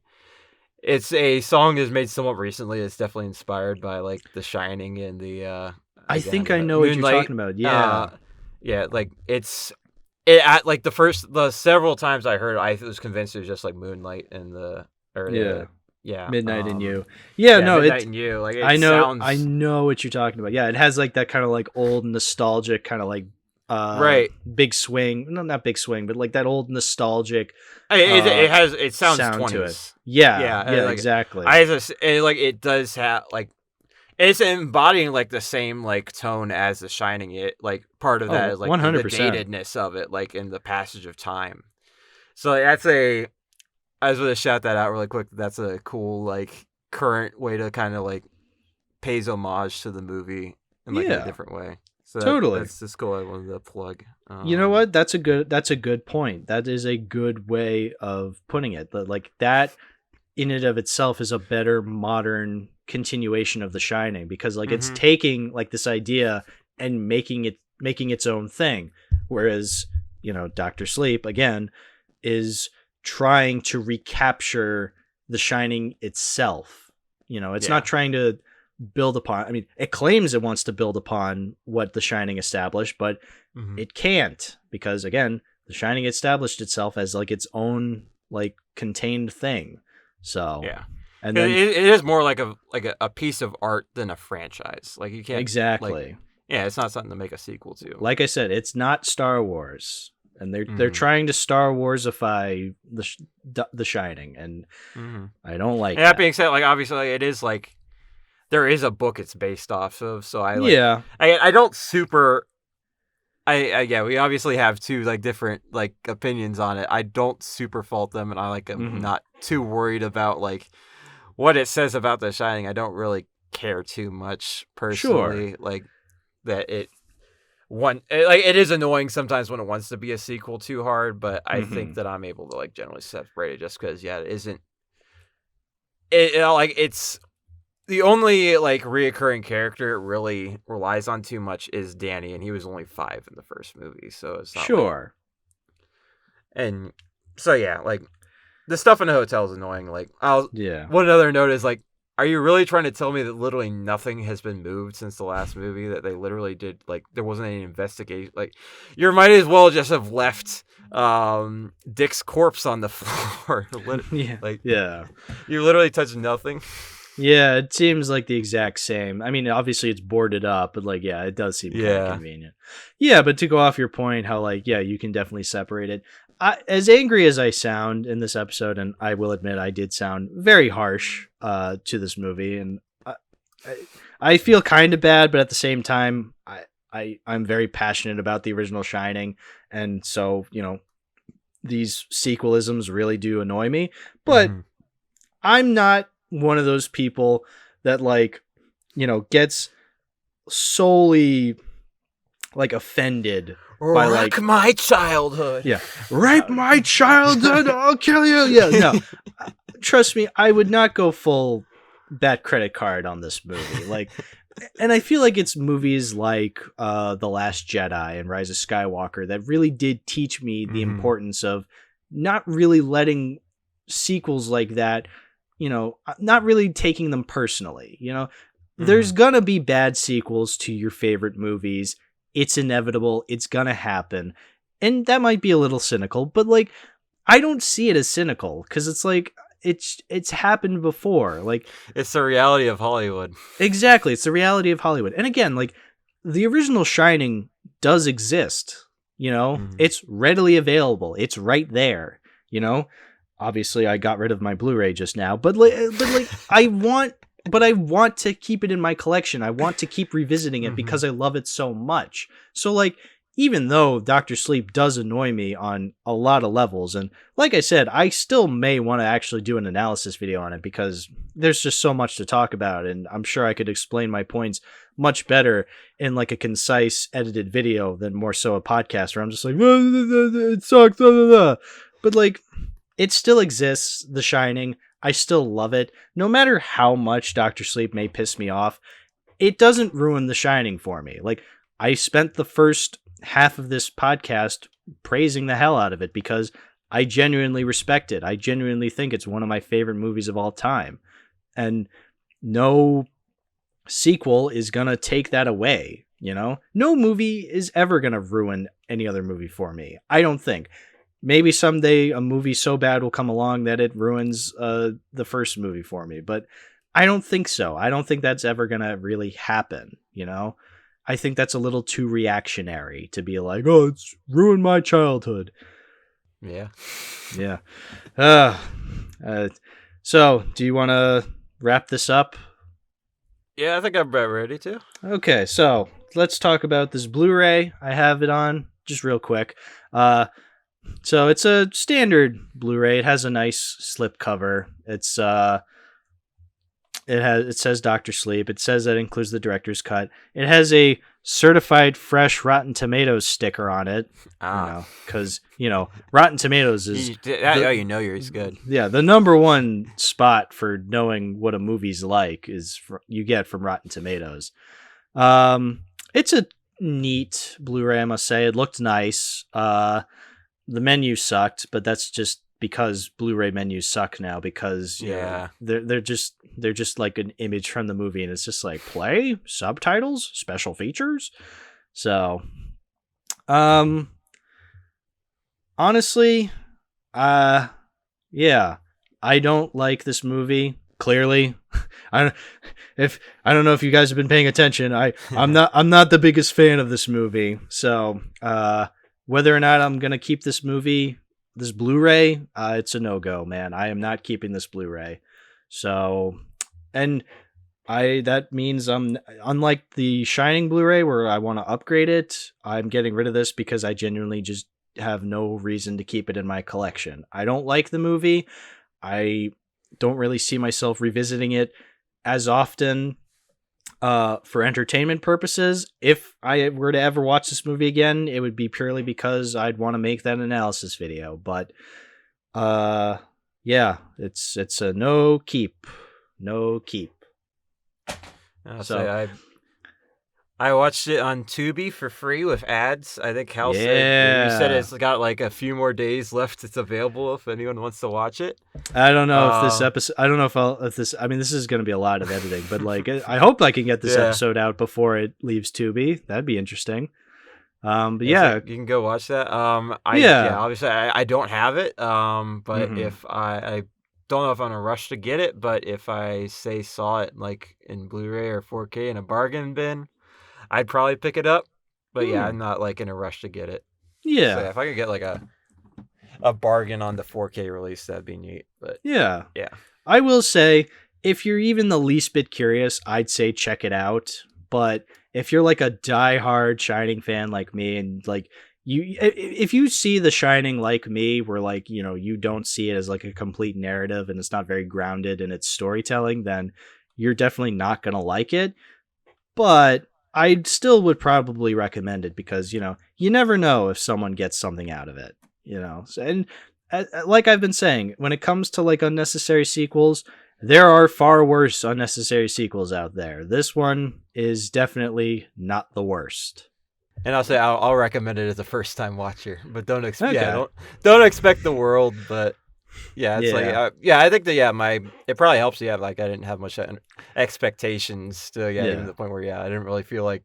song that's made somewhat recently. It's definitely inspired by like The Shining and the. I think I know what you're talking about. Yeah, like like the several times I heard it, I was convinced it was just like Moonlight and Midnight and You. Midnight and You. Like I know what you're talking about. Yeah, it has like that kind of like old nostalgic kind of like right big swing. No, not big swing, but like that old nostalgic. It sounds sound 20s. to it. Yeah, like, exactly. It does have like it's embodying like the same like tone as The Shining. It like part of that is like 100%. The datedness of it, like in the passage of time. So that's I was going to shout that out really quick. That's a cool like current way to kind of like pays homage to the movie in like a different way. So totally. That's just cool. I wanted to plug. You know what? That's a good point. That is a good way of putting it. But like that in and of itself is a better modern continuation of The Shining, because like it's taking like this idea and making its own thing. Whereas, Dr. Sleep again is trying to recapture The Shining itself. It's not trying to build upon. I mean, it claims it wants to build upon what The Shining established, but it can't, because again, The Shining established itself as like its own like contained thing. So and then it is more like a piece of art than a franchise. Like you can't exactly. It's not something to make a sequel to. Like I said, it's not Star Wars, and they're trying to Star Warsify the Shining, and I don't like that. Being said, like obviously like, it is like there is a book it's based off of, so I don't super. We obviously have two like different like opinions on it. I don't super fault them, and I like am not too worried about like what it says about The Shining. I don't really care too much personally. Sure. Like that it is annoying sometimes when it wants to be a sequel too hard, but I think that I'm able to like generally separate it just because it isn't. It's the only like reoccurring character it really relies on too much is Danny, and he was only 5 in the first movie, so it's not sure. And so like the stuff in the hotel is annoying. Like one other note is like, are you really trying to tell me that literally nothing has been moved since the last movie? That they literally did like there wasn't any investigation. Like you might as well just have left Dick's corpse on the floor. You literally touched nothing. Yeah, it seems like the exact same. I mean, obviously it's boarded up, but like, it does seem kind of convenient. Yeah, but to go off your point, how like, you can definitely separate it. As angry as I sound in this episode, and I will admit I did sound very harsh to this movie, and I feel kind of bad, but at the same time, I'm very passionate about the original Shining, and so, these sequelisms really do annoy me, but I'm not one of those people that like, gets solely like offended by like my childhood. Yeah. Rape my childhood. I'll kill you. Yeah. No, trust me. I would not go full bad credit card on this movie. Like, and I feel like it's movies like The Last Jedi and Rise of Skywalker that really did teach me the importance of not really letting sequels like that, not really taking them personally. There's gonna be bad sequels to your favorite movies. It's inevitable. It's gonna happen. And that might be a little cynical, but like, I don't see it as cynical, because it's like, it's happened before. Like, it's the reality of Hollywood. Exactly. It's the reality of Hollywood. And again, like, the original Shining does exist, it's readily available. It's right there, Obviously, I got rid of my Blu-ray just now, but I want to keep it in my collection. I want to keep revisiting it because I love it so much. So, like, even though Dr. Sleep does annoy me on a lot of levels, and like I said, I still may want to actually do an analysis video on it because there's just so much to talk about, and I'm sure I could explain my points much better in like a concise edited video than more so a podcast where I'm just like, it sucks, but like, it still exists, The Shining. I still love it. No matter how much Dr. Sleep may piss me off, it doesn't ruin The Shining for me. Like, I spent the first half of this podcast praising the hell out of it because I genuinely respect it. I genuinely think it's one of my favorite movies of all time. And no sequel is going to take that away, No movie is ever going to ruin any other movie for me. I don't think. Maybe someday a movie so bad will come along that it ruins the first movie for me, but I don't think so. I don't think that's ever going to really happen, I think that's a little too reactionary to be like, oh, it's ruined my childhood. Yeah. Yeah. So, do you want to wrap this up? Yeah, I think I'm about ready to. Okay, so let's talk about this Blu-ray. I have it on just real quick. So it's a standard Blu-ray. It has a nice slip cover. It's It says Doctor Sleep. It says that includes the director's cut. It has a certified fresh Rotten Tomatoes sticker on it. Because Rotten Tomatoes is yours good. Yeah, the number one spot for knowing what a movie's like is you get from Rotten Tomatoes. It's a neat Blu-ray, I must say. It looked nice. The menu sucked, but that's just because Blu-ray menus suck now because they're just like an image from the movie and it's just like play, subtitles, special features. So honestly, I don't like this movie. Clearly, I don't know if you guys have been paying attention. I'm not the biggest fan of this movie. So whether or not I'm gonna keep this Blu-ray, it's a no-go, man. I am not keeping this Blu-ray. So, and that means I'm unlike the Shining Blu-ray where I want to upgrade it. I'm getting rid of this because I genuinely just have no reason to keep it in my collection. I don't like the movie. I don't really see myself revisiting it as often for entertainment purposes. If I were to ever watch this movie again, it would be purely because I'd want to make that analysis video. But it's a no keep. I watched it on Tubi for free with ads. I think Hal said you said it's got like a few more days left. It's available if anyone wants to watch it. I don't know if this episode. I don't know if this. I mean, this is going to be a lot of editing, but like, I hope I can get this episode out before it leaves Tubi. That'd be interesting. But you can go watch that. Obviously, I don't have it. But if I don't know if I'm in a rush to get it, but if I saw it like in Blu-ray or 4K in a bargain bin, I'd probably pick it up, but I'm not like in a rush to get it. Yeah. So if I could get like a bargain on the 4K release, that'd be neat. But yeah. I will say, if you're even the least bit curious, I'd say check it out. But if you're like a diehard Shining fan like me, and like if you see The Shining like me, where like you don't see it as like a complete narrative and it's not very grounded in its storytelling, then you're definitely not gonna like it. But I still would probably recommend it because, you never know if someone gets something out of it, And like I've been saying, when it comes to like unnecessary sequels, there are far worse unnecessary sequels out there. This one is definitely not the worst. And I'll say I'll recommend it as a first-time watcher, but don't expect expect the world. But I think that it probably helps. Like I didn't have much expectations to even to the point where I didn't really feel like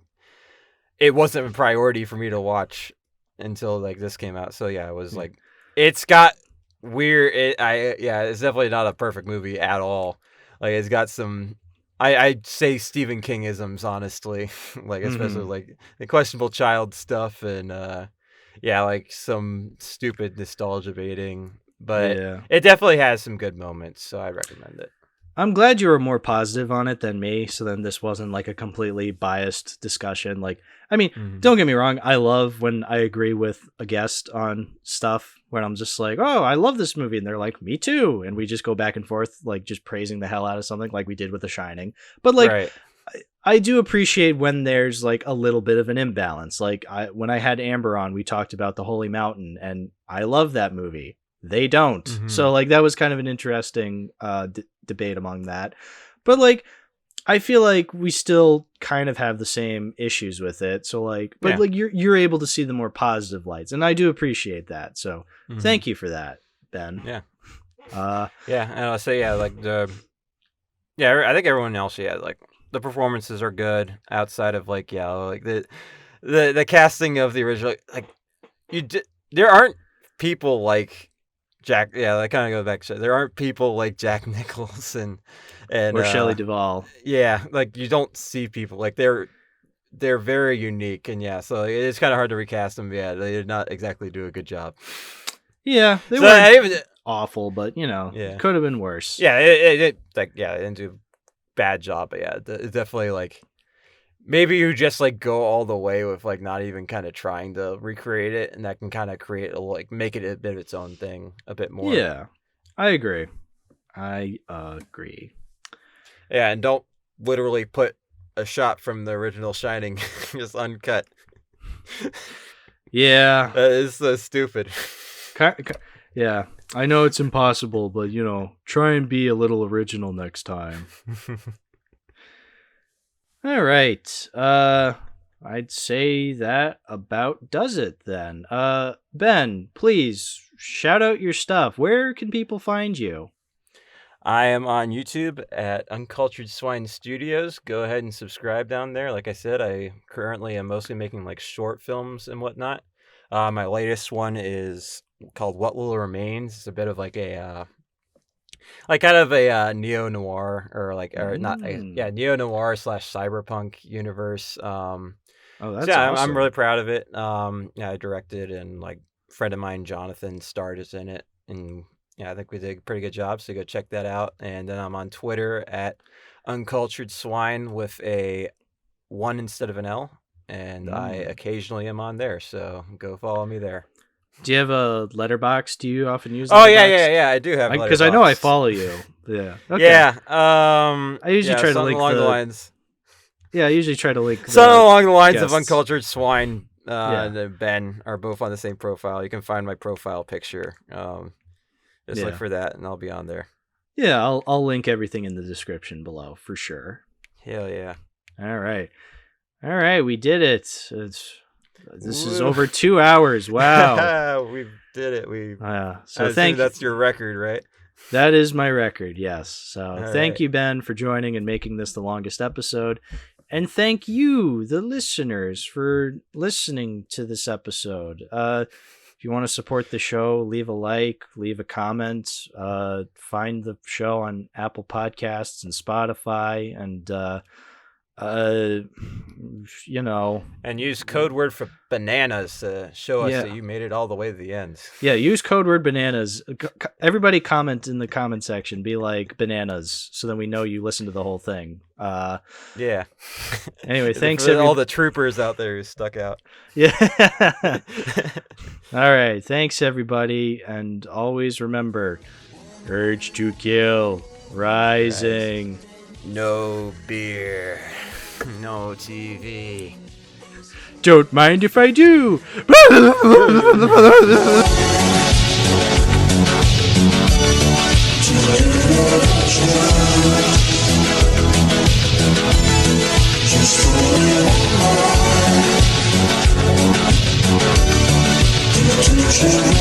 it wasn't a priority for me to watch until like this came out. So it was like it's got weird. It's definitely not a perfect movie at all. Like it's got some. I'd say Stephen King-isms, honestly, like especially like the questionable child stuff and like some stupid nostalgia baiting. But it definitely has some good moments, so I recommend it. I'm glad you were more positive on it than me, so then this wasn't like a completely biased discussion. Like, I mean, don't get me wrong, I love when I agree with a guest on stuff where I'm just like, oh, I love this movie, and they're like, me too, and we just go back and forth, like just praising the hell out of something like we did with The Shining. But like, I do appreciate when there's like a little bit of an imbalance. Like when I had Amber on, we talked about The Holy Mountain, and I love that movie. They don't. So like that was kind of an interesting debate among that. But like I feel like we still kind of have the same issues with it. So like like you're able to see the more positive lights, and I do appreciate that. So thank you for that, Ben. Yeah. And I'll say like I think everyone else like the performances are good outside of like like the casting of the original, like there aren't people like Jack, that kind of goes back to there aren't people like Jack Nicholson and or Shelley Duvall. Like you don't see people like they're very unique, and so it's kind of hard to recast them. They did not exactly do a good job. They weren't awful, but could have been worse. It didn't do a bad job, but it's definitely like maybe you just like go all the way with like not even kind of trying to recreate it, and that can kind of create make it a bit of its own thing a bit more. I agree. Yeah, and don't literally put a shot from the original Shining, just uncut. Yeah. That is so stupid. Yeah, I know it's impossible, but, try and be a little original next time. All right. I'd say that about does it then. Ben, please shout out your stuff. Where can people find you? I am on YouTube at Uncultured Swine Studios. Go ahead and subscribe down there. Like I said, I currently am mostly making like short films and whatnot. My latest one is called What Little Remains. It's a bit of like a kind of a neo-noir neo-noir / cyberpunk universe. That's yeah, awesome. I'm really proud of it. I directed, and like a friend of mine, Jonathan, starred as in it, and yeah, I think we did a pretty good job. So go check that out. And then I'm on Twitter at Uncultured Swine with a 1 instead of an L, and I occasionally am on there. So go follow me there. Do you have a letterbox? Do you often use? Oh yeah. I do have because I know I follow you. Yeah. Okay. Yeah. I usually try to link along the lines. Yeah, I usually try to link. Something along the lines guests. of Uncultured Swine and Ben are both on the same profile. You can find my profile picture. Just look for that, and I'll be on there. Yeah, I'll link everything in the description below for sure. Hell yeah! All right, we did it. This is over 2 hours. Wow, we did it. So thank you. That's your record, right? That is my record. Yes. So All thank right. you, Ben, for joining and making this the longest episode. And thank you, the listeners, for listening to this episode. If you want to support the show, leave a like, leave a comment, find the show on Apple Podcasts and Spotify, and and use code word for bananas to show us that you made it all the way to the end. Yeah, use code word bananas. Everybody comment in the comment section, be like bananas, so then we know you listened to the whole thing. Yeah. Anyway, thanks for all the troopers out there who stuck out. Yeah. All right, thanks everybody, and always remember, urge to kill rising. No beer. No TV. Don't mind if I do. Just